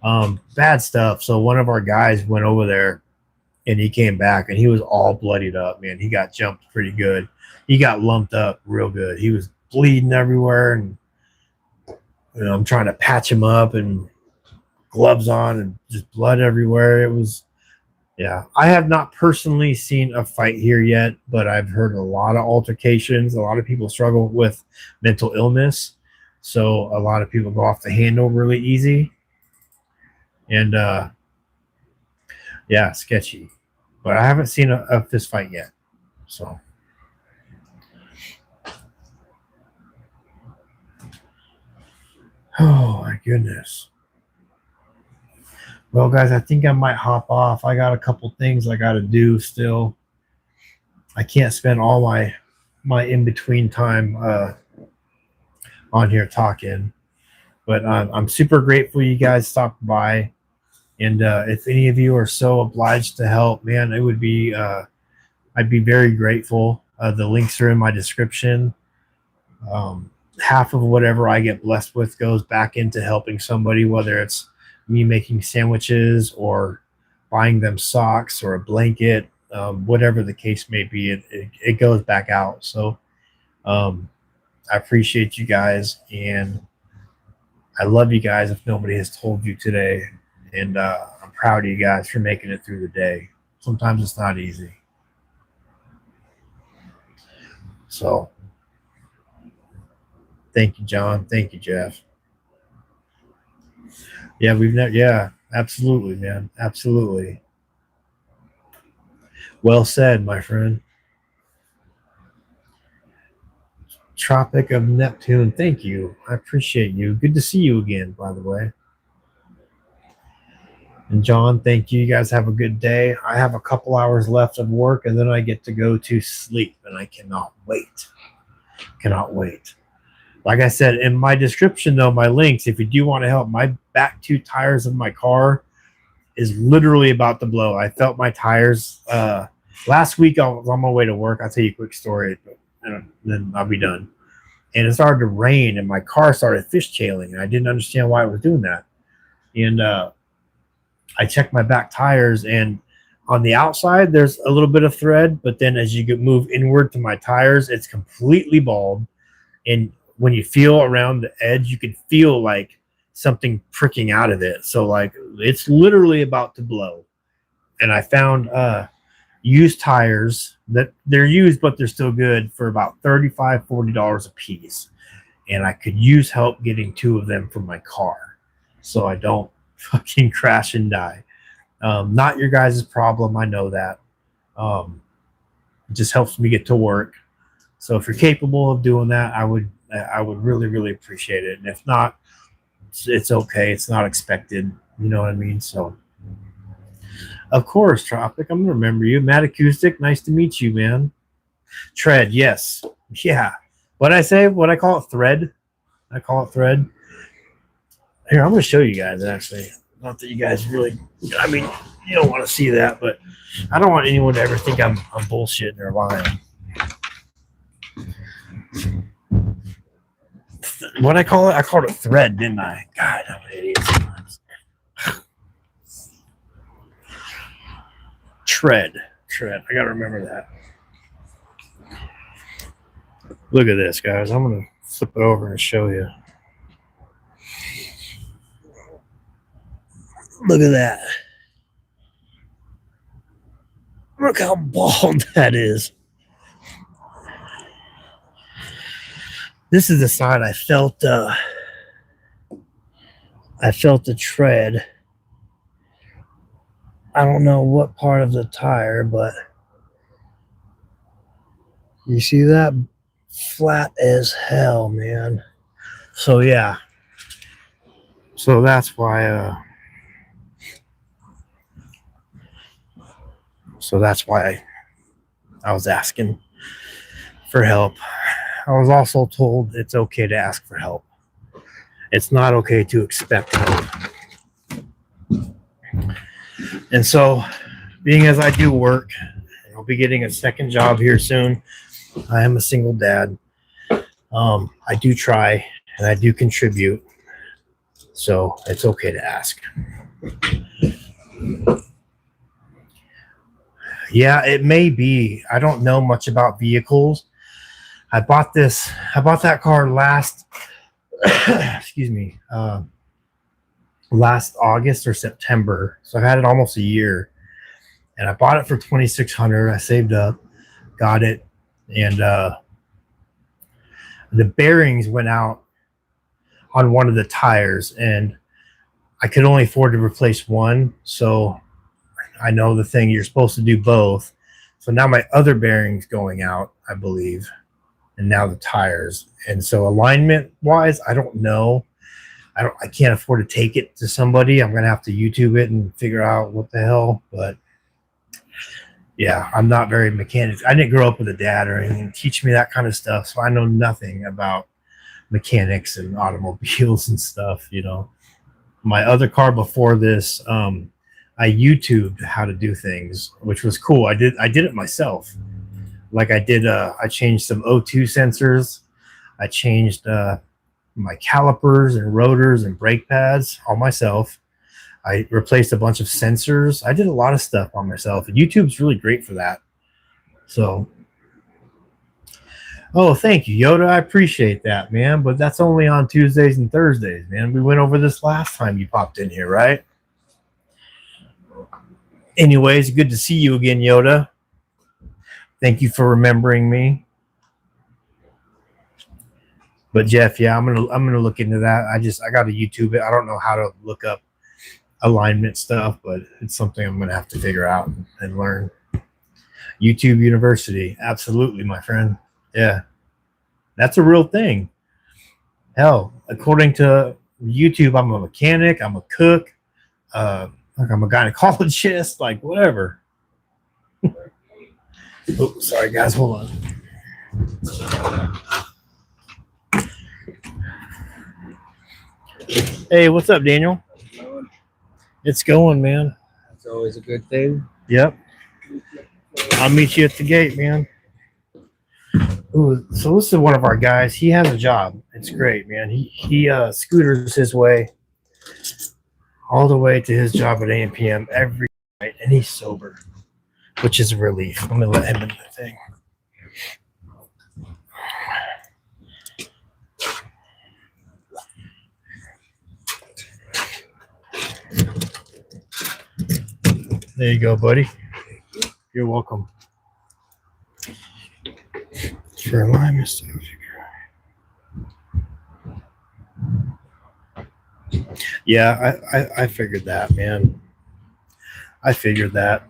Bad stuff. So one of our guys went over there, and he came back, and he was all bloodied up, man. He got jumped pretty good. He got lumped up real good. He was bleeding everywhere, and I'm trying to patch him up, and gloves on, and just blood everywhere. It was, yeah. I have not personally seen a fight here yet, but I've heard a lot of altercations. A lot of people struggle with mental illness, so a lot of people go off the handle really easy, and yeah, sketchy. But I haven't seen a fist fight yet. So, oh my goodness. Well, guys, I think I might hop off. I got a couple things I got to do still. I can't spend all my in between time on here talking, but I'm super grateful you guys stopped by. And if any of you are so obliged to help, man, it would be I'd be very grateful. The links are in my description. Half of whatever I get blessed with goes back into helping somebody, whether it's me making sandwiches or buying them socks or a blanket, whatever the case may be, it goes back out. So I appreciate you guys, and I love you guys if nobody has told you today. And I'm proud of you guys for making it through the day. Sometimes it's not easy. So thank you, John. Thank you, Jeff. Yeah, yeah, absolutely, man. Absolutely. Well said, my friend. Tropic of Neptune. Thank you. I appreciate you. Good to see you again, by the way. And John, thank you. You guys have a good day. I have a couple hours left of work, and then I get to go to sleep, and I cannot wait. Cannot wait. Like I said, in my description, though, my links, if you do want to help, my back two tires of my car is literally about to blow. I felt my tires last week. I was on my way to work. I'll tell you a quick story, but then I'll be done. And it started to rain, and my car started fishtailing, and I didn't understand why it was doing that. And I checked my back tires, and on the outside, there's a little bit of thread, but then as you move inward to my tires, it's completely bald. And when you feel around the edge, you can feel like something pricking out of it. So like it's literally about to blow. And I found used tires that they're used, but they're still good for about $35-$40 a piece. And I could use help getting 2 of them for my car so I don't fucking crash and die. Not your guys' problem. I know that. It just helps me get to work. So if you're capable of doing that, I would really, really appreciate it. And if not, it's okay. It's not expected. You know what I mean? So, of course, Tropic, I'm gonna remember you. Matt Acoustic, nice to meet you, man. Tread, yes, yeah. What I say? What I call it? Thread. I call it thread. Here, I'm gonna show you guys. Actually, not that you guys really. I mean, you don't want to see that, but I don't want anyone to ever think I'm bullshitting or lying. What I call it? I called it thread, didn't I? God, I'm an idiot sometimes. Tread. I gotta remember that. Look at this, guys. I'm gonna flip it over and show you. Look at that. Look how bald that is. This is the side I felt the tread. I don't know what part of the tire, but you see that? Flat as hell, man. So yeah. So that's why I was asking for help. I was also told it's okay to ask for help. It's not okay to expect help. And so, being as I do work, I'll be getting a second job here soon. I am a single dad. I do try and I do contribute. So it's okay to ask. Yeah, it may be. I don't know much about vehicles. I bought that car last last August or September. So I had it almost a year. And I bought it for $2,600. I saved up, got it, and the bearings went out on one of the tires, and I could only afford to replace one. So I know the thing, you're supposed to do both. So now my other bearing's going out, I believe, and now the tires. And so alignment wise, I don't know. I can't afford to take it to somebody. I'm gonna have to YouTube it and figure out what the hell. But yeah, I'm not very mechanical. I didn't grow up with a dad or anything teach me that kind of stuff, so I know nothing about mechanics and automobiles and stuff. You know, my other car before this, I YouTubed how to do things, which was cool. I did it myself. Like I changed some O2 sensors. I changed my calipers and rotors and brake pads all myself. I replaced a bunch of sensors. I did a lot of stuff on myself. And YouTube's really great for that. So, oh, thank you, Yoda. I appreciate that, man. But that's only on Tuesdays and Thursdays, man. We went over this last time you popped in here, right? Anyways, good to see you again, Yoda. Thank you for remembering me. But Jeff, yeah, I'm gonna look into that. I gotta YouTube it. I don't know how to look up alignment stuff, but it's something I'm gonna have to figure out and learn. YouTube University, absolutely, my friend. Yeah, that's a real thing. Hell, according to YouTube, I'm a mechanic, I'm a cook, I'm a gynecologist, like whatever. Oh, sorry guys, hold on. Hey, what's up, Daniel? It's going, man. That's always a good thing. Yep. I'll meet you at the gate, man. Ooh, so this is one of our guys. He has a job. It's great, man. He scooters his way all the way to his job at AM/PM every night, and he's sober, which is a relief. I'm gonna let him in the thing. There you go, buddy. You're welcome. For alignment stuff. Yeah, I figured that, man. I figured that.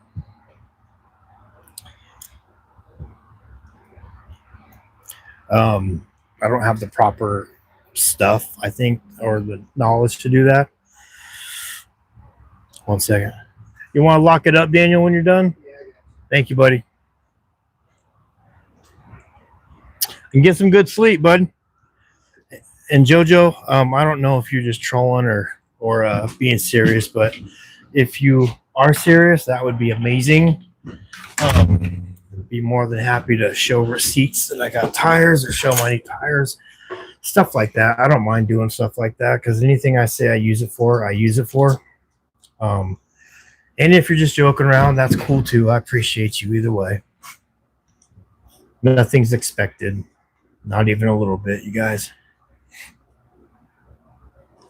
I don't have the proper stuff, I think, or the knowledge to do that. 1 second. You want to lock it up, Daniel, when you're done? Thank you, buddy. And get some good sleep, bud. And Jojo, I don't know if you're just trolling or being serious, but if you are serious, that would be amazing. Be more than happy to show receipts that I got tires or show my new tires, stuff like that. I don't mind doing stuff like that because anything I say I use it for, I use it for. And if you're just joking around, that's cool too. I appreciate you either way. Nothing's expected, not even a little bit, you guys.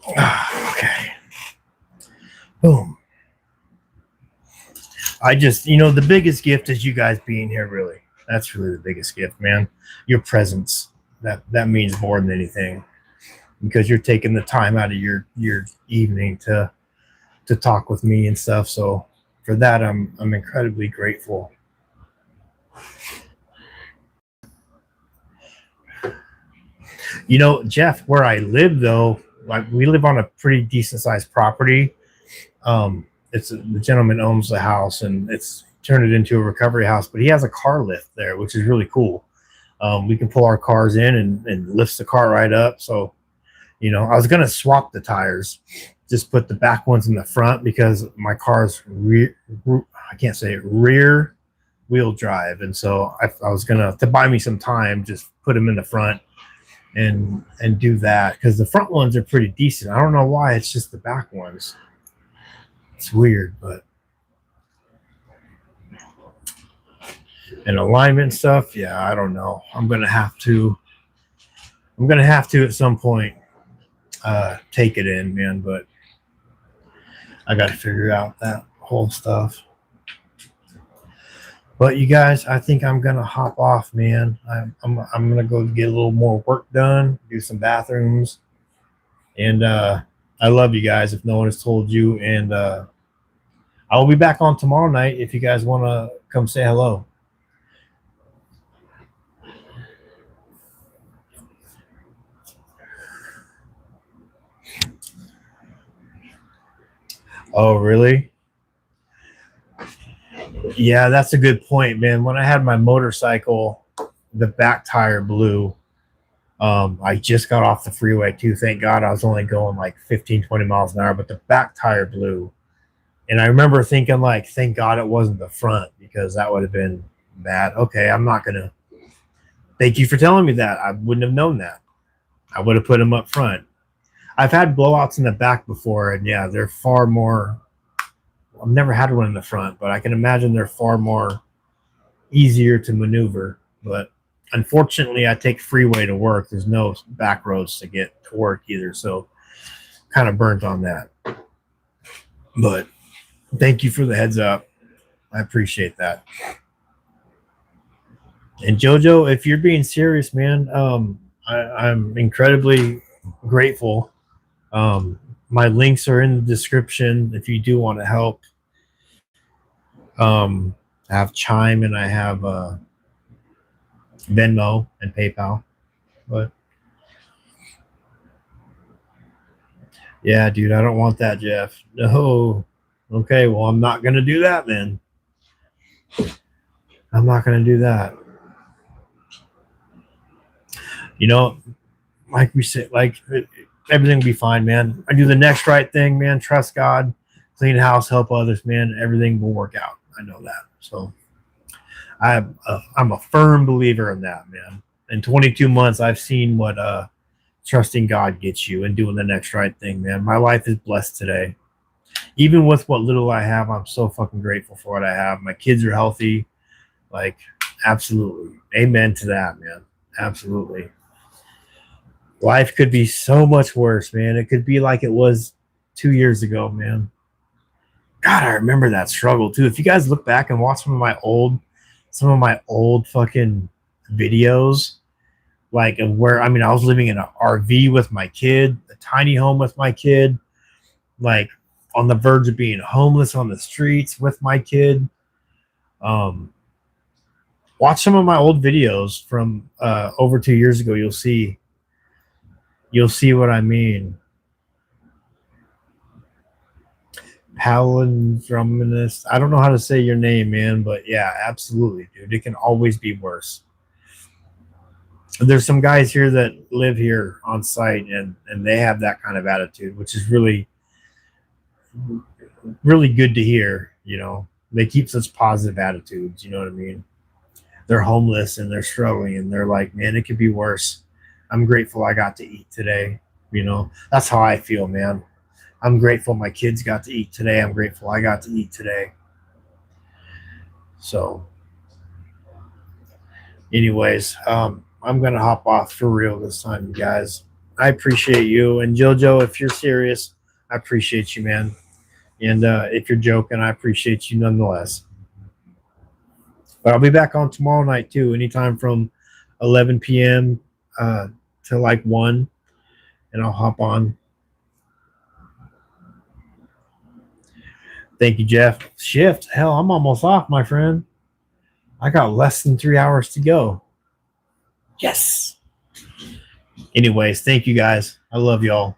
Okay. Boom. I just, the biggest gift is you guys being here, really. That's really the biggest gift, man. Your presence. That means more than anything. Because you're taking the time out of your evening to talk with me and stuff. So for that, I'm incredibly grateful. Jeff, where I live though, like we live on a pretty decent sized property. The gentleman owns the house and it's turned it into a recovery house, but he has a car lift there, which is really cool. We can pull our cars in and lifts the car right up. So, I was going to swap the tires, just put the back ones in the front because my car's rear wheel drive. And so I was going to buy me some time, just put them in the front and do that because the front ones are pretty decent. I don't know why. It's just the back ones. It's weird, but and alignment stuff, yeah, I don't know. I'm gonna have to at some point take it in, man, but I gotta figure out that whole stuff. But you guys, I think I'm gonna hop off, man. I'm gonna go get a little more work done, do some bathrooms, and I love you guys if no one has told you, and I will be back on tomorrow night if you guys want to come say hello. Oh, really? Yeah, that's a good point, man. When I had my motorcycle, the back tire blew. I just got off the freeway too. Thank God I was only going like 15, 20 miles an hour, but the back tire blew. And I remember thinking, like, thank God it wasn't the front because that would have been bad. Okay, I'm not going to. Thank you for telling me that. I wouldn't have known that. I would have put them up front. I've had blowouts in the back before, and yeah, they're far more. I've never had one in the front, but I can imagine they're far more easier to maneuver. But unfortunately, I take freeway to work. There's no back roads to get to work either, so kind of burnt on that. But thank you for the heads up. I appreciate that. And Jojo, if you're being serious, man, I'm incredibly grateful. My links are in the description if you do want to help. I have Chime and I have Venmo and PayPal. But yeah, dude, I don't want that, Jeff. No. Okay, well, I'm not going to do that then. I'm not going to do that. Like we said, like everything will be fine, man. I do the next right thing, man. Trust God, clean house, help others, man. Everything will work out. I know that. So I'm a firm believer in that, man. In 22 months, I've seen what trusting God gets you and doing the next right thing, man. My life is blessed today. Even with what little I have, I'm so fucking grateful for what I have. My kids are healthy. Like, absolutely. Amen to that, man. Absolutely. Life could be so much worse, man. It could be like it was 2 years ago, man. God, I remember that struggle too. If you guys look back and watch some of my old fucking videos, like of where, I mean, I was living in an RV with my kid, a tiny home with my kid, like on the verge of being homeless on the streets with my kid. Watch some of my old videos from over 2 years ago. You'll see what I mean. Palindrominus. I don't know how to say your name, man, but yeah, absolutely, dude. It can always be worse. There's some guys here that live here on site, and they have that kind of attitude, which is really, really good to hear. You know, they keep such positive attitudes. You know what I mean? They're homeless and they're struggling, and they're like, man, it could be worse. I'm grateful I got to eat today. You know, that's how I feel, man. I'm grateful my kids got to eat today. I'm grateful I got to eat today. So, anyways, I'm going to hop off for real this time, you guys. I appreciate you. And JoJo, if you're serious, I appreciate you, man. And if you're joking, I appreciate you nonetheless. But I'll be back on tomorrow night, too, anytime from 11 p.m. To like 1. And I'll hop on. Thank you, Jeff. Shift. Hell, I'm almost off, my friend. I got less than 3 hours to go. Yes. Anyways, thank you guys. I love y'all.